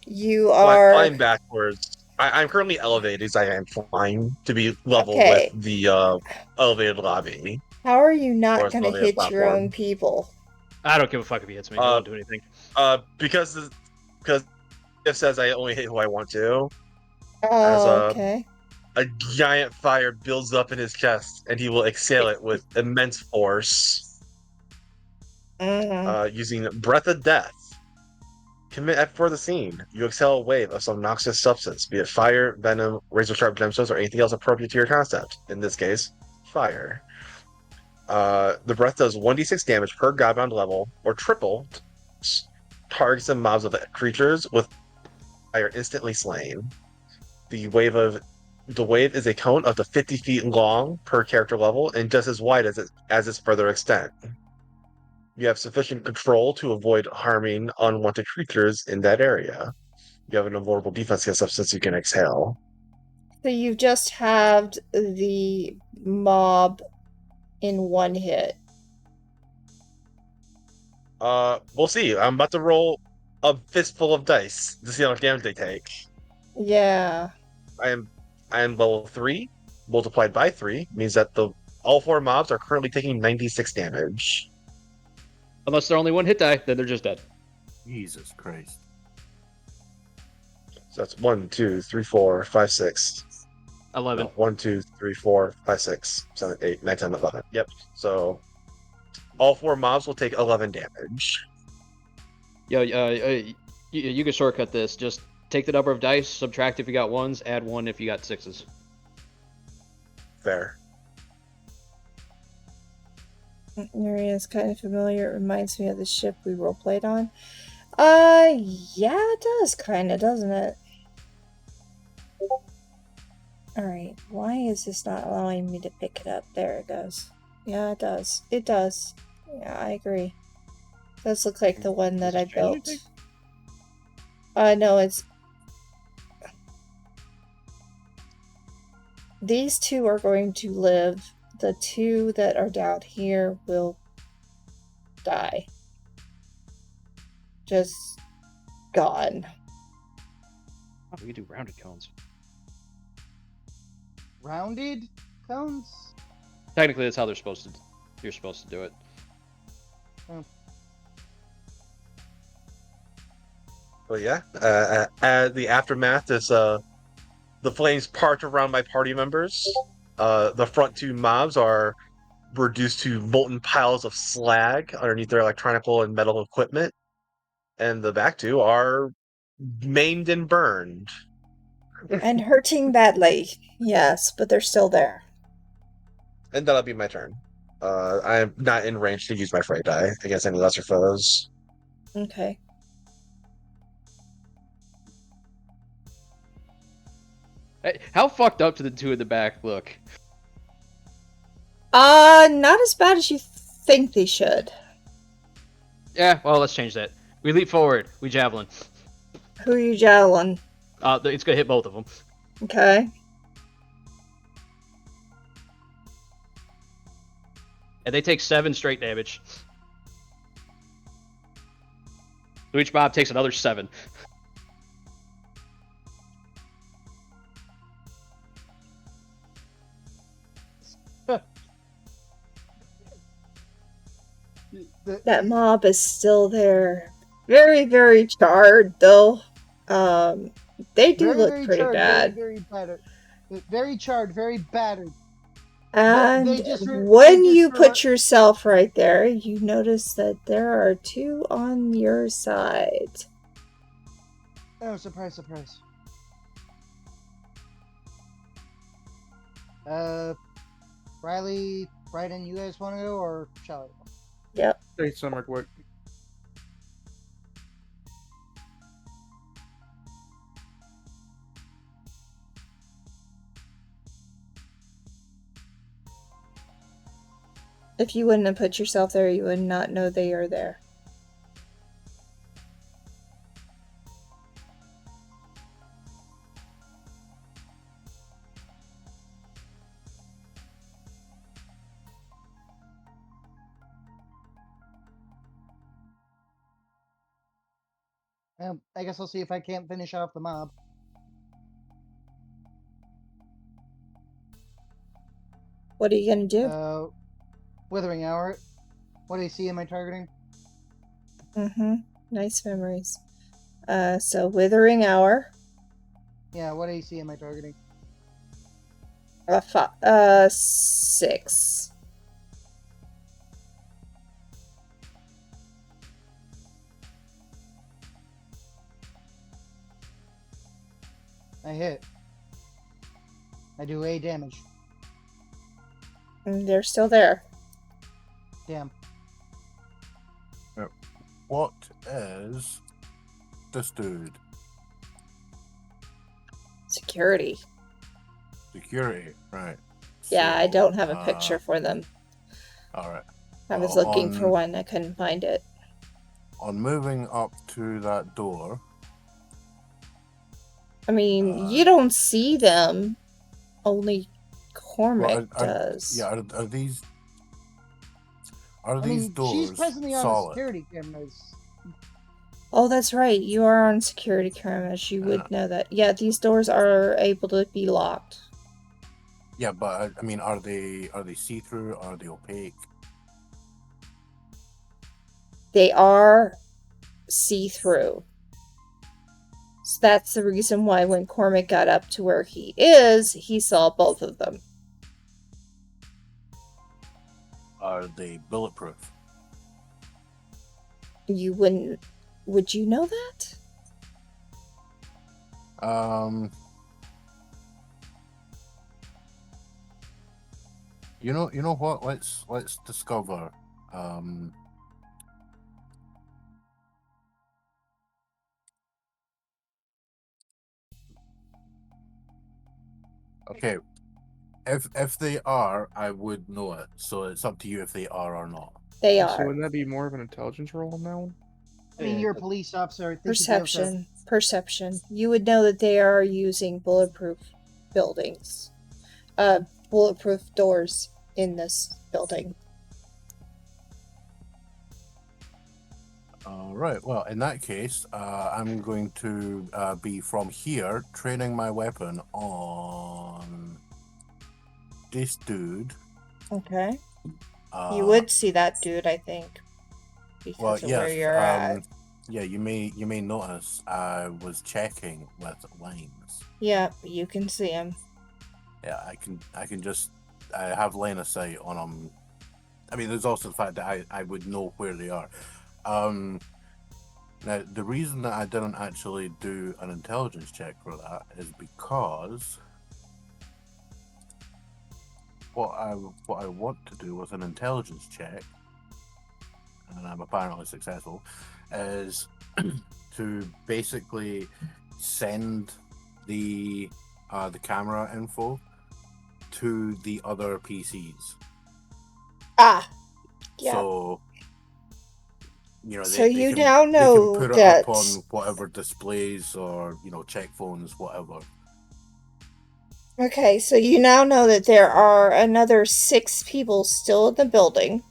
You are. flying backwards. I'm currently elevated, so I am flying to be level Okay. with the elevated lobby. How are you Or not it's going to probably a hit your platform. own people? I don't give a fuck if he hits me. He won't do anything. Because it says I only hit who I want to. Oh, okay. A giant fire builds up in his chest, and he will exhale it with immense force. Mhm. Using Breath of Death. Commit for the scene. You exhale a wave of some noxious substance, be it fire, venom, razor sharp gemstones, or anything else appropriate to your concept. In this case, fire. The breath does 1d6 damage per Godbound level, or triple. Targets and mobs of creatures with fire instantly slain. The wave is a cone up to 50 feet long per character level, and just as wide as its further extent. You have sufficient control to avoid harming unwanted creatures in that area. You have an invulnerable defense against substance you can exhale. So you've just halved the mob in one hit. We'll see. I'm about to roll a fistful of dice to see how much damage they take. Yeah. I am level 3, multiplied by 3, means that all 4 mobs are currently taking 96 damage. Unless they're only 1 hit die, then they're just dead. Jesus Christ. So that's 1, 2, 3, 4, 5, 6. 11. No, 1, 2, 3, 4, 5, 6, 7, 8, 9, 10, 11. Yep. So all 4 mobs will take 11 damage. You can shortcut this. Just take the number of dice, subtract if you got ones, add 1 if you got 6s. Fair. Area is kind of familiar. It reminds me of the ship we roleplayed on. Yeah, it does, kind of, doesn't it? Alright, why is this not allowing me to pick it up? There it goes. Yeah, it does. It does. Yeah, I agree. Does look like the one that I built. No, it's... These two are going to live. The two that are down here will die. Just gone. Oh, we can do rounded cones. Rounded cones? Technically, that's how you're supposed to do it. Oh. But yeah, the aftermath is the flames part around my party members. The front two mobs are reduced to molten piles of slag underneath their electronical and metal equipment, and the back two are maimed and burned. And hurting badly. Yes, but they're still there. And that'll be my turn. I am not in range to use my fright die against any lesser foes. Okay. Hey, how fucked up do the two in the back look? Not as bad as you think they should. Yeah, well, let's change that. We leap forward. We javelin. Who are you javelin? It's gonna hit both of them. Okay. And they take 7 straight damage. So each mob takes another 7. That mob is still there. Very, very charred, though. They do look very pretty charred, bad. Very, very battered. Very charred, very battered. And they when just you throw put yourself right there, you notice that there are 2 on your side. Oh, surprise, surprise. Riley, Bryden, you guys want to go, or shall I? Yep. Say summer quick. If you wouldn't have put yourself there, you would not know they are there. I guess I'll see if I can't finish off the mob. What are you gonna do? Withering Hour. What do you see in my targeting? Nice memories. So Withering Hour. Yeah, what do you see in my targeting? 6. I hit. I do 8 damage. And they're still there. Damn. What is this dude? Security. Security, right. Yeah, I So, don't have a picture for them. Alright. I was looking for one, I couldn't find it. On moving up to that door, I mean, you don't see them. Only Cormac well, does. Yeah, are these I mean, doors she's presently on the solid? security cameras. Oh, that's right. You are on security cameras. You would know that. Yeah, these doors are able to be locked. Yeah, but I mean, are they see-through? Are they opaque? They are see-through. So that's the reason why when Cormac got up to where he is, he saw both of them. Are they bulletproof? You wouldn't Would you know that? You know what? Let's discover. Okay, if they are, I would know it. So it's up to you if they are or not. They So are. wouldn't that be more of an intelligence roll on that one? I mean, Yeah, you're a but- police officer. I think you'd be able to- Perception. Perception. You would know that they are using bulletproof buildings. Bulletproof doors in this building. All right. Well, in that case, I'm going to be from here training my weapon on this dude. Okay. You would see that dude, I think, because Well, of yes. where you're at. Yeah, you may notice I was checking with lines. Yeah, you can see him. Yeah, I can just I have line of sight on them. I mean, there's also the fact that I would know where they are. Now, the reason that I didn't actually do an intelligence check for that is because what I want to do with an intelligence check, and I'm apparently successful, is to basically send the camera info to the other PCs. Ah, yeah. So So they you can, now they know can put it that. up on whatever displays or check phones, whatever. Okay, so you now know that there are another 6 people still in the building.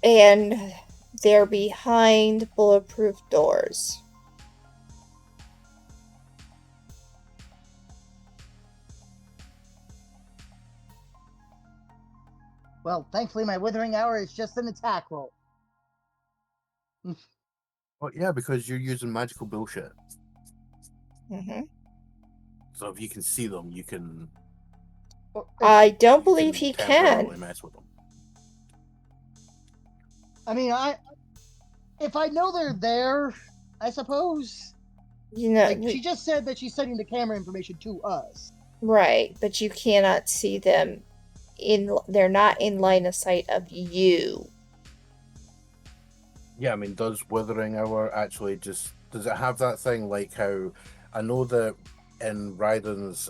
And they're behind bulletproof doors. Well, thankfully, my withering hour is just an attack roll. Well, yeah, because you're using magical bullshit. Mm-hmm. So if you can see them, you can. I don't you believe can he temporarily can. mess with them. I mean, if I know they're there, I suppose. You know, Like, she just said that she's sending the camera information to us. right, but you cannot see them. They're not in line of sight of you. Yeah, I mean, does Withering Hour actually does it have that thing like how I know that in Raiden's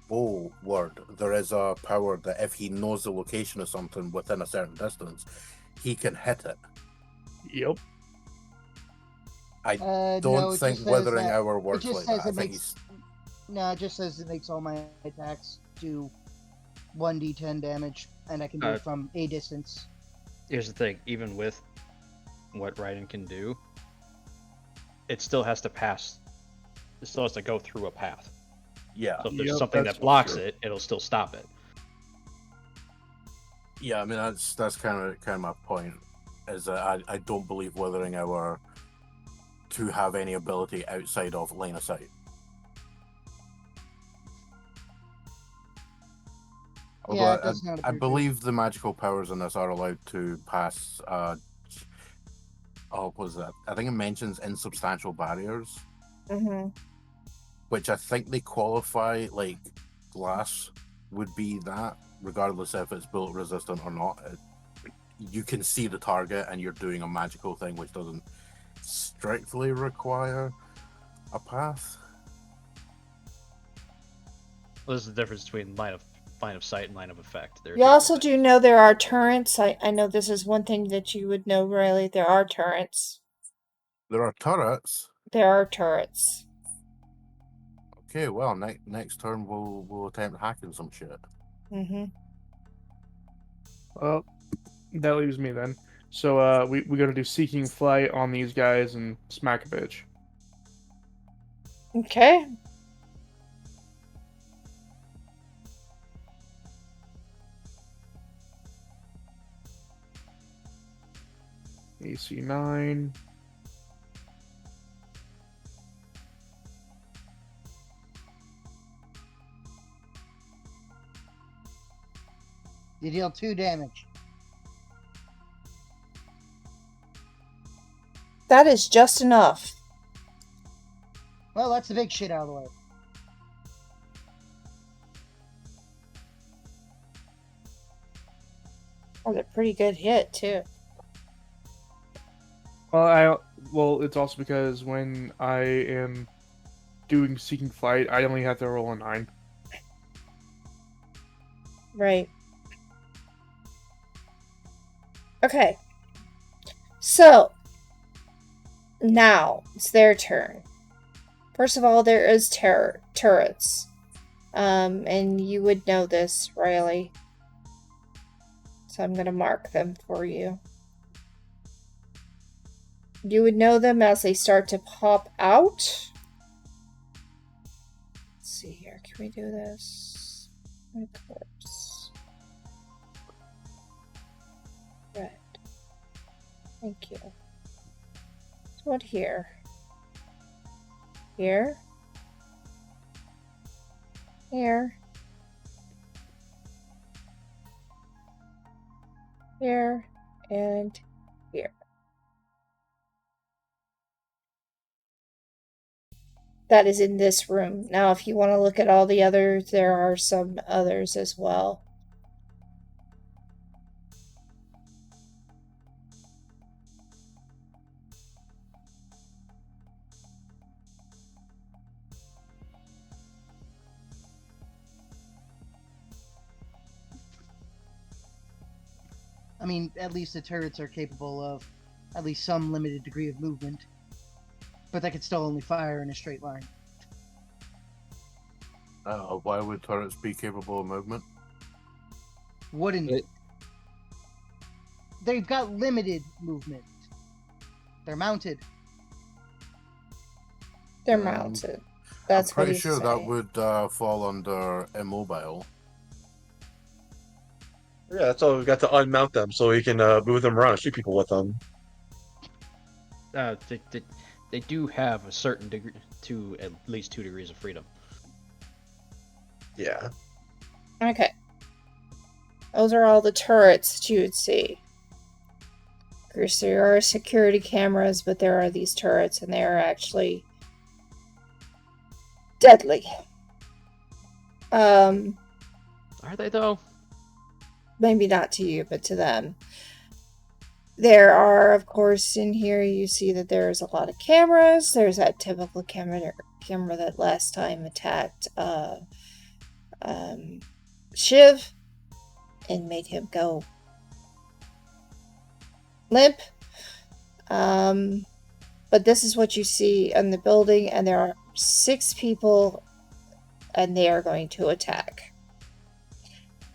bow word there is a power that if he knows the location of something within a certain distance, he can hit it. Yep. I No, don't it think just says Withering that. Hour It works just like says that. I it think makes. No, it just says it makes all my attacks do 1d10 damage, and I can do it from a distance. Here's the thing: even with what Raiden can do, it still has to pass. It still has to go through a path. Yeah. So if there's Yep, something that's that blocks true. it, it'll still stop it. Yeah, I mean that's kind of my point. Is that I don't believe Withering Hour to have any ability outside of line of sight. Yeah, Although it does not I appear to. believe the magical powers in this are allowed to pass. What was that? I think it mentions insubstantial barriers, Mm-hmm. which I think they qualify like glass would be that, regardless if it's bullet resistant or not. You can see the target, and you're doing a magical thing, which doesn't strictly require a path. Well, there's the difference between line of sight and line of effect. You also do know there are turrets. I know this is one thing that you would know, Riley. There are turrets. There are turrets. There are turrets. Okay, well, next turn we'll attempt hacking some shit. Mm-hmm. Well, that leaves me then. So we gotta do seeking flight on these guys and smack a bitch. Okay. AC 9. You deal 2 damage. That is just enough. Well, that's the big shit out of the way. That was a pretty good hit, too. Well, it's also because when I am doing Seeking Flight, I only have to roll a 9. Right. Okay. So, now it's their turn. First of all, there is turrets. And you would know this, Riley. So I'm going to mark them for you. You would know them as they start to pop out. Let's see here. Can we do this? Of course. Red. Thank you. So what here? Here. Here. Here. And here. That is in this room. Now, if you want to look at all the others, there are some others as well. I mean, at least the turrets are capable of at least some limited degree of movement. But they could still only fire in a straight line. Why would turrets be capable of movement? Wouldn't. They've got limited movement. They're mounted. They're mounted. That's I'm pretty what he's sure saying. that would fall under immobile. Yeah, that's all we've got to unmount them so we can move them around and shoot people with them. They do have a certain degree to at least 2 degrees of freedom. Yeah. Okay. Those are all the turrets that you would see. Of course, there are security cameras, but there are these turrets, and they are actually deadly. Are they, though? Maybe not to you, but to them. There are, of course, in here you see that there's a lot of cameras. There's that typical camera that last time attacked Shiv and made him go limp. But this is what you see in the building, and there are 6 people, and they are going to attack.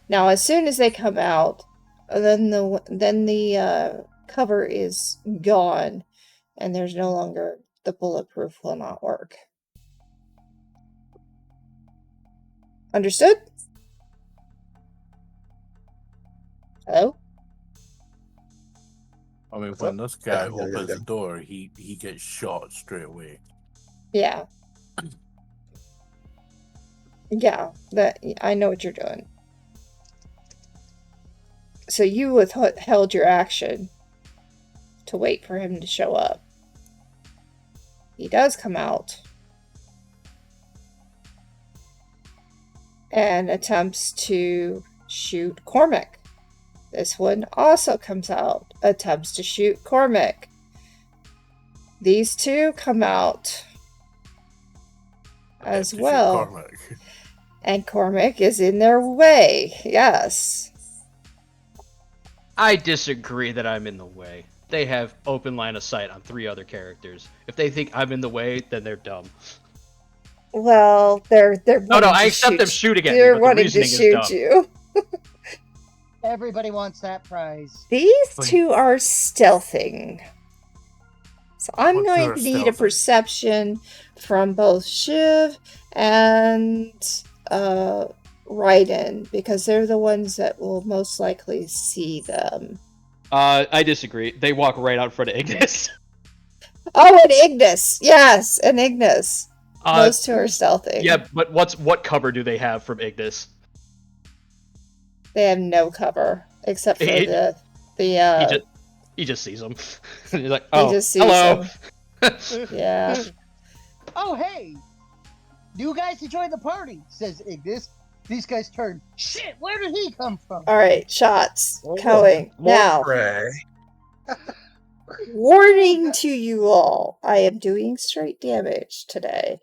Now, as soon as they come out, then the cover is gone, and there's no longer the bulletproof will not work. Understood? Hello? I mean, What's when up? this guy Yeah, opens the door, he gets shot straight away. Yeah. Yeah, that I know what you're doing. So you withheld your action to wait for him to show up. He does come out and attempts to shoot Cormac. This one also comes out, attempts to shoot Cormac. These two come out as To shoot well. Cormac. And Cormac is in their way, yes. I disagree that I'm in the way. They have open line of sight on 3 other characters. If they think I'm in the way, then they're dumb. Well, they're No, I accept them shooting at me, They're but the wanting to reasoning is shoot dumb. you. Everybody wants that prize. These Like- two are stealthing. So I'm What going two to are need a stealthing? perception from both Shiv and Raiden, because they're the ones that will most likely see them. I disagree. They walk right out in front of Ignis. Oh, and Ignis! Yes, and Ignis. Those two are stealthing. Yeah, but what cover do they have from Ignis? They have no cover except for He He just sees them. He's like, He oh, just sees hello. them. Yeah. Oh, hey! New guys to join the party, says Ignis. These guys turn. Shit, where did he come from? All right, shots Oh, going more now. prey. Warning to you all, I am doing straight damage today.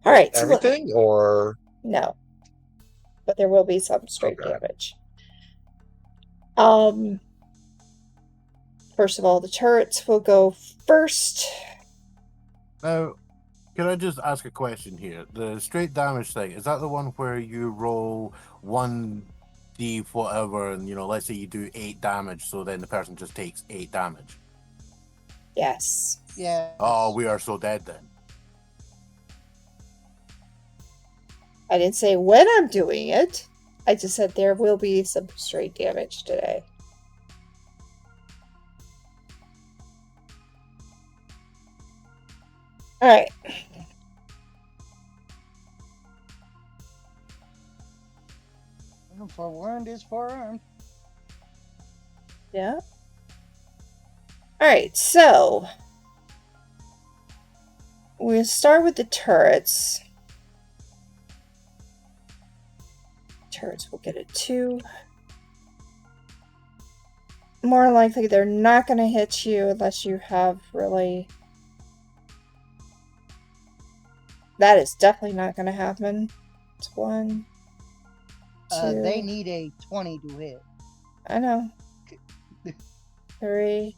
All right, so look. Everything or No, but there will be some straight Okay. damage. First of all, the turrets will go first. Now, can I just ask a question here? The straight damage thing, is that the one where you roll 1d whatever, and let's say you do 8 damage, so then the person just takes 8 damage? Yes. Yeah. Oh, we are so dead then. I didn't say when I'm doing it. I just said there will be some straight damage today. All right. Forewarned is forearmed. Yeah. All right, so we'll start with the turrets. Turrets will get a 2. More likely, they're not going to hit you unless you have really... That is definitely not going to happen. It's 1, 2... They need a 20 to hit. I know. 3.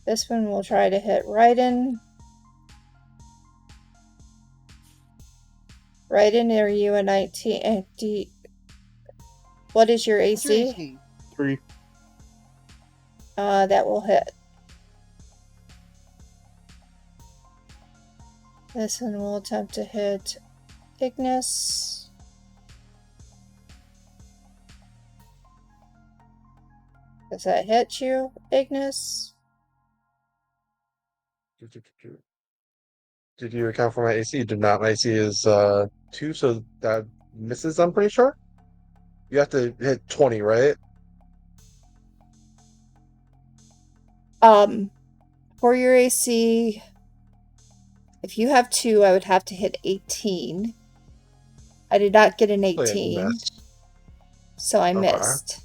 This one will try to hit Raiden. Raiden, are you a 19? What is your What's your AC? AC? 3. That will hit. This one will attempt to hit Ignis. Does that hit you, Ignis? Did you account for my AC? Did not. My AC is 2, so that misses, I'm pretty sure. You have to hit 20, right? For your AC, if you have 2, I would have to hit 18. I did not get an Oh, yeah, you 18, missed. so I Okay. missed.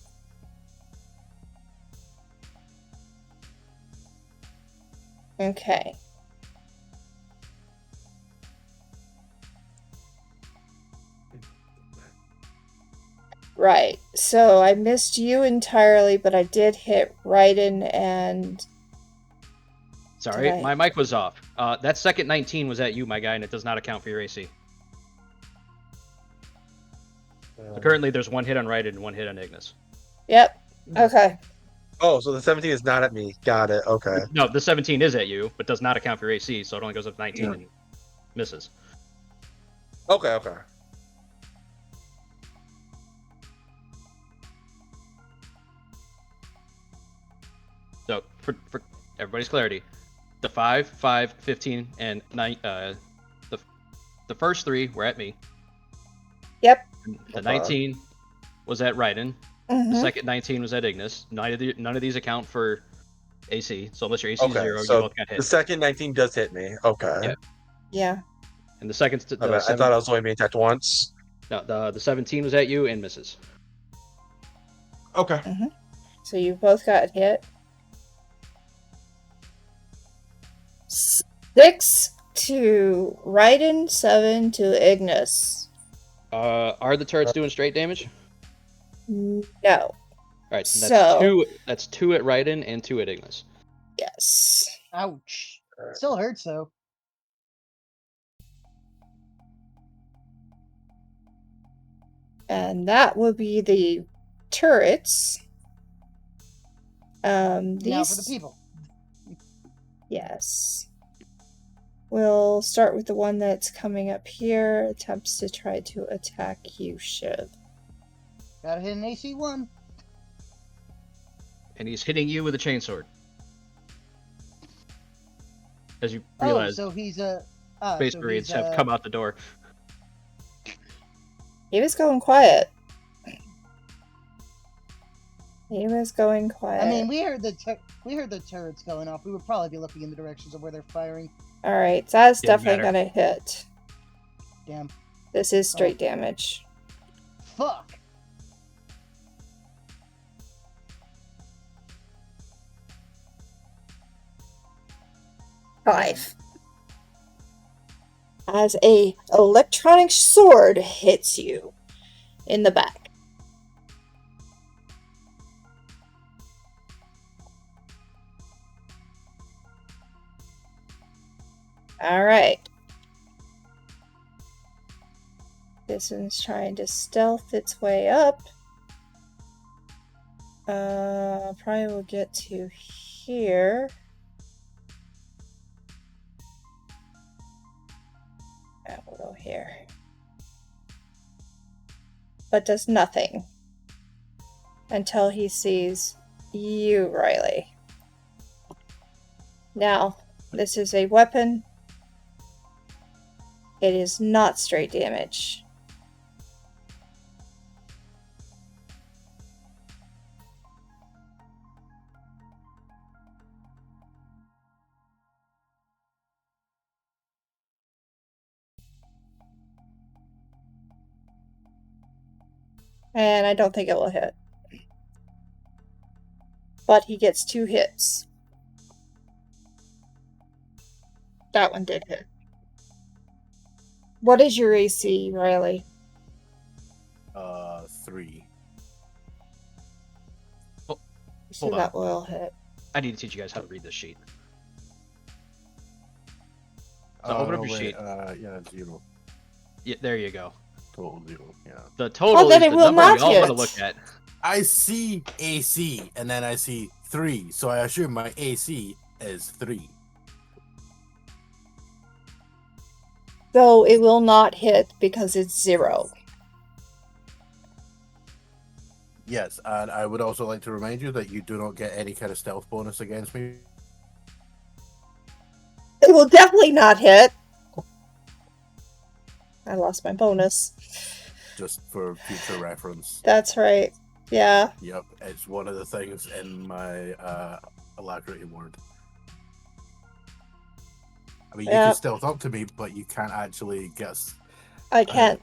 Okay. Right, so I missed you entirely, but I did hit Raiden and... Sorry, Did I- my mic was off. That second 19 was at you, my guy, and it does not account for your AC. So currently, there's 1 hit on Raiden and 1 hit on Ignis. Yep, okay. Oh, so the 17 is not at me. Got it. Okay. No, the 17 is at you, but does not account for your AC, so it only goes up to 19 and misses. Okay, okay. So, for everybody's clarity, the 5, 5, 15, and 9, the first 3 were at me. Yep. The 19 was at Raiden. Mm-hmm. The second 19 was at Ignis. None of these account for AC, so unless your AC is Okay, 0, you so both got the hit. second 19 does hit me. Okay. Yeah. Yeah. And the second, I thought I was only being attacked once. no, the 17 was at you and misses. Okay. Mm-hmm. So you both got hit. 6 to Raiden, 7 to Ignis. Are the turrets doing straight damage? No. All right, So- that's 2 at Raiden and 2 at Ignis. Yes. Ouch. Still hurts though. And that will be the turrets. Now These... for the people. Yes. We'll start with the one that's coming up here. Attempts to try to attack you, Shiv. Gotta hit an AC 1. And he's hitting you with a chainsword. As you realize, Oh, so he's a... Space Marines have come out the door. He was going quiet. He was going quiet. I mean, we heard the turrets going off. We would probably be looking in the directions of where they're firing. Alright, so that's Didn't definitely matter. gonna hit. Damn. This is straight damage. Fuck. Five. As a electronic sword hits you in the back. Alright. This one's trying to stealth its way up. Probably will get to here. And we'll go here. But does nothing. Until he sees you, Riley. Now, this is a weapon. It is not straight damage. And I don't think it will hit. But he gets 2 hits. That one did hit. What is your AC, Riley? 3. Oh, So hold that on. will hit. I need to teach you guys how to read this sheet. So open up your sheet. Yeah, 0. Yeah, there you go. Total 0. Yeah. The total then is it the will number not we all want to hit. look at. I see AC and then I see 3, so I assume my AC is 3. Though it will not hit because it's 0. Yes, and I would also like to remind you that you do not get any kind of stealth bonus against me. It will definitely not hit. I lost my bonus. Just for future reference. That's right. Yeah. Yep, it's one of the things in my alacrity word. I mean, you can stealth up to me, but you can't actually guess. I can't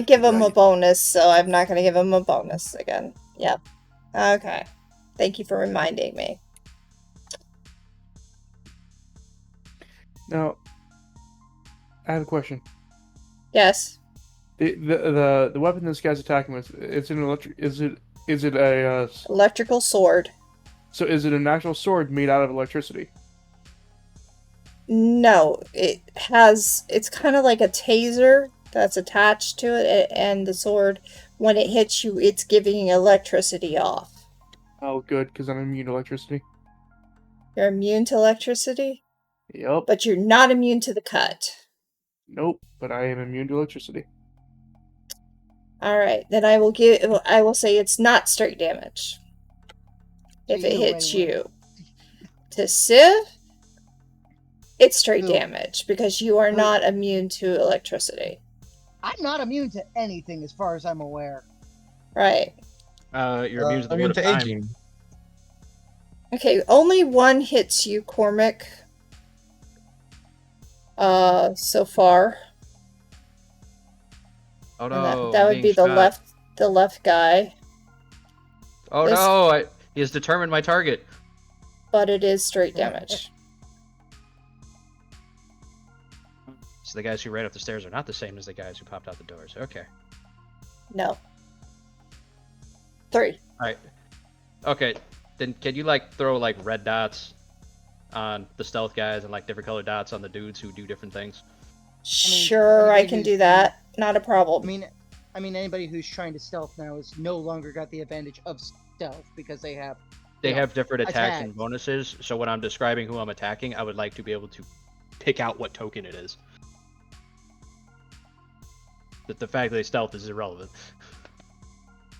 give him a bonus, so I'm not gonna give him a bonus again. Yep. Okay. Thank you for reminding me. Now, I have a question. Yes. The weapon this guy's attacking with, it's an electric. Is it a electrical sword? So is it an actual sword made out of electricity? No, it's kind of like a taser that's attached to it, and the sword, when it hits you, it's giving electricity off. Oh, good, because I'm immune to electricity. You're immune to electricity? Yep. But you're not immune to the cut. Nope, but I am immune to electricity. Alright, then I will say it's not straight damage. If it hits you. To Civ, it's straight damage, because you are not immune to electricity. I'm not immune to anything as far as I'm aware. Right. You're immune to the immune word of to time. aging. Okay, only one hits you, Cormac. So far. Oh And no! that would be the left guy. Oh no! He has determined my target. But it is straight damage. So the guys who ran up the stairs are not the same as the guys who popped out the doors. Okay. No. 3. Alright. Okay. Then can you throw red dots on the stealth guys and different colored dots on the dudes who do different things? Sure, I can do that. Not a problem. I mean, anybody who's trying to stealth now is no longer got the advantage of stealth because they have. They have different attacks attacks and bonuses. So when I'm describing who I'm attacking, I would like to be able to pick out what token it is. But the fact that they stealth is irrelevant.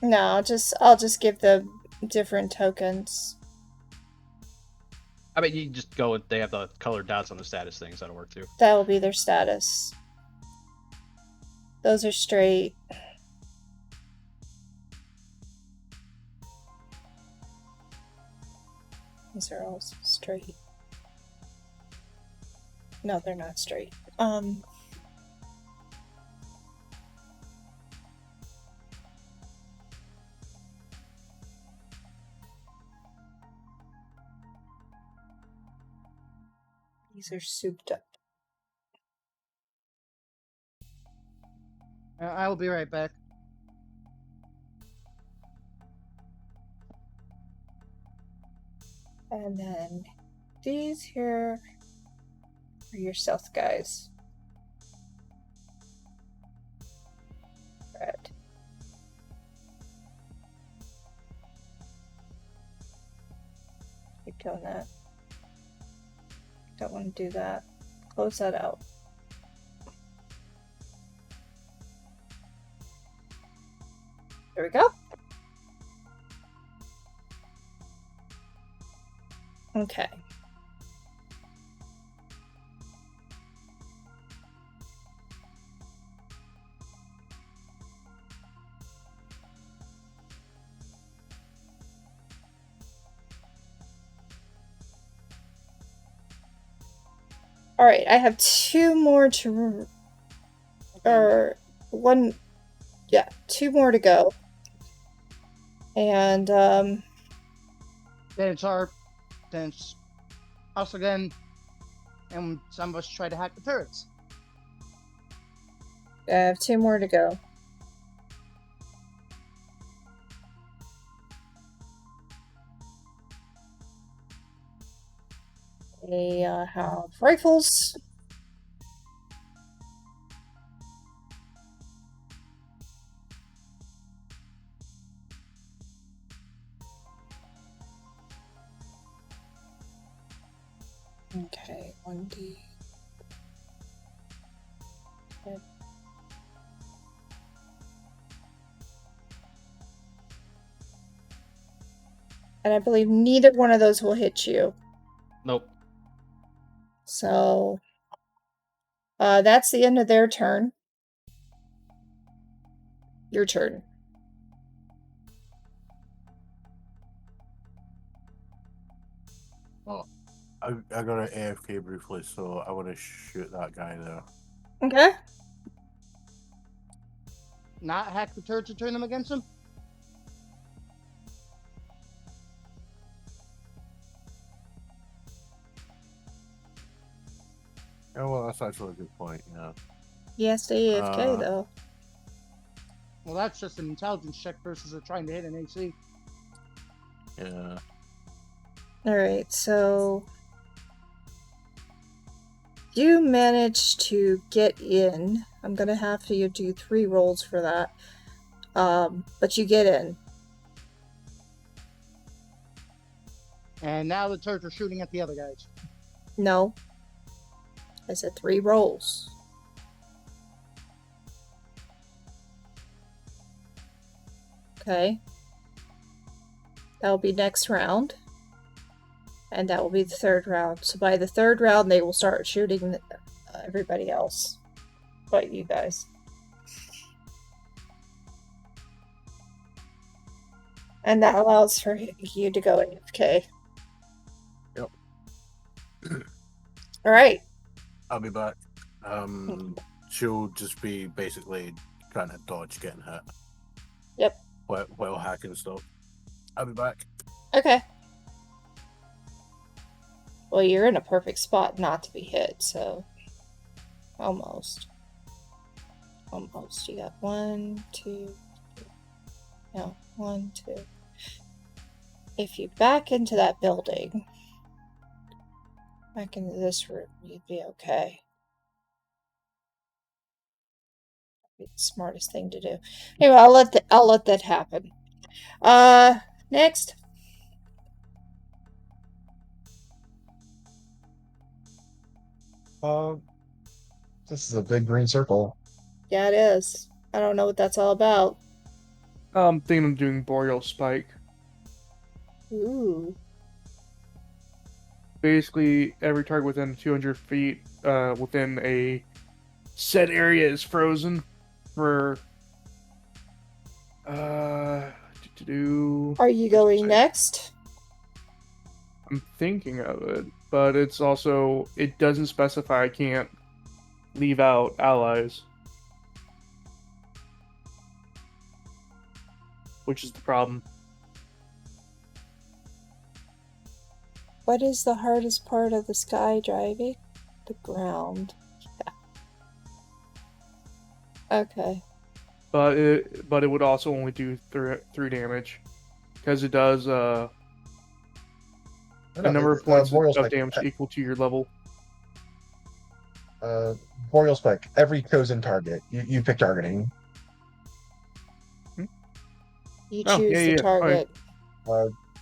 No, I'll just give them different tokens. I mean, you just go and they have the colored dots on the status things. That'll work too. That will be their status. Those are straight. These are all straight. No, they're not straight. These are souped up. I will be right back. And then these here are your stealth guys. Red. Keep doing that. Don't want to do that. Close that out. There we go. Okay. All right, I have two more to, or one, yeah, two more to go. And, Then it's us again, and some of us try to hack the turrets. I have two more to go. They have rifles. Okay, 1D. Good. And I believe neither one of those will hit you. Nope. So, that's the end of their turn. Your turn. Well, I got an AFK briefly, so I want to shoot that guy there. Okay. Not hack the turrets and turn them against them? Oh, well, that's actually a good point, yeah. He has to AFK, though. Well, that's just an intelligence check versus a trying to hit an AC. Yeah. Alright, so you managed to get in. I'm gonna have to do 3 rolls for that. But you get in. And now the turrets are shooting at the other guys. No. I said 3 rolls. Okay. That'll be next round. And that will be the 3rd round. So by the 3rd round, they will start shooting everybody else. But you guys. And that allows for you to go AFK. Yep. Alright. I'll be back. She'll just be basically trying to dodge getting hit. Yep. While hacking stuff. I'll be back. Okay. Well, you're in a perfect spot not to be hit, so... Almost. Almost. You got 1, 2... No, 1, 2... If you back into that building... Back into this room, you'd be okay. That'd be the smartest thing to do. Anyway, I'll let that happen. Next. This is a big green circle. Yeah, it is. I don't know what that's all about. I'm thinking of doing Boreal Spike. Ooh. Basically, every target within 200 feet within a set area is frozen for... Are you going next? I'm thinking of it, but it's also, it doesn't specify I can't leave out allies. Which is the problem. What is the hardest part of the skydiving? The ground. Yeah. Okay. But it would also only do 3 damage. Because it does a number of points of damage equal to your level. Boreal Spec, every chosen target. You pick targeting. You choose the yeah. target.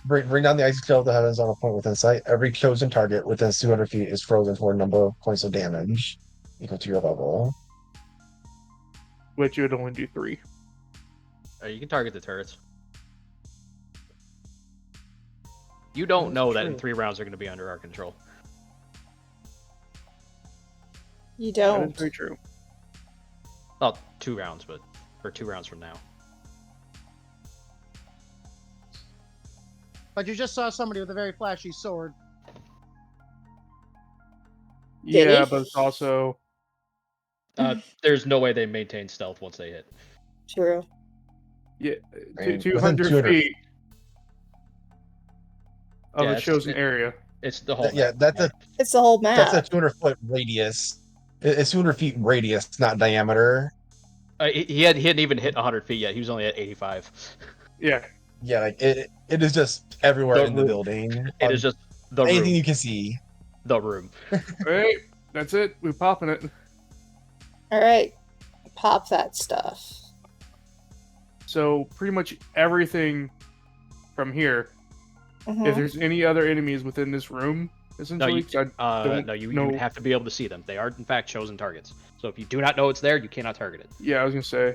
Bring down the icy tail of the heavens on a point within sight. Every chosen target within 200 feet is frozen for a number of points of damage equal to your level. Which you would only do 3. You can target the turrets. You don't know that in 3 rounds they're going to be under our control. You That don't. is very true. Well, 2 rounds, but for 2 rounds from now. But you just saw somebody with a very flashy sword. Did Yeah, he? but it's also... There's no way they maintain stealth once they hit. True. Yeah, I mean, 200 200 feet of Yeah, a chosen area. It's the whole Yeah, map. It's the whole map. that's a 200-foot radius. It's 200 feet radius, not diameter. He hadn't even hit 100 feet yet. He was only at 85. Yeah. Yeah, like it is just everywhere The in the room. building. It is just the anything room. you can see. The room. Hey, that's it. We're popping it. Alright. Pop that stuff. So, pretty much everything from here, Mhm. if there's any other enemies within this room, No, essentially, you would have to be able to see them. They are, in fact, chosen targets. So if you do not know it's there, you cannot target it. Yeah, I was gonna say.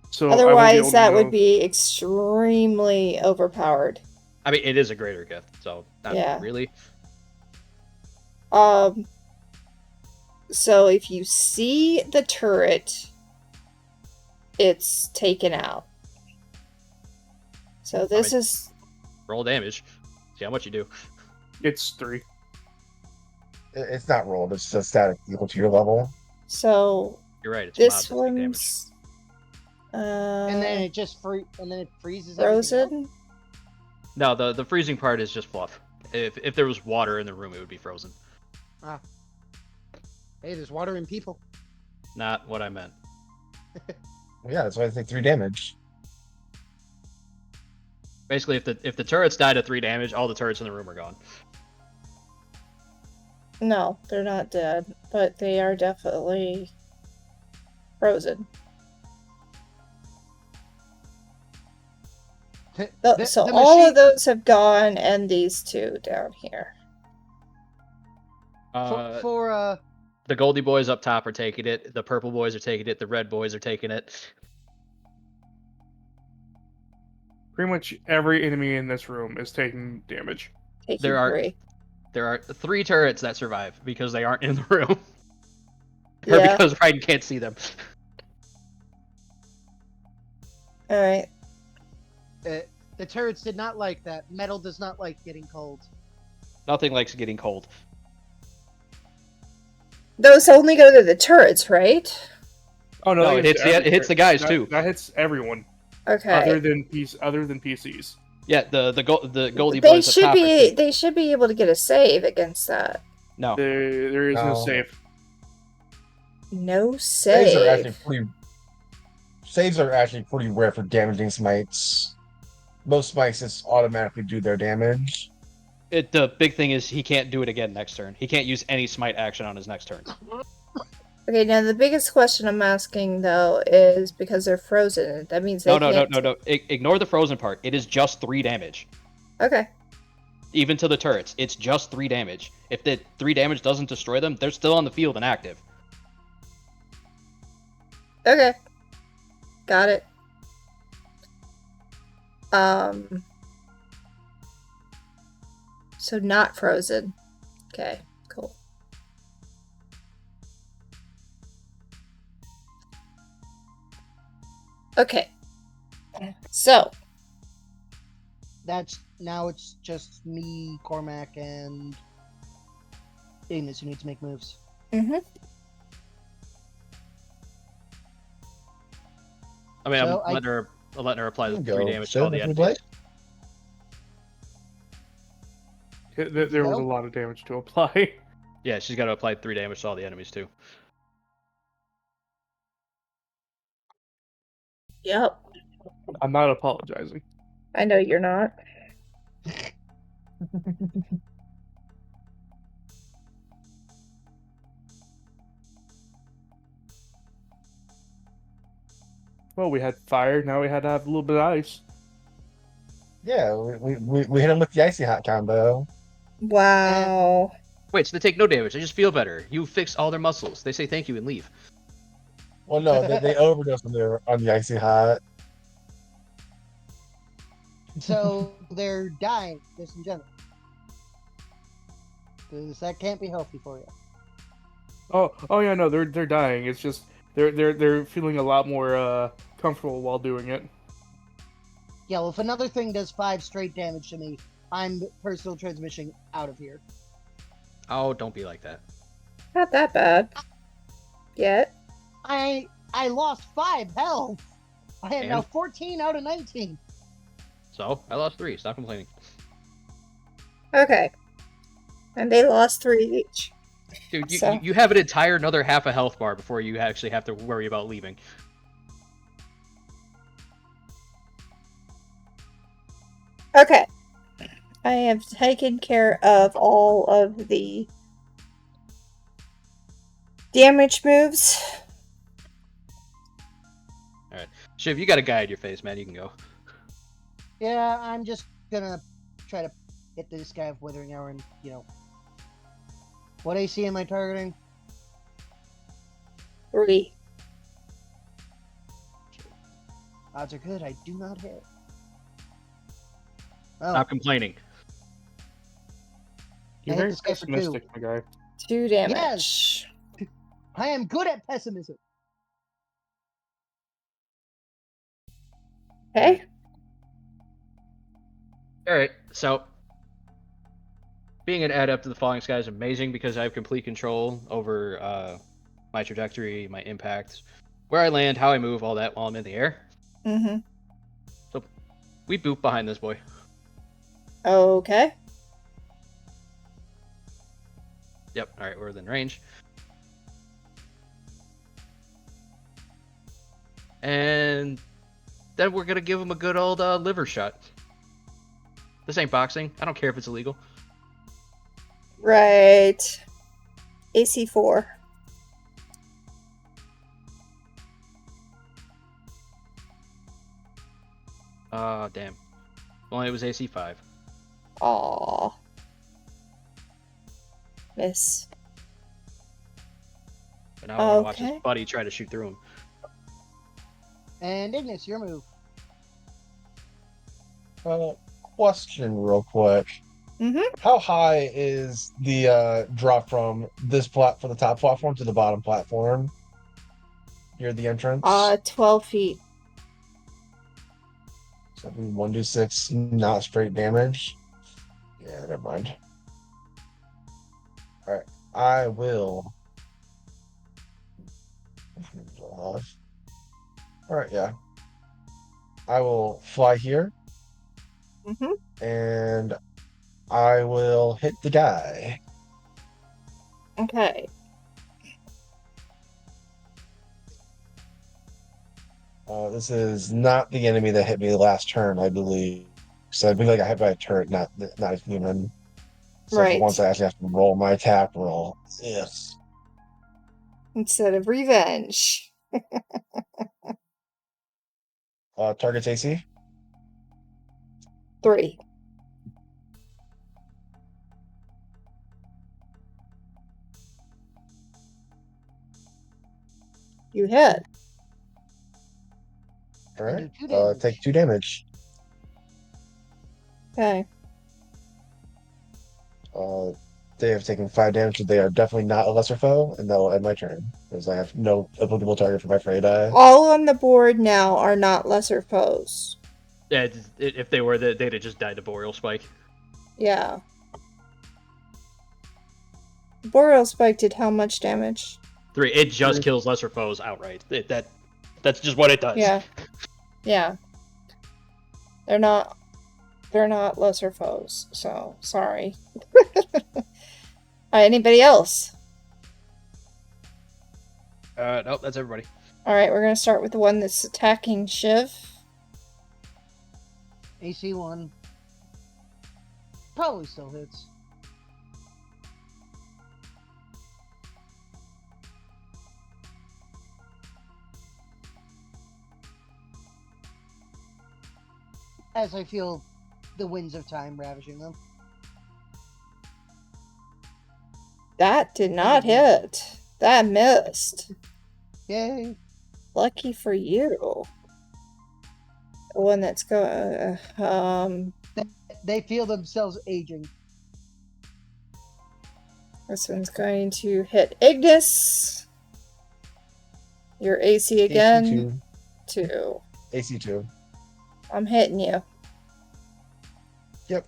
So Otherwise, that would be extremely overpowered. I mean, it is a greater gift, so not really. So if you see the turret, it's taken out. So this is... Roll damage. See how much you do. It's 3. It's not rolled, it's just static equal to your level. So... You're right, it's this mobs that take damage. one's... and then it just freezes frozen? No, the freezing part is just fluff. If there was water in the room, it would be frozen. Ah. Hey, there's water in people. Not what I meant. Yeah, that's why I take 3 damage. Basically, if the turrets died at 3 damage, all the turrets in the room are gone. No, they're not dead, but they are definitely frozen. So all of those have gone, and these 2 down here. The Goldie boys up top are taking it. The purple boys are taking it. The red boys are taking it. Pretty much every enemy in this room is taking damage. There are 3 turrets that survive because they aren't in the room. Or because Raiden can't see them. Alright. The turrets did not like that. Metal does not like getting cold. Nothing likes getting cold. Those only go to the turrets, right? Oh no, it hits the guys too. That hits everyone. Okay. Other than PCs. Yeah, the Goldie boys. They should be able to get a save against that. No. There is no save. No save. Saves are actually pretty rare for damaging smites. Most smites just automatically do their damage. The big thing is he can't do it again next turn. He can't use any smite action on his next turn. Okay, now the biggest question I'm asking though is because they're frozen. That means they can't... No. Ignore the frozen part. It is just 3 damage. Okay. Even to the turrets, it's just 3 damage. If the 3 damage doesn't destroy them, they're still on the field and active. Okay. Got it. So not frozen. Okay, cool. Okay. So now it's just me, Cormac, and Ignis who need to make moves. Mm-hmm. I mean, So I'm letting her apply the Go, 3 damage to Sid, all the if you'd enemies. like. There was a Go. lot of damage to apply. Yeah, she's got to apply 3 damage to all the enemies too. Yep. I'm not apologizing. I know you're not. Well, we had fire. Now we had to have a little bit of ice. Yeah, we hit him with the icy hot combo. Wow. Wait, so they take no damage. They just feel better. You fix all their muscles. They say thank you and leave. Well, no, they overdosed on the icy hot. So they're dying, just in general. Because that can't be healthy for you. Oh yeah, no, they're dying. It's just they're feeling a lot more comfortable while doing it. Yeah, well, if another thing does 5 straight damage to me, I'm personal transmission out of here. Oh, don't be like that. Not that bad. Yet. I lost 5 health. I am now And? 14 out of 19. So, I lost 3. Stop complaining. Okay. And they lost 3 each. Dude, So- you have an entire another half a health bar before you actually have to worry about leaving. Okay. I have taken care of all of the damage moves. Shiv, you got a guy in your face, man. You can go. Yeah, I'm just gonna try to hit this guy with Withering Hour and, What AC am I targeting? 3. Odds are good, I do not hit. Oh, Stop complaining. You're I hit very this guy for 2. pessimistic, my guy. 2 damage. I am good at pessimism. Okay. Alright, so being an adept of the Falling Sky is amazing because I have complete control over my trajectory, my impact, where I land, how I move, all that while I'm in the air. Mm-hmm. So we boop behind this boy. Okay. Yep, alright, we're within range. And then we're gonna give him a good old liver shot. This ain't boxing. I don't care if it's illegal. Right. AC 4. Damn. Only it was AC 5. Aww. Miss. But now I want to watch Okay. his buddy try to shoot through him. And Ignis, your move. Question real quick. Mm-hmm. How high is the drop from this from the top platform to the bottom platform? Near the entrance? 12 feet. So 1d6, not straight damage. Yeah, never mind. Alright, I will. Alright, yeah. I will fly here. Mm-hmm. And I will hit the guy. Okay. This is not the enemy that hit me last turn, I believe. So I believe I got hit by a turret, not a human. So Right. for once, I actually have to roll my attack roll. Yes. Instead of revenge. Target's AC? 3. You hit. All right. do 2 damage. Take 2 damage. Okay. They have taken 5 damage, so they are definitely not a lesser foe, and that will end my turn because I have no applicable target for my Frey die. All on the board now are not lesser foes. Yeah, if they were, they'd have just died to Boreal Spike. Yeah. Boreal Spike did how much damage? 3. It just kills lesser foes outright. That's just what it does. Yeah. Yeah. They're not lesser foes, so sorry. Anybody else? Nope, that's everybody. Alright, we're gonna start with the one that's attacking Shiv. AC 1. Probably still hits. As I feel the winds of time ravaging them. That did not hit. That missed. Yay! Lucky for you. The one that's going. They feel themselves aging. This one's going to hit Ignis. Your AC again. AC 2. AC 2. I'm hitting you. Yep.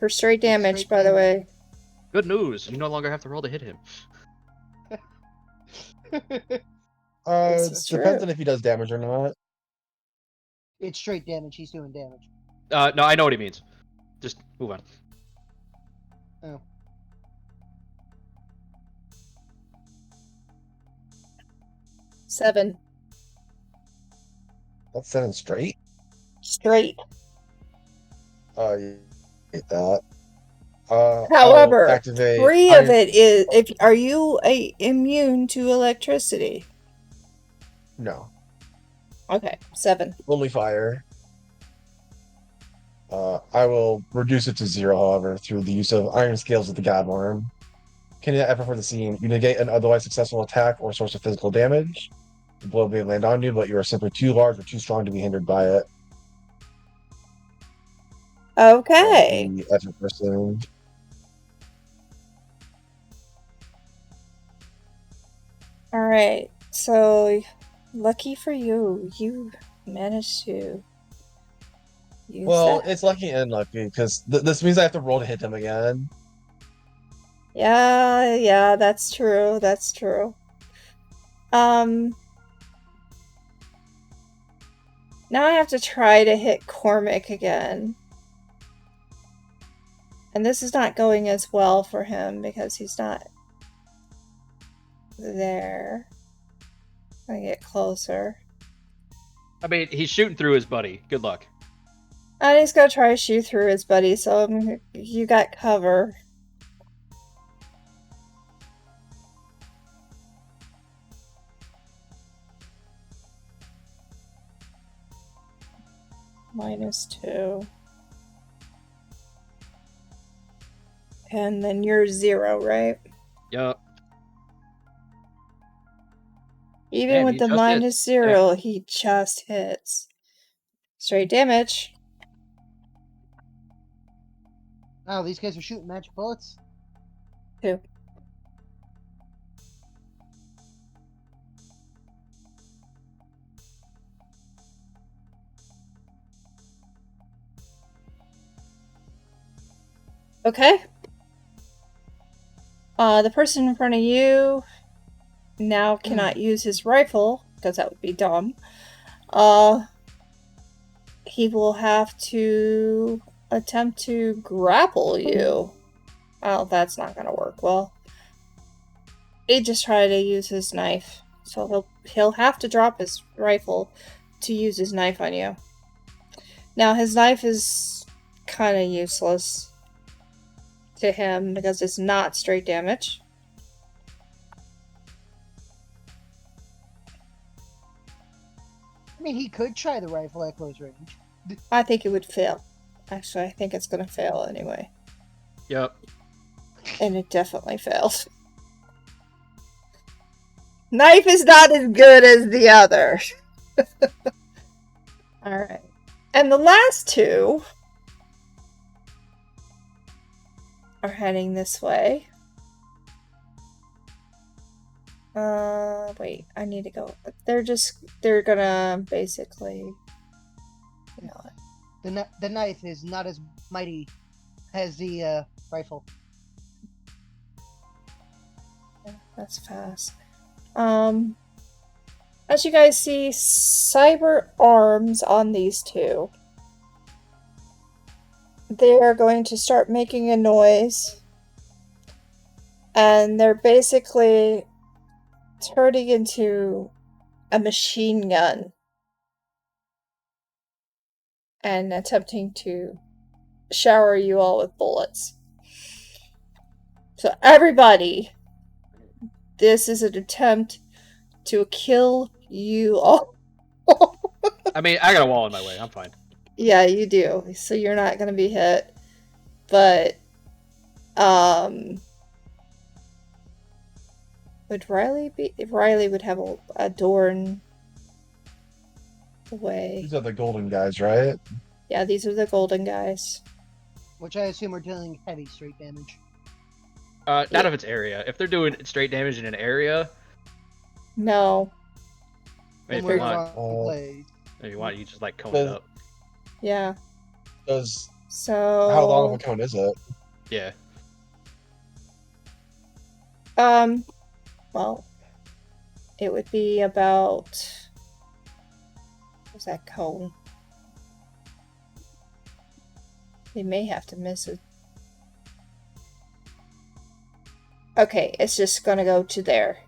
For straight damage, by the way. Good news. You no longer have to roll to hit him. This is Depends true. on if he does damage or not. It's straight damage. He's doing damage. No, I know what he means. Just move on. Oh. Seven. That's 7 straight. Straight. You hate that. However, I'll activate 3 Iron- of it is. Are you immune to electricity? No, Okay, 7. only fire. I will reduce it to 0, however, through the use of Iron Scales with the Godworm. Can you ever for the scene? You negate an otherwise successful attack or source of physical damage. The blow may land on you, but you are simply too large or too strong to be hindered by it. Okay. The effort person. Alright, so lucky for you, you managed to use Well, that. it's lucky and unlucky because this means I have to roll to hit him again. Yeah, that's true. That's true. Now I have to try to hit Cormac again. And this is not going as well for him because he's not there. I get closer. I mean, he's shooting through his buddy. Good luck. And he's gonna try to shoot through his buddy, so you got cover. -2. And then you're 0, right? Yup. Even Damn, with he the just hit. -0, he just hits. Straight damage. Oh, these guys are shooting magic bullets? 2. Okay. The person in front of you now cannot use his rifle, because that would be dumb. He will have to attempt to grapple you. Oh, that's not gonna work well. He just tried to use his knife, so he'll have to drop his rifle to use his knife on you. Now, his knife is kind of useless to him because it's not straight damage. I mean, he could try the rifle at close range. I think it would fail. Actually, I think it's gonna fail anyway. Yup. And it definitely failed. Knife is not as good as the other. Alright. And the last 2 are heading this way. Wait, I need to go. They're gonna basically, you know, The knife is not as mighty as the rifle. Yeah, that's fast. As you guys see, cyber arms on these two. They're going to start making a noise. And they're basically turning into a machine gun. And attempting to shower you all with bullets. So everybody, this is an attempt to kill you all. I mean, I got a wall in my way. I'm fine. Yeah, you do. So you're not going to be hit. But, would Riley be... If Riley would have a door in the way. These are the golden guys, right? Yeah, these are the golden guys. Which I assume are dealing heavy straight damage. Not Yeah. if it's area. If they're doing straight damage in an area, No. I mean, if We're you want, wrong place. you just like cone it up. Yeah. Because So... how long of a cone is it? Yeah. Well, it would be about... What's that cone? They may have to miss it. Okay, it's just gonna go to there.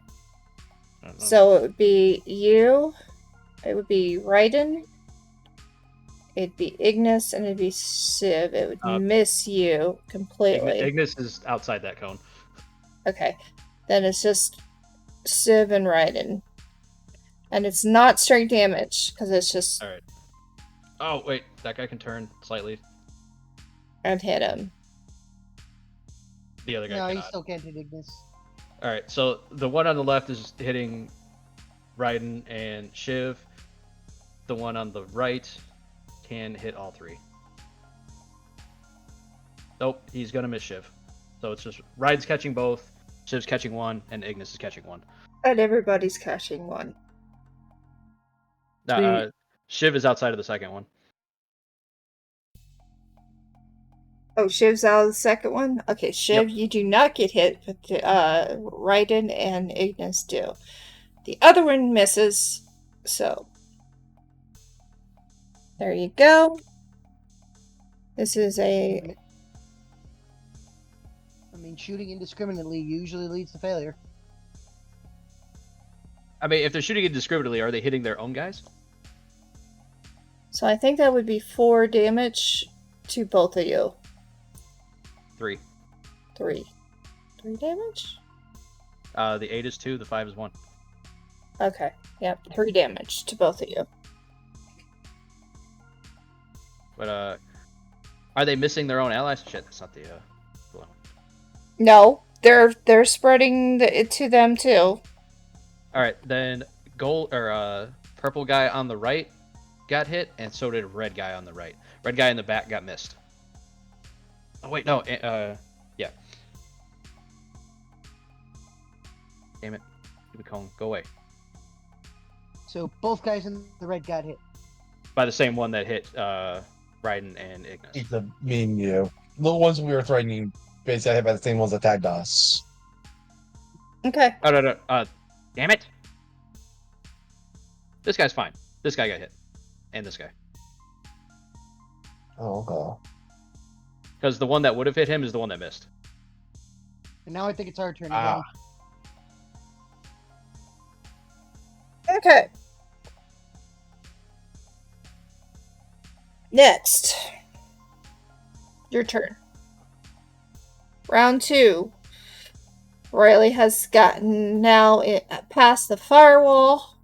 I don't know. So it would be you, it would be Raiden, it'd be Ignis, and it'd be Civ. It would miss you completely. Ignis is outside that cone. Okay, then it's just Civ and Raiden. And it's not straight damage, because it's just... Alright. Oh, wait. That guy can turn slightly. And hit him. The other guy No, he cannot. still can't hit Ignis. Alright, so the one on the left is hitting Raiden and Shiv. The one on the right can hit all three. Nope, he's gonna miss Shiv. So it's just Raiden's catching both, Shiv's catching one, and Ignis is catching one. And everybody's catching one. Shiv is outside of the second one. Oh, Shiv's out of the second one? Okay, Shiv, you do not get hit, but Raiden and Ignis do. The other one misses, so... There you go. This is a... I mean, shooting indiscriminately usually leads to failure. I mean, if they're shooting indiscriminately, are they hitting their own guys? So I think that would be 4 damage to both of you. 3. 3. 3 damage? The 8 is 2, the 5 is 1. Okay, yep, 3 damage to both of you. But, are they missing their own allies? Shit, that's not the, one. No, they're spreading it to them too. Alright, then purple guy on the right got hit, and so did red guy on the right. Red guy in the back got missed. Oh wait, no, yeah. Damn it. Stupid cone, go away. So both guys in the red got hit. By the same one that hit, Raiden and Ignis. Keep the me and you. The ones we were threatening basically hit by the same ones that tagged us. Okay. Oh, no, damn it! This guy's fine. This guy got hit. And this guy. Oh, okay. Because the one that would have hit him is the one that missed. And now I think it's our turn Ah. again. Okay. Next. Your turn. Round 2. Riley has gotten now past the firewall.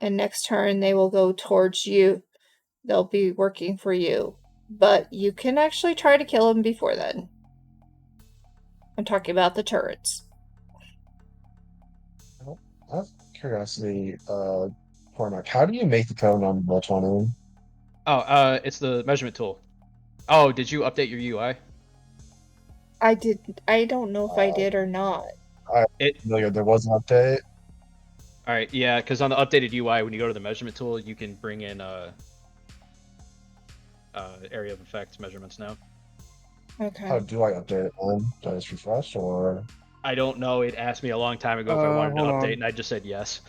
And next turn they will go towards you. They'll be working for you. But you can actually try to kill him before then. I'm talking about the turrets. I have curiosity, Cormac, how do you make the cone on the 20? Oh, it's the measurement tool. Oh, did you update your UI? I don't know if I did or not. There was an update. Alright, yeah, because on the updated UI, when you go to the measurement tool, you can bring in, area of effect measurements now. Okay. How do I update it, man? Do I just refresh, or? I don't know. It asked me a long time ago if I wanted to Hold update, on. and I just said yes.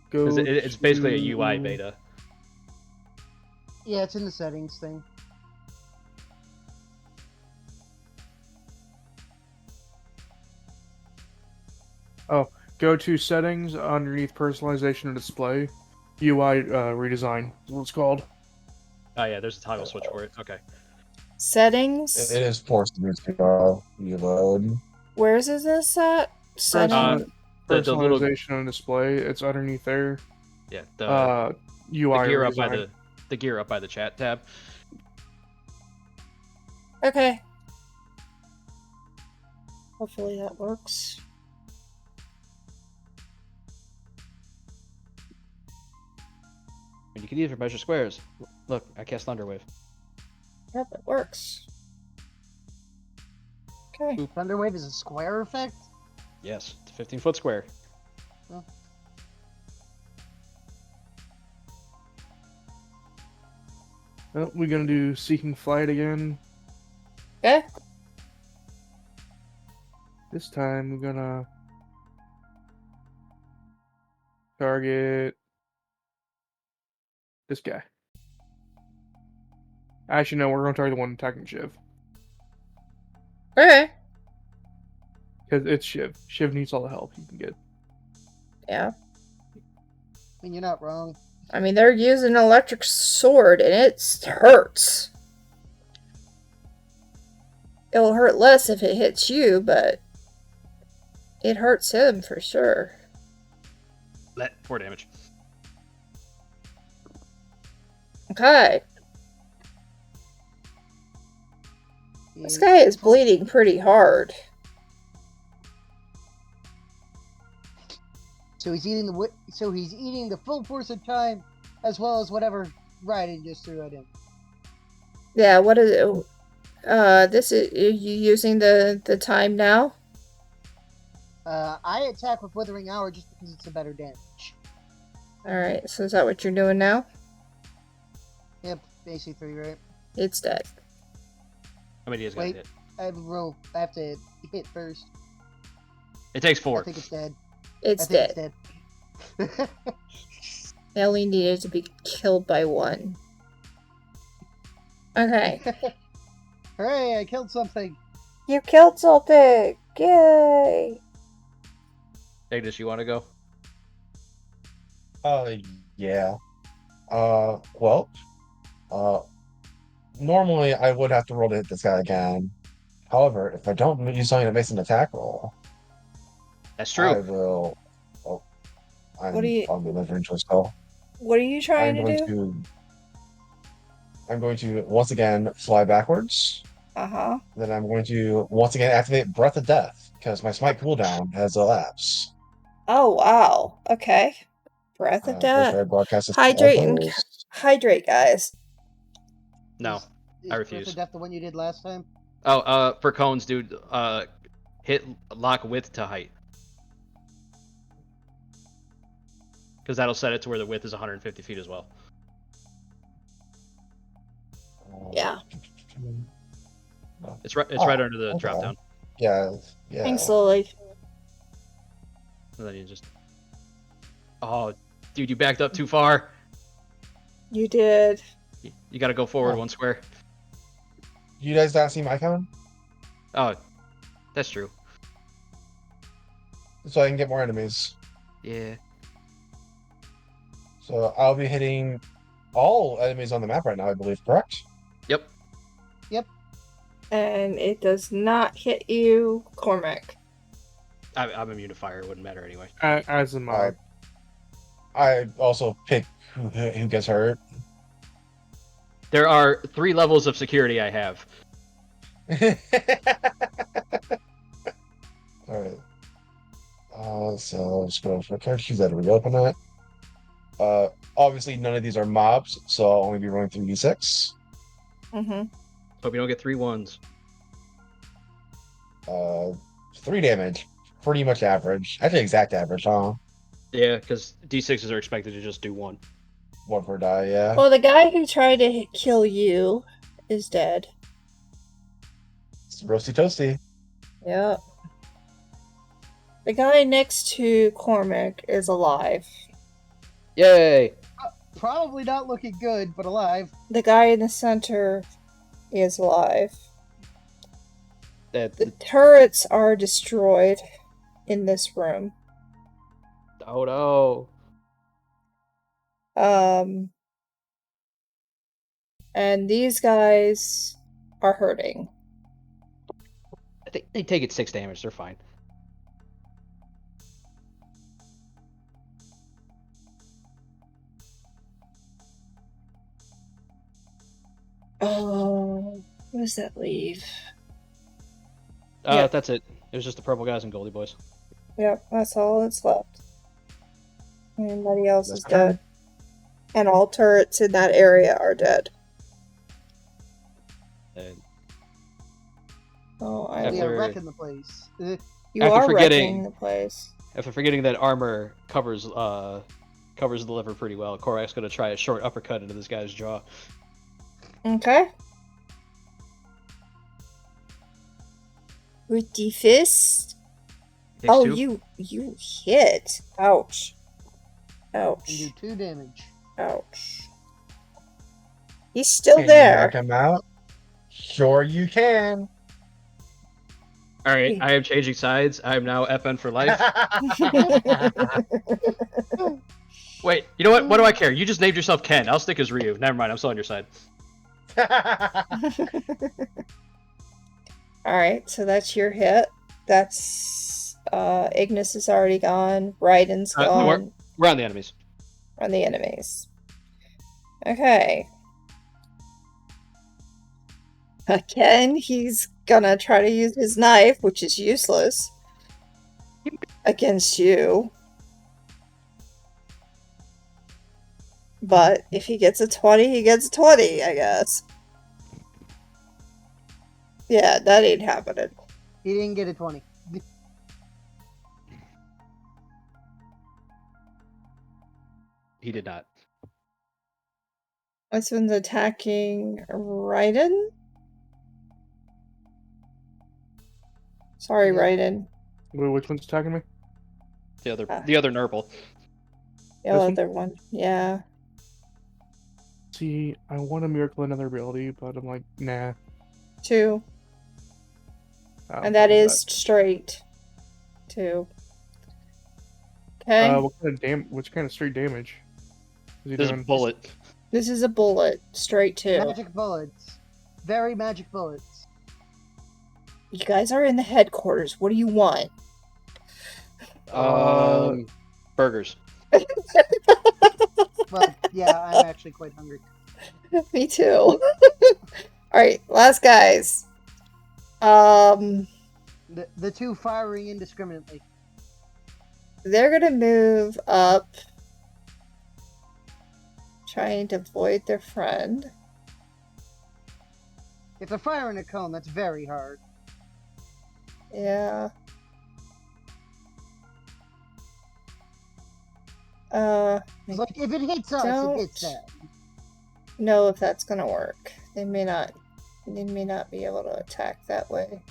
Go Because it's basically a UI to- beta. Yeah, it's in the settings thing. Go to settings underneath personalization and display. UI redesign is what it's called. Oh yeah, there's a toggle switch for it. Okay. Settings. It is forced me to reload. Where's is this at? Settings. The little Personalization and display. It's underneath there. yeah the UI gear up by redesign. the gear up by the chat tab. Okay. Hopefully that works. And you can use it for measure squares. Look, I cast Thunderwave. Yep, it works. Okay. Thunderwave is a square effect? Yes, it's a 15-foot square. Well, we're gonna do Seeking Flight again. Okay. This time we're gonna target this guy. Actually, no, we're gonna target the one attacking Shiv. Okay. Because it's Shiv. Shiv needs all the help he can get. Yeah. I mean, you're not wrong. I mean, they're using an electric sword, and it hurts. It'll hurt less if it hits you, but it hurts him for sure. Let 4 damage. Okay. This guy is bleeding pretty hard. So he's eating the full force of time, as well as whatever Raiden just threw at him. Yeah, what is it? This is, are you using the time now? I attack with Withering Hour just because it's a better damage. Alright, so is that what you're doing now? Yep, basically, right? It's dead. How many days got Wait. hit? I have a roll. I have to hit first. It takes I 4. think it's dead. It's I think dead. it's dead. I only needed to be killed by 1. Okay. Hooray, I killed something. You killed something! Yay! Ignis, you want to go? Yeah. Well, normally I would have to roll to hit this guy again. However, if I don't use something that makes an attack roll, That's true. I will. Oh, I'm delivering to a spell. What are you trying I'm to going do? I'm going to once again fly backwards. Uh-huh. Then I'm going to once again activate Breath of Death because my smite cooldown has elapsed. Oh, wow. Okay. Breath of Where Death. should I broadcast this? Hydrate and hydrate, guys. No, Is I Breath refuse. of Death the one you did last time? Oh, for cones, dude, hit lock width to height. Because that'll set it to where the width is 150 feet as well. Yeah. It's right under the okay. drop down. Yeah. Going slowly. And then you just... Oh, dude, you backed up too far. You did. You gotta go forward 1 square. You guys not see my cone? Oh, that's true. So I can get more enemies. Yeah. So I'll be hitting all enemies on the map right now, I believe, correct? Yep. And it does not hit you, Cormac. I'm immune to fire. It wouldn't matter anyway. As am I. I also pick who gets hurt. There are 3 levels of security I have. Alright. So let's go for characters that reopen it. Obviously none of these are mobs, so I'll only be rolling 3d6. Mm-hmm. Hope you don't get 3 1s. 3 damage. Pretty much average. Actually exact average, huh? Yeah, because D6s are expected to just do 1. One for die, yeah. Well, the guy who tried to kill you is dead. It's roasty toasty. Yep. The guy next to Cormac is alive. Yay! Probably not looking good, but alive. The guy in the center is alive. That The turrets are destroyed in this room. oh no! And these guys are hurting. I think they take it 6 damage. They're fine. Oh, what does that leave? Yeah. That's it. It was just the purple guys and Goldie boys. Yep, that's all that's left. Everybody else is That's dead. And all turrets in that area are dead. And Oh, We are After- wrecking the place. you after are forgetting- wrecking the place. after forgetting that armor covers the liver pretty well, Korac's gonna try a short uppercut into this guy's jaw. Okay. With the fist. Takes Oh, 2. you hit. Ouch. And Ouch. do 2 damage. Ouch. He's still Can you there. knock him out? Sure you can. All right, I am changing sides. I am now FN for life. Wait, you know what? What do I care? You just named yourself Ken. I'll stick as Ryu. Never mind. I'm still on your side. Alright, so that's your hit. That's Ignis is already gone. Raiden's No, gone. we're on the enemies. On the enemies. Okay. Again, he's gonna try to use his knife, which is useless against you. But if he gets a 20, he gets a 20, I guess. Yeah, that ain't happening. He didn't get a 20. He did not. This one's attacking Raiden? Sorry, Yeah. Raiden. Wait, which one's attacking me? The other Nurple. The This one? other one. Yeah. See, I want a miracle another ability, but I'm like, nah. 2. I'll And that follow is straight. 2. Okay. Which kind of straight damage? Is he There's a doing? bullet. This is a bullet. Straight 2. Magic bullets. Very magic bullets. You guys are in the headquarters. What do you want? Burgers. Well, yeah, I'm actually quite hungry. Me too. Alright, last guys. The 2 firing indiscriminately. They're gonna move up. Trying to avoid their friend. If they're firing a cone, that's very hard. Yeah. It's like, if it hits us, it hits them. Know if that's gonna work. They may not be able to attack that way.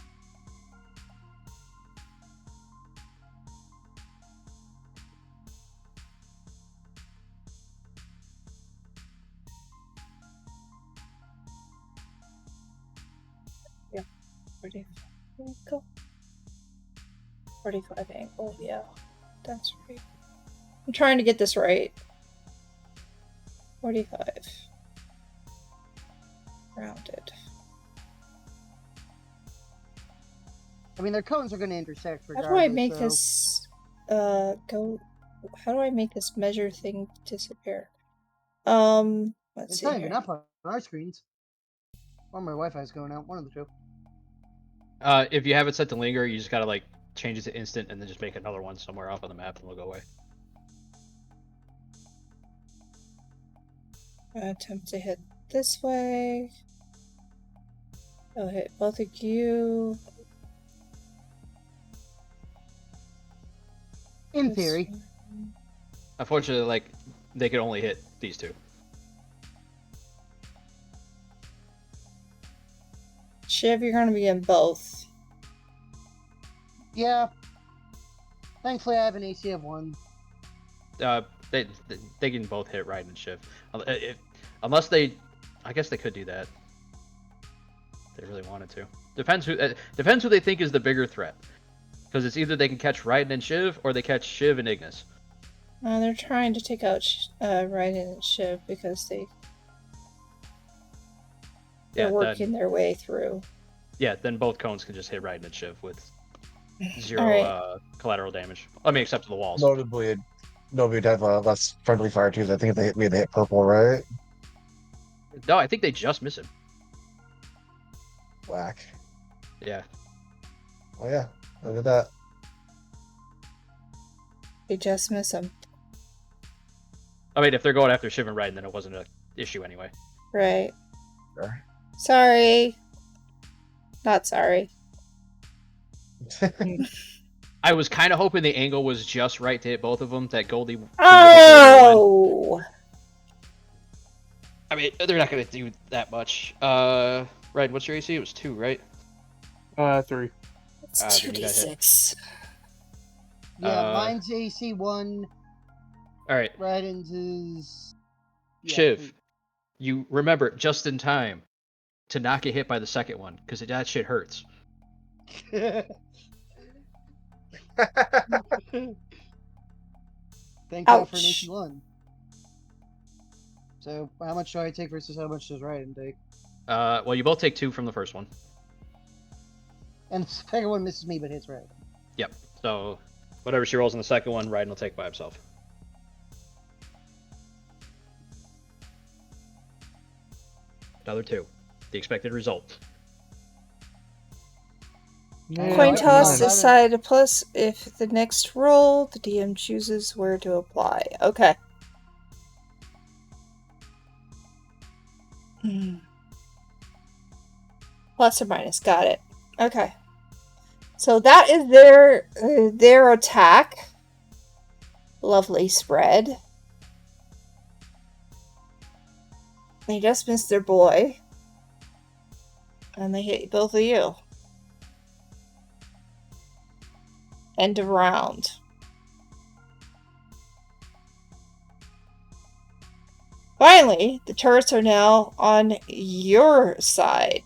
Yeah. 45 angle. 45 angle, yeah. That's right. I'm trying to get this right. 45. Rounded. I mean, their cones are going to intersect How regardless. do I make so- this go? How do I make this measure thing disappear? Let's It's see not even here. up on our screens. Or my Wi-Fi's going out. One of the 2. If you have it set to linger, you just gotta like change it to instant and then just make another one somewhere off on the map and it'll go away. Attempt to hit this way. I'll hit both of you. In This theory. one. Unfortunately, like they could only hit these 2. Shiv, you're gonna be in both. Yeah. Thankfully, I have an AC of 1. They can both hit Raiden and Shiv. Unless they, I guess they could do that. If they really wanted to. Depends who they think is the bigger threat. Because it's either they can catch Raiden and Shiv, or they catch Shiv and Ignis. They're trying to take out Raiden and Shiv because they're working their way through. Yeah, then both cones can just hit Raiden and Shiv with 0 Alright. collateral damage. I mean, except to the walls. Notably, would have less friendly fire too. I think if they hit me, they hit purple, right? No, I think they just miss him. Whack. Yeah. Oh yeah, look at that. They just miss him. I mean, if they're going after Shiv and Raiden, then it wasn't an issue anyway. Right. Sure. Sorry. Not sorry. I was kind of hoping the angle was just right to hit both of them. That Goldie. Oh! I mean, they're not going to do that much. Raiden, what's your AC? It was 2, right? 3. It's 2d6. Yeah, mine's AC 1. All right. Raiden's is... Yeah, Shiv, you remember just in time to not get hit by the second one, because that shit hurts. Thank God for an Ouch. AC 1. So, how much do I take versus how much does Raiden take? Well, you both take 2 from the first one. And the second one misses me but hits Raiden. Yep. So, whatever she rolls in the second one, Raiden will take by himself. Another 2. The expected result. Coin toss, decide a plus if the next roll, the DM chooses where to apply. Okay. Plus or minus, got it. Okay. So that is their attack. Lovely spread. They just missed their boy. And they hit both of you. End of round. Finally, the turrets are now on your side.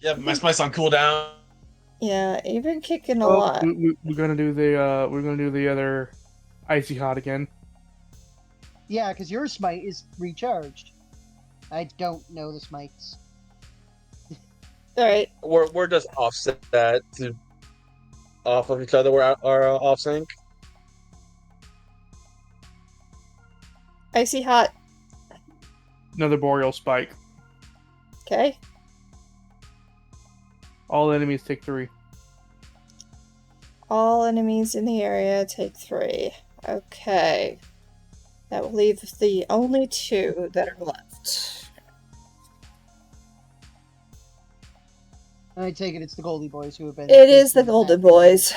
Yeah, my spike's on cooldown. Yeah, you've been kicking a Oh, lot. we're gonna do the other icy hot again. Yeah, because your smite is recharged. I don't know the smites. Alright, We're just offset to off of each other. We're off sync. icy hot. Another boreal spike. Okay. All enemies take 3. All enemies in the area take 3. Okay. That will leave the only 2 that are left. I take it it's the Goldie Boys who have been. It is the Golden Boys.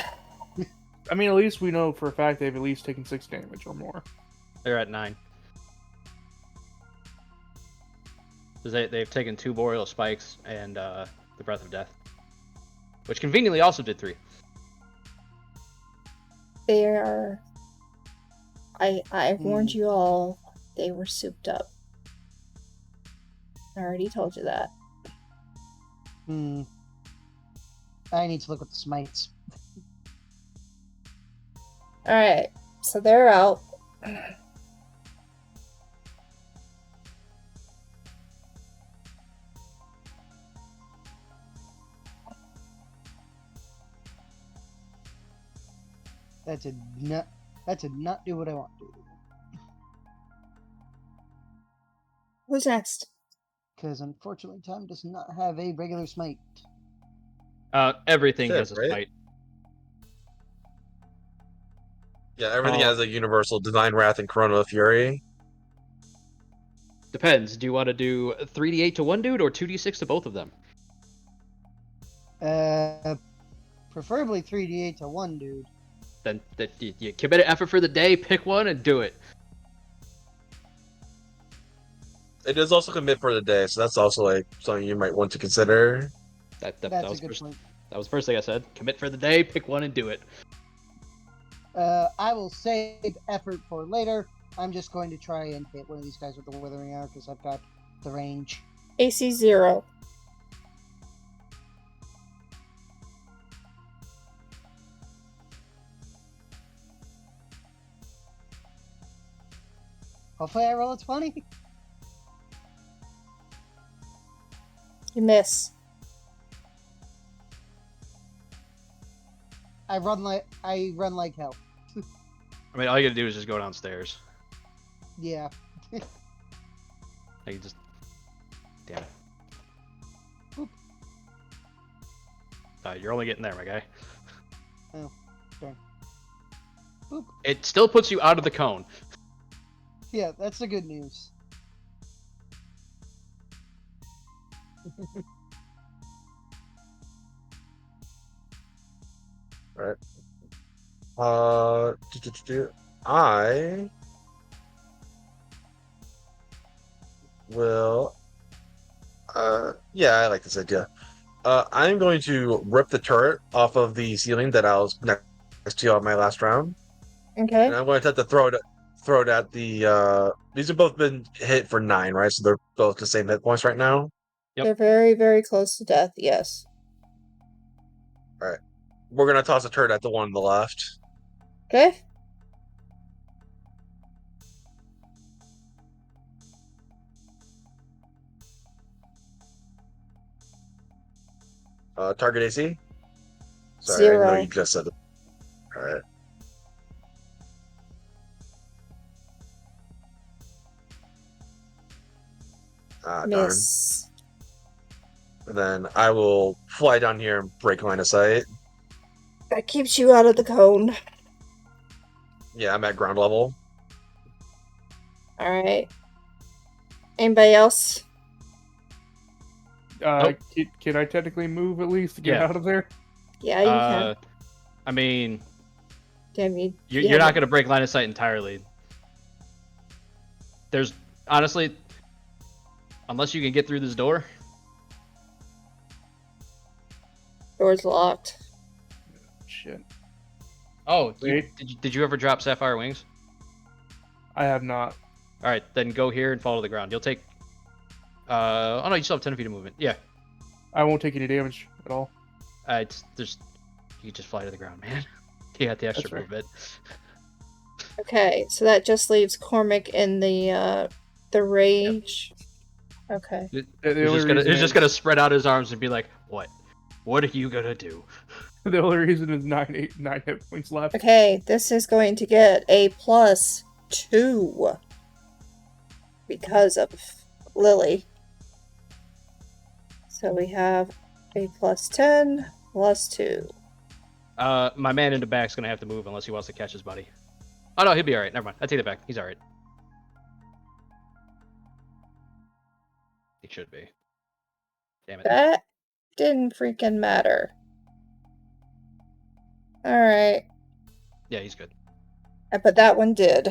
I mean, at least we know for a fact they've at least taken 6 damage or more. They're at 9. Because they've taken 2 boreal spikes and the breath of death, which conveniently also did 3. They are. I warned you all. They were souped up. I already told you that. I need to look at the smites. Alright, so they're out. That did not do what I want to do. Who's next? Because unfortunately, Tom does not have a regular smite. Everything Shit, has a right? smite. Yeah, everything Oh. has a universal divine wrath and corona fury. Depends. Do you want to do 3d8 to one dude or 2d6 to both of them? Preferably 3d8 to one dude. Then you commit an effort for the day, pick one, and do it. It is also commit for the day, so that's also like something you might want to consider. That That's was a good first, point. that was the first thing I said. Commit for the day, pick one, and do it. I will save effort for later. I'm just going to try and hit one of these guys with the Withering Arrow because I've got the range. AC 0. Hopefully I roll a 20. You miss. I run like hell. I mean, all you gotta do is just go downstairs. Yeah. I can just... Damn it. Boop. You're only getting there, my guy. Oh, darn. Boop. It still puts you out of the cone. Yeah, that's the good news. Alright. I will. Yeah, I like this idea. I'm going to rip the turret off of the ceiling that I was next to on my last round, Okay. and I'm going to attempt to throw it at the. These have both been hit for 9, right? So they're both the same hit points right now. Yep. They're very, very close to death, yes. All right, we're gonna toss a turret at the one on the left. Okay. Target AC. Sorry, 0. I know you just said it. All right. Ah, darn. Miss. And then I will fly down here and break line of sight. That keeps you out of the cone. Yeah, I'm at ground level. Alright. Anybody else? Nope. Can I technically move at least to get Yeah. out of there? Yeah, you can. I mean, Damn you. you're not gonna break line of sight entirely. There's honestly, unless you can get through this door. Door's locked. Shit. Oh, Wait. did you ever drop Sapphire Wings? I have not. All right, then go here and fall to the ground. You'll take. Oh no, you still have 10 feet of movement. Yeah. I won't take any damage at all. It's there's you just fly to the ground, man. You got the extra That's right. movement. Okay, so that just leaves Cormac in the range. Okay. The He's only just gonna reason he's just is- gonna spread out his arms and be like, "What? What are you gonna do?" The only reason is 9 hit points left. Okay, this is going to get a +2 because of Lily. So we have a +10, +2. My man in the back's gonna have to move unless he wants to catch his buddy. Oh no, he'll be all right. Never mind. I take it back. He's all right. He should be. Damn it. That didn't freaking matter. Alright, Yeah, he's good. but that one did.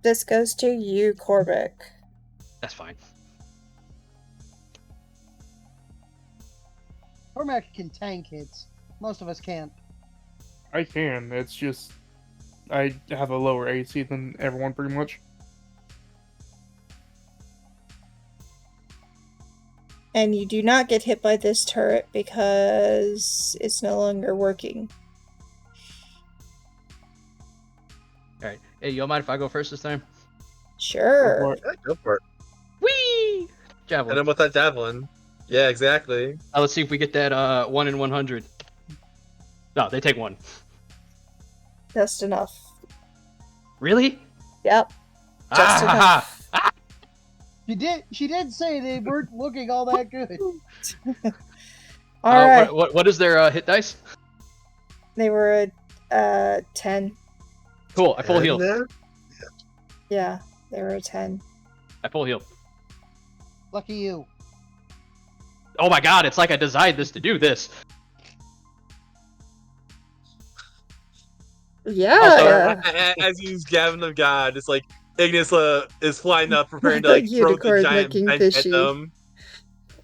This goes to you, Cormac. That's fine. Cormac can tank hits. Most of us can't. I can. It's just I have a lower AC than everyone pretty much. And you do not get hit by this turret because it's no longer working. All right. Hey, you don't mind if I go first this time? Sure. Yeah, go for it. Whee! And Javelin. then with that javelin. Yeah, exactly. Let's see if we get that 1 in 100. No, they take 1. Just enough. Really? Yep. Just enough. She did say they weren't looking all that good. Alright. What is their hit dice? They were 10. Cool. I full heal. And, Yeah, they were 10. I full heal. Lucky you. Oh my god! It's like I designed this to do this. Yeah. Also, as you use Gavin of God, it's like Ignis is flying up, preparing to like throw the Unicorn giant looking bench at fishy. them.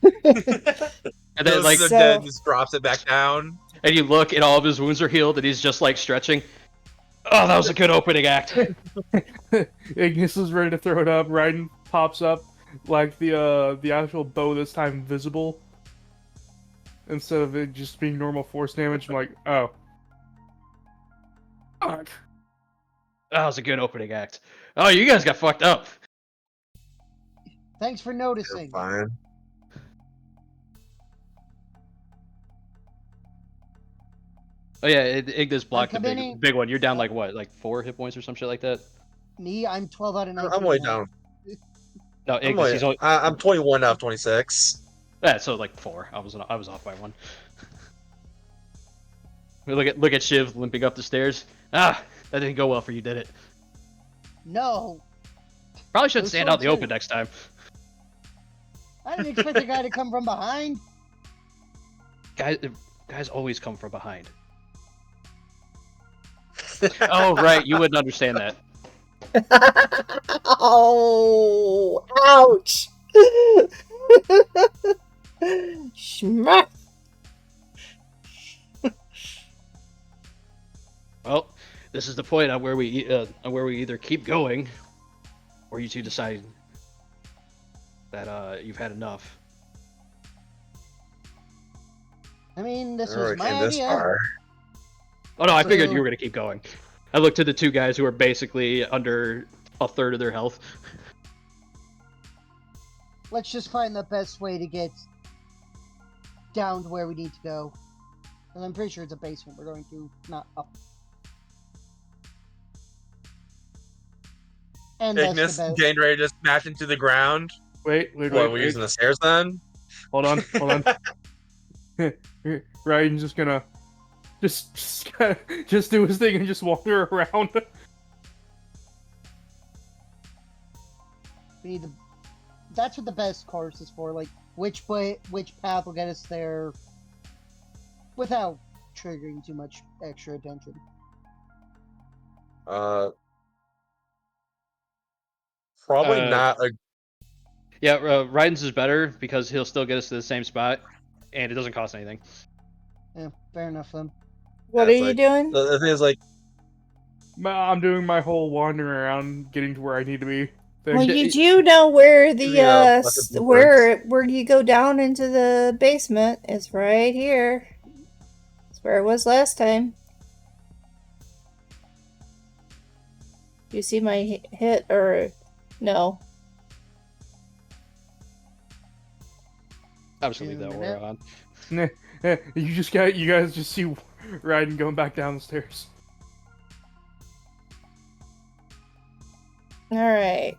And then like, they're So- dead, and just drops it back down. and you look, and all of his wounds are healed, and he's just like stretching. Oh, that was a good opening act. Ignis is ready to throw it up. Raiden pops up like the actual bow this time visible instead of it just being normal force damage. I'm like, oh. Fuck. That was a good opening act. Oh, you guys got fucked up. Thanks for You're noticing. fine. Oh yeah, Ignis blocked the committing- big one. You're down like what, like 4 hit points or some shit like that? Me, I'm 12 out of 19. I'm way now. down. No, Ignis, he's only. I'm 21 out of 26. Yeah, so like 4. I was off by 1. Look at Shiv limping up the stairs. Ah, that didn't go well for you, did it? No, Probably should Those stand out in the swords open next time. I didn't expect the guy to come from behind. Guys always come from behind. Oh right, you wouldn't understand that. Oh, ouch. Schmack. Well, this is the point on where we either keep going, or you two decide that you've had enough. I mean, this I already was my came this idea. far. Oh no, I figured So- you were gonna keep going. I looked to the 2 guys who are basically under a third of their health. Let's just find the best way to get down to where we need to go. And I'm pretty sure it's a basement we're going to, not up. And Ignis that's the best. getting ready to smash into the ground. Wait. What, we're using the stairs then? Hold on. Raiden's just gonna just do his thing and just wander around. We need the. That's what the best course is for. Like, which path will get us there without triggering too much extra attention. Probably Uh, not a. Yeah, Raiden's is better because he'll still get us to the same spot, and it doesn't cost anything. Yeah, fair enough then. What That's are you like- doing? The thing is, like, I'm doing my whole wandering around, getting to where I need to be thing. Well, you do know where the Yeah, like the blueprints. where you go down into the basement is right here. It's where it was last time. You see my hit or no? I'm just gonna leave that order on. You guys just see Raiden going back down the stairs. Alright.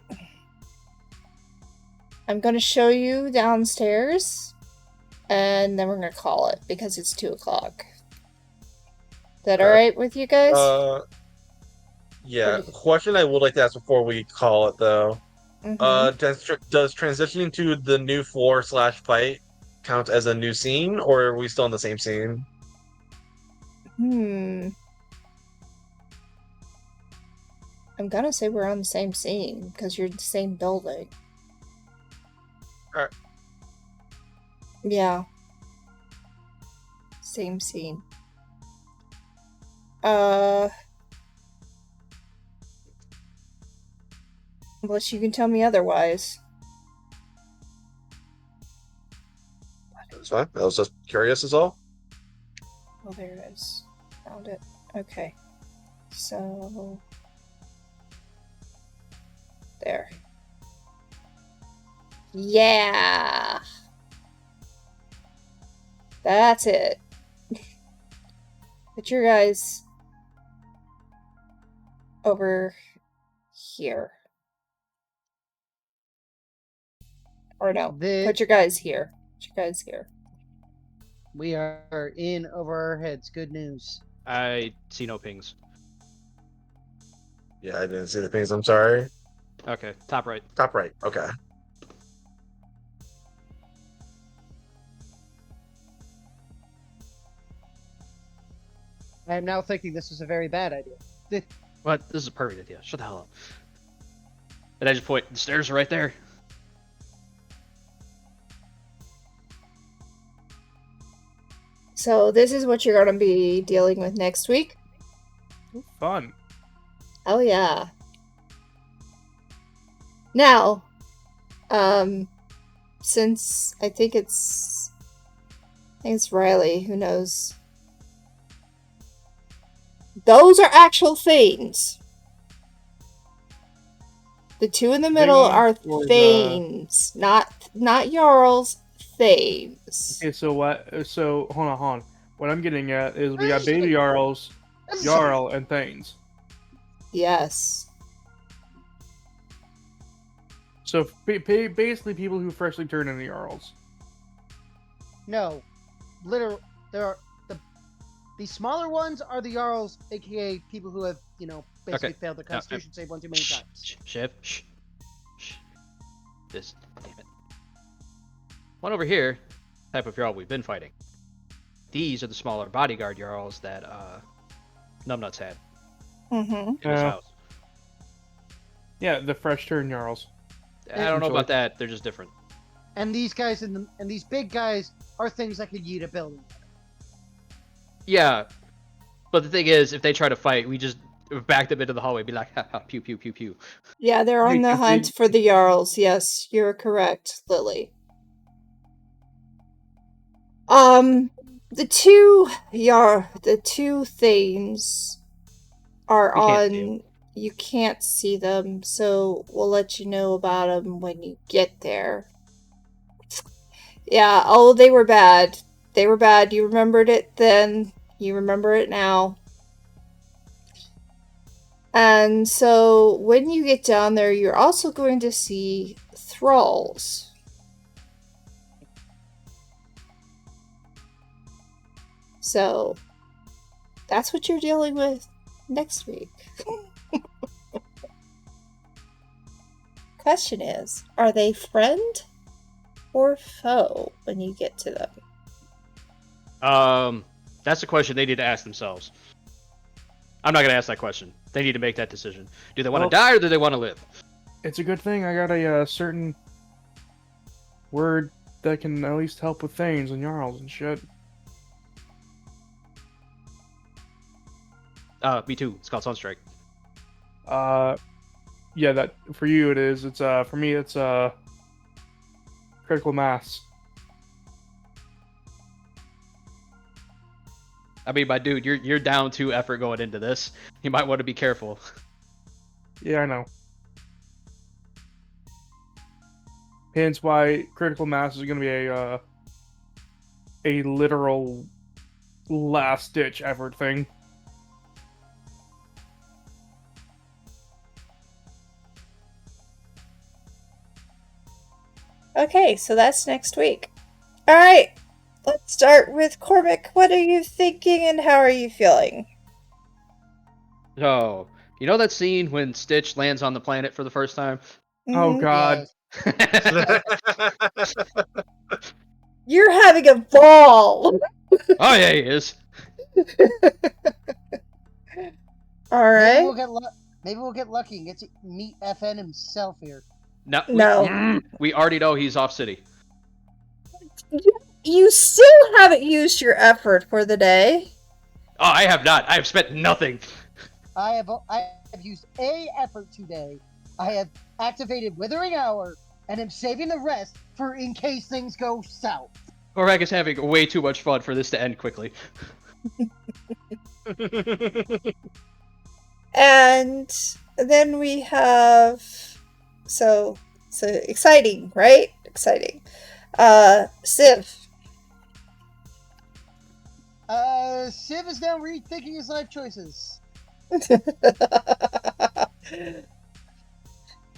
I'm going to show you downstairs, and then we're going to call it, because it's 2 o'clock. Is that alright with you guys? Yeah. Question I would like to ask before we call it, though. Mhm. Does transitioning to the new floor/fight count as a new scene, or are we still in the same scene? I'm gonna say we're on the same scene, because you're in the same building. Alright. Yeah. Same scene. Unless you can tell me otherwise. That's fine. I was just curious, is all. Oh, there it is. Found it. Okay. So... there. Yeah! That's it. Put your guys over here. Or no, put your guys here. Put your guys here. We are in over our heads. Good news. I see no pings. Yeah, I didn't see the pings. I'm sorry. Okay, top right. Top right. Okay. I am now thinking this is a very bad idea. What? This is a perfect idea. Shut the hell up. And I just point. The stairs are right there. So this is what you're going to be dealing with next week. Ooh, fun. Oh yeah. Now, since I think it's Riley who knows. Those are actual Thanes. The 2 in the middle are Thanes, not Jarls. Thanes. Okay, so what? So hold on. What I'm getting at is we got baby Jarls, Jarl, and Thanes. Yes. So basically, people who freshly turned into Jarls. No, literal. There are the smaller ones are the Jarls, aka people who have basically failed the Constitution save one too many times. Shiv. Shh. This. Damn it. One over here, type of Jarl we've been fighting. These are the smaller bodyguard Jarls that Numbnuts had in his house. Yeah, the fresh turn Jarls. I don't know about that. They're just different. And these guys and these big guys are things that could yeet a building. Yeah, but the thing is, if they try to fight, we just back them into the hallway, be like, ha ha, pew pew pew pew. Yeah, they're on the hunt for the Jarls. Yes, you're correct, Lily. The two Thanes are on. You can't see them, so we'll let you know about them when you get there. Yeah, oh, they were bad. They were bad. You remembered it then. You remember it now. And so when you get down there, you're also going to see thralls. So that's what you're dealing with next week. Question is, are they friend or foe when you get to them? That's a question they need to ask themselves. I'm not going to ask that question. They need to make that decision. Do they want to die or do they want to live? It's a good thing I got a certain word that can at least help with Thanes and Jarls and shit. Me too. It's called Sunstrike. Yeah, that for you it is. It's for me it's critical mass. I mean, my dude, you're down 2 effort going into this. You might want to be careful. Yeah, I know. Hence why critical mass is going to be a literal last ditch effort thing. Okay, so that's next week. All right, let's start with Cormac. What are you thinking and how are you feeling? So, you know that scene when Stitch lands on the planet for the first time? Oh Mhm. God. Yes. You're having a ball. Oh yeah, he is. All Maybe right. we'll get maybe we'll get lucky and get to meet FN himself here. No, No. we already know he's off city. You still haven't used your effort for the day. Oh, I have not. I have spent nothing. I have used a effort today. I have activated Withering Hour and am saving the rest for in case things go south. Korvac is having way too much fun for this to end quickly. And then we have so exciting, right? Exciting. Civ. Civ is now rethinking his life choices.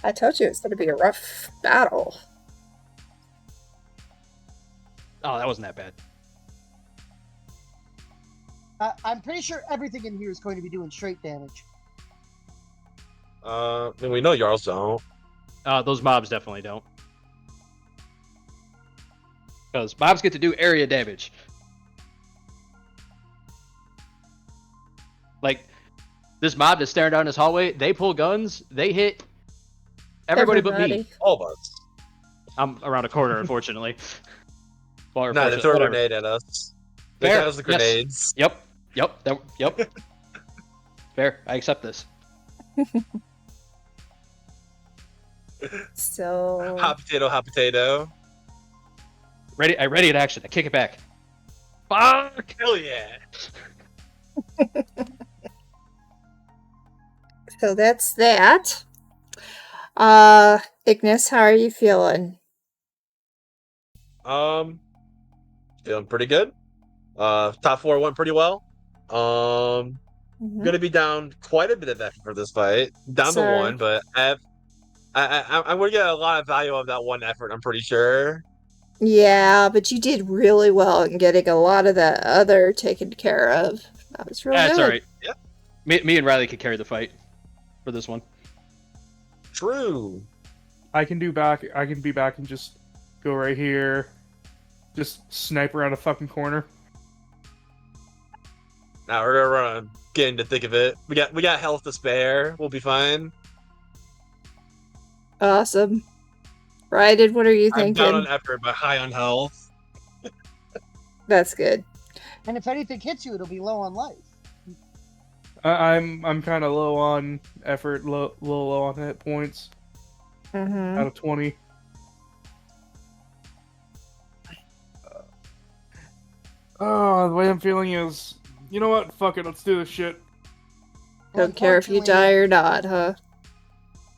I told you it's going to be a rough battle. Oh, that wasn't that bad. I'm pretty sure everything in here is going to be doing straight damage. And we know Jarls don't. Those mobs definitely don't. Because mobs get to do area damage. Like, this mob that's staring down this hallway, they pull guns, they hit everybody but me. All of us. I'm around a corner, unfortunately. Well, No, they unfortunately, threw a whatever. grenade at us. They Fair, got us the yes. grenades. Yep. Fair, I accept this. So Hot potato. Ready? I ready in action. I kick it back. Fuck! Hell yeah. so that's that. Ignis, how are you feeling? Feeling pretty good. Top 4 went pretty well. Mhm. Gonna be down quite a bit of effort for this fight. Down to Sorry. 1, but I'm gonna get a lot of value of that 1 effort, I'm pretty sure. Yeah, but you did really well in getting a lot of that other taken care of. That was real That's good. all right. Yeah. Me and Riley could carry the fight for this one. True. I can be back and just go right here. Just snipe around a fucking corner. Now we're gonna run. Get into the thick of it. We got health to spare. We'll be fine. Awesome. Ryden, what are you I'm thinking? down on effort, but high on health. That's good. And if anything hits you, it'll be low on life. I'm kind of low on effort, low on hit points Mm-hmm. out of 20. The way I'm feeling is, you know what? Fuck it, let's do this shit. Don't care if you die or not, huh?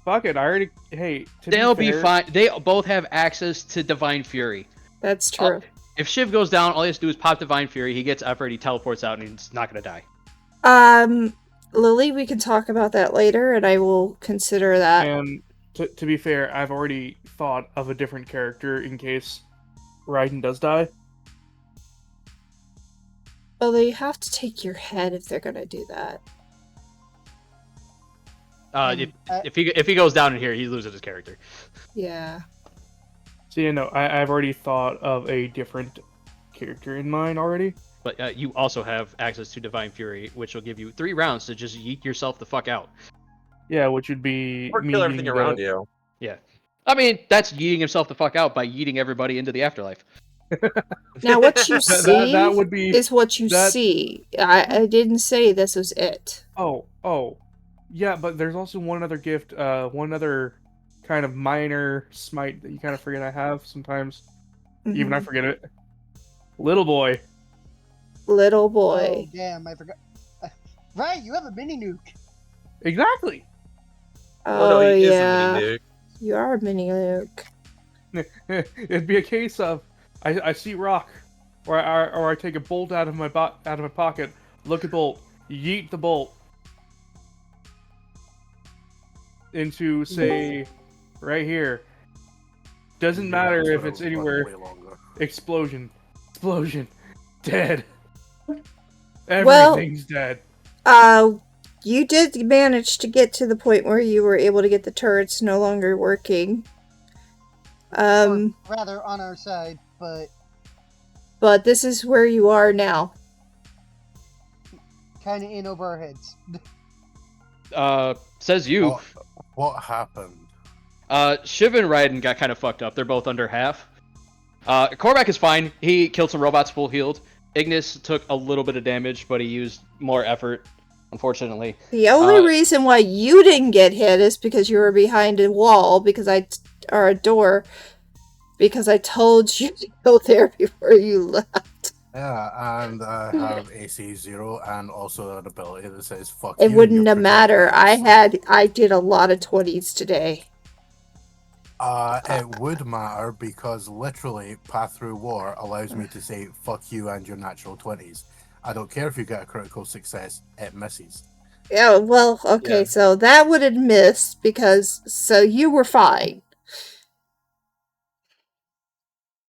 Fuck it, I already. Hey, They'll be fine. They both have access to Divine Fury. That's true. If Shiv goes down, all he has to do is pop Divine Fury. He gets effort, he teleports out, and he's not gonna die. Lily, we can talk about that later, and I will consider that. And to be fair, I've already thought of a different character in case Raiden does die. Well, they have to take your head if they're gonna do that. If he goes down in here, he loses his character. Yeah. So you know, I've already thought of a different character in mind already. But you also have access to Divine Fury, which will give you 3 rounds to just yeet yourself the fuck out. Yeah, which would be Or kill everything around you. Yeah. I mean, that's yeeting himself the fuck out by yeeting everybody into the afterlife. Now, what you see that would be is what you see. I didn't say this was it. Oh. Yeah, but there's also one other gift, one other kind of minor smite that you kind of forget I have sometimes. Even I Mhm. forget it. Little boy. Little Oh, boy. damn, I forgot. Right, you have a mini nuke. Exactly. Oh no, Oh, he is a mini yeah. nuke. You are Mini Luke. It'd be a case of I see rock, or I take a bolt out of my pocket, look at bolt, yeet the bolt into say right here. Doesn't Yeah, matter that's if gonna it's run anywhere. way longer. Explosion, dead. Well, Everything's dead. you did manage to get to the point where you were able to get the turrets no longer working. Or rather, on our side, but But this is where you are now. kind of in over our heads. Says you. What happened? Shiv and Raiden got kind of fucked up. They're both under half. Korvac is fine. He killed some robots full healed. Ignis took a little bit of damage, but he used more effort, unfortunately. The only reason why you didn't get hit is because you were behind a wall or a door because I told you to go there before you left. Yeah, and I have AC 0 and also an ability that says fuck It you and your wouldn't have mattered. projectiles. I did a lot of 20s today. It would matter because literally Path Through War allows me to say fuck you and your natural 20s. I don't care if you get a critical success, it misses. Yeah, well, okay, Yeah. so that would have missed so you were fine.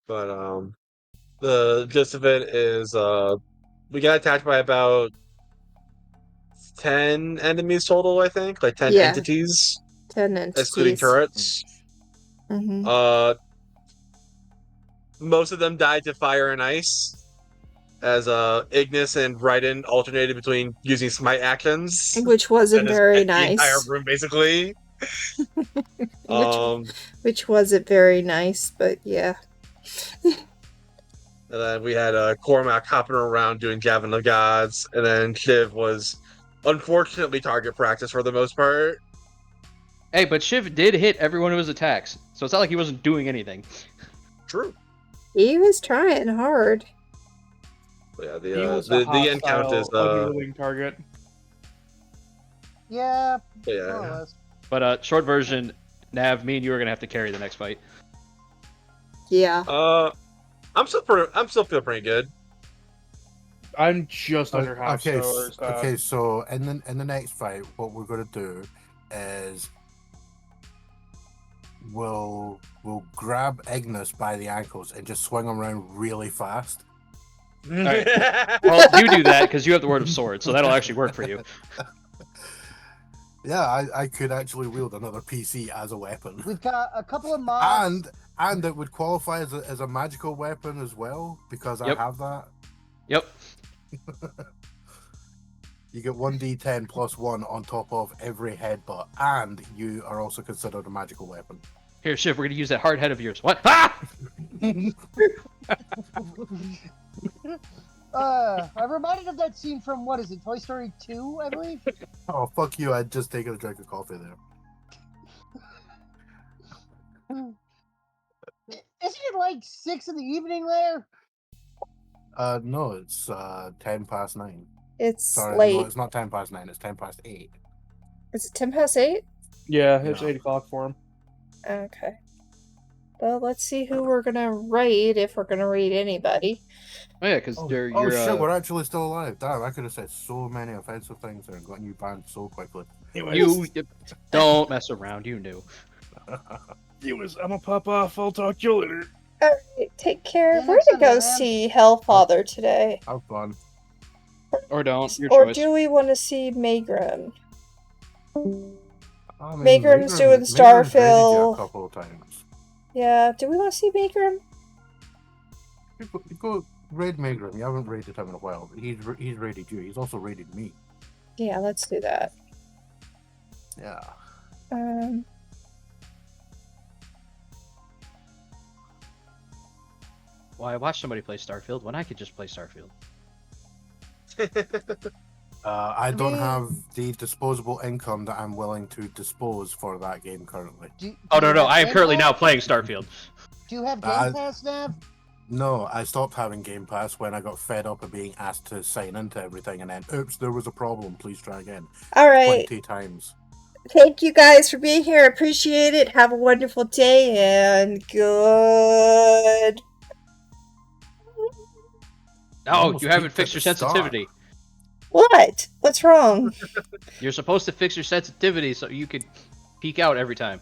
But the gist of it is we got attacked by about 10 enemies total, I think, like 10 Yeah, entities, 10 excluding entities. turrets. Mm-hmm. Most of them died to fire and ice, as Ignis and Raiden alternated between using smite actions. Which That wasn't just very hit the entire nice. room, basically. Um, Which wasn't very nice, but yeah. and then we had Cormac hopping around doing Gavin of Gods, and then Shiv was unfortunately target practice for the most part. Hey, but Shiv did hit every one of his attacks, so it's not like he wasn't doing anything. True. He was trying hard. But yeah, He was the a the end count is hostile, unwilling target. Yeah, more or yeah. less. But short version, Nav, me and you are gonna have to carry the next fight. Yeah. I'm still feeling pretty good. I'm just under half. Okay, so in the next fight, what we're gonna do is we'll grab Ignis by the ankles and just swing him around really fast. Right. Well, you do that because you have the Word of Sword, so that'll actually work for you. Yeah, I could actually wield another PC as a weapon. We've got a couple of mods. And it would qualify as a magical weapon as well, because I have that. Yep. You get 1d10 plus 1 on top of every headbutt, and you are also considered a magical weapon. Here, Shiv, we're gonna use that hard head of yours. What? Ah! I'm reminded of that scene from, what is it, Toy Story 2, I believe? Oh, fuck you, I'd just taken a drink of coffee there. Isn't it like 6 in the evening there? No, it's 10 past 9. It's Sorry, late. no, it's not 10 past 9, it's 10 past 8. Is it 10 past 8? Yeah, it's No. 8 o'clock for him. Okay. Well, let's see who we're gonna raid, if we're gonna raid anybody. Oh yeah, because you're Shit, we're actually still alive. Damn, I could have said so many offensive things there and gotten you banned so quickly. you don't mess around. You knew. I'm gonna pop off. I'll talk to you later. Alright, take care. Yeah, We're next gonna go Sunday, man. see Hellfather today. Have fun. Or don't. Your Or choice. do we want to see Megrim? I mean, Megrim's doing Megrim's raided you Starfill. a couple of times. Yeah, do we want to see Megrim? You go raid Megrim. You haven't raided him in a while. He's raided you. He's also raided me. Yeah, let's do that. Yeah. Why watch somebody play Starfield when I could just play Starfield? I don't mean- have the disposable income that I'm willing to dispose for that game currently. Oh no, you no, have I am Game currently now Pass? playing Starfield. Do you have Game Uh, Pass, Nav? No, I stopped having Game Pass when I got fed up of being asked to sign into everything, and then, oops, there was a problem. Please try again. All right. 20 times. Thank you guys for being here. Appreciate it. Have a wonderful day and good. No, almost you haven't peaked fixed at your the start. sensitivity. What? What's wrong? You're supposed to fix your sensitivity so you could peek out every time.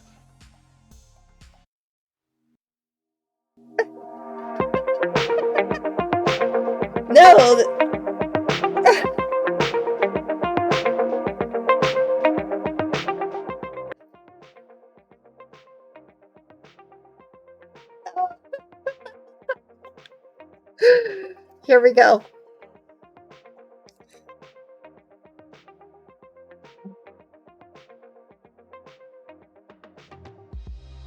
No. Here we go.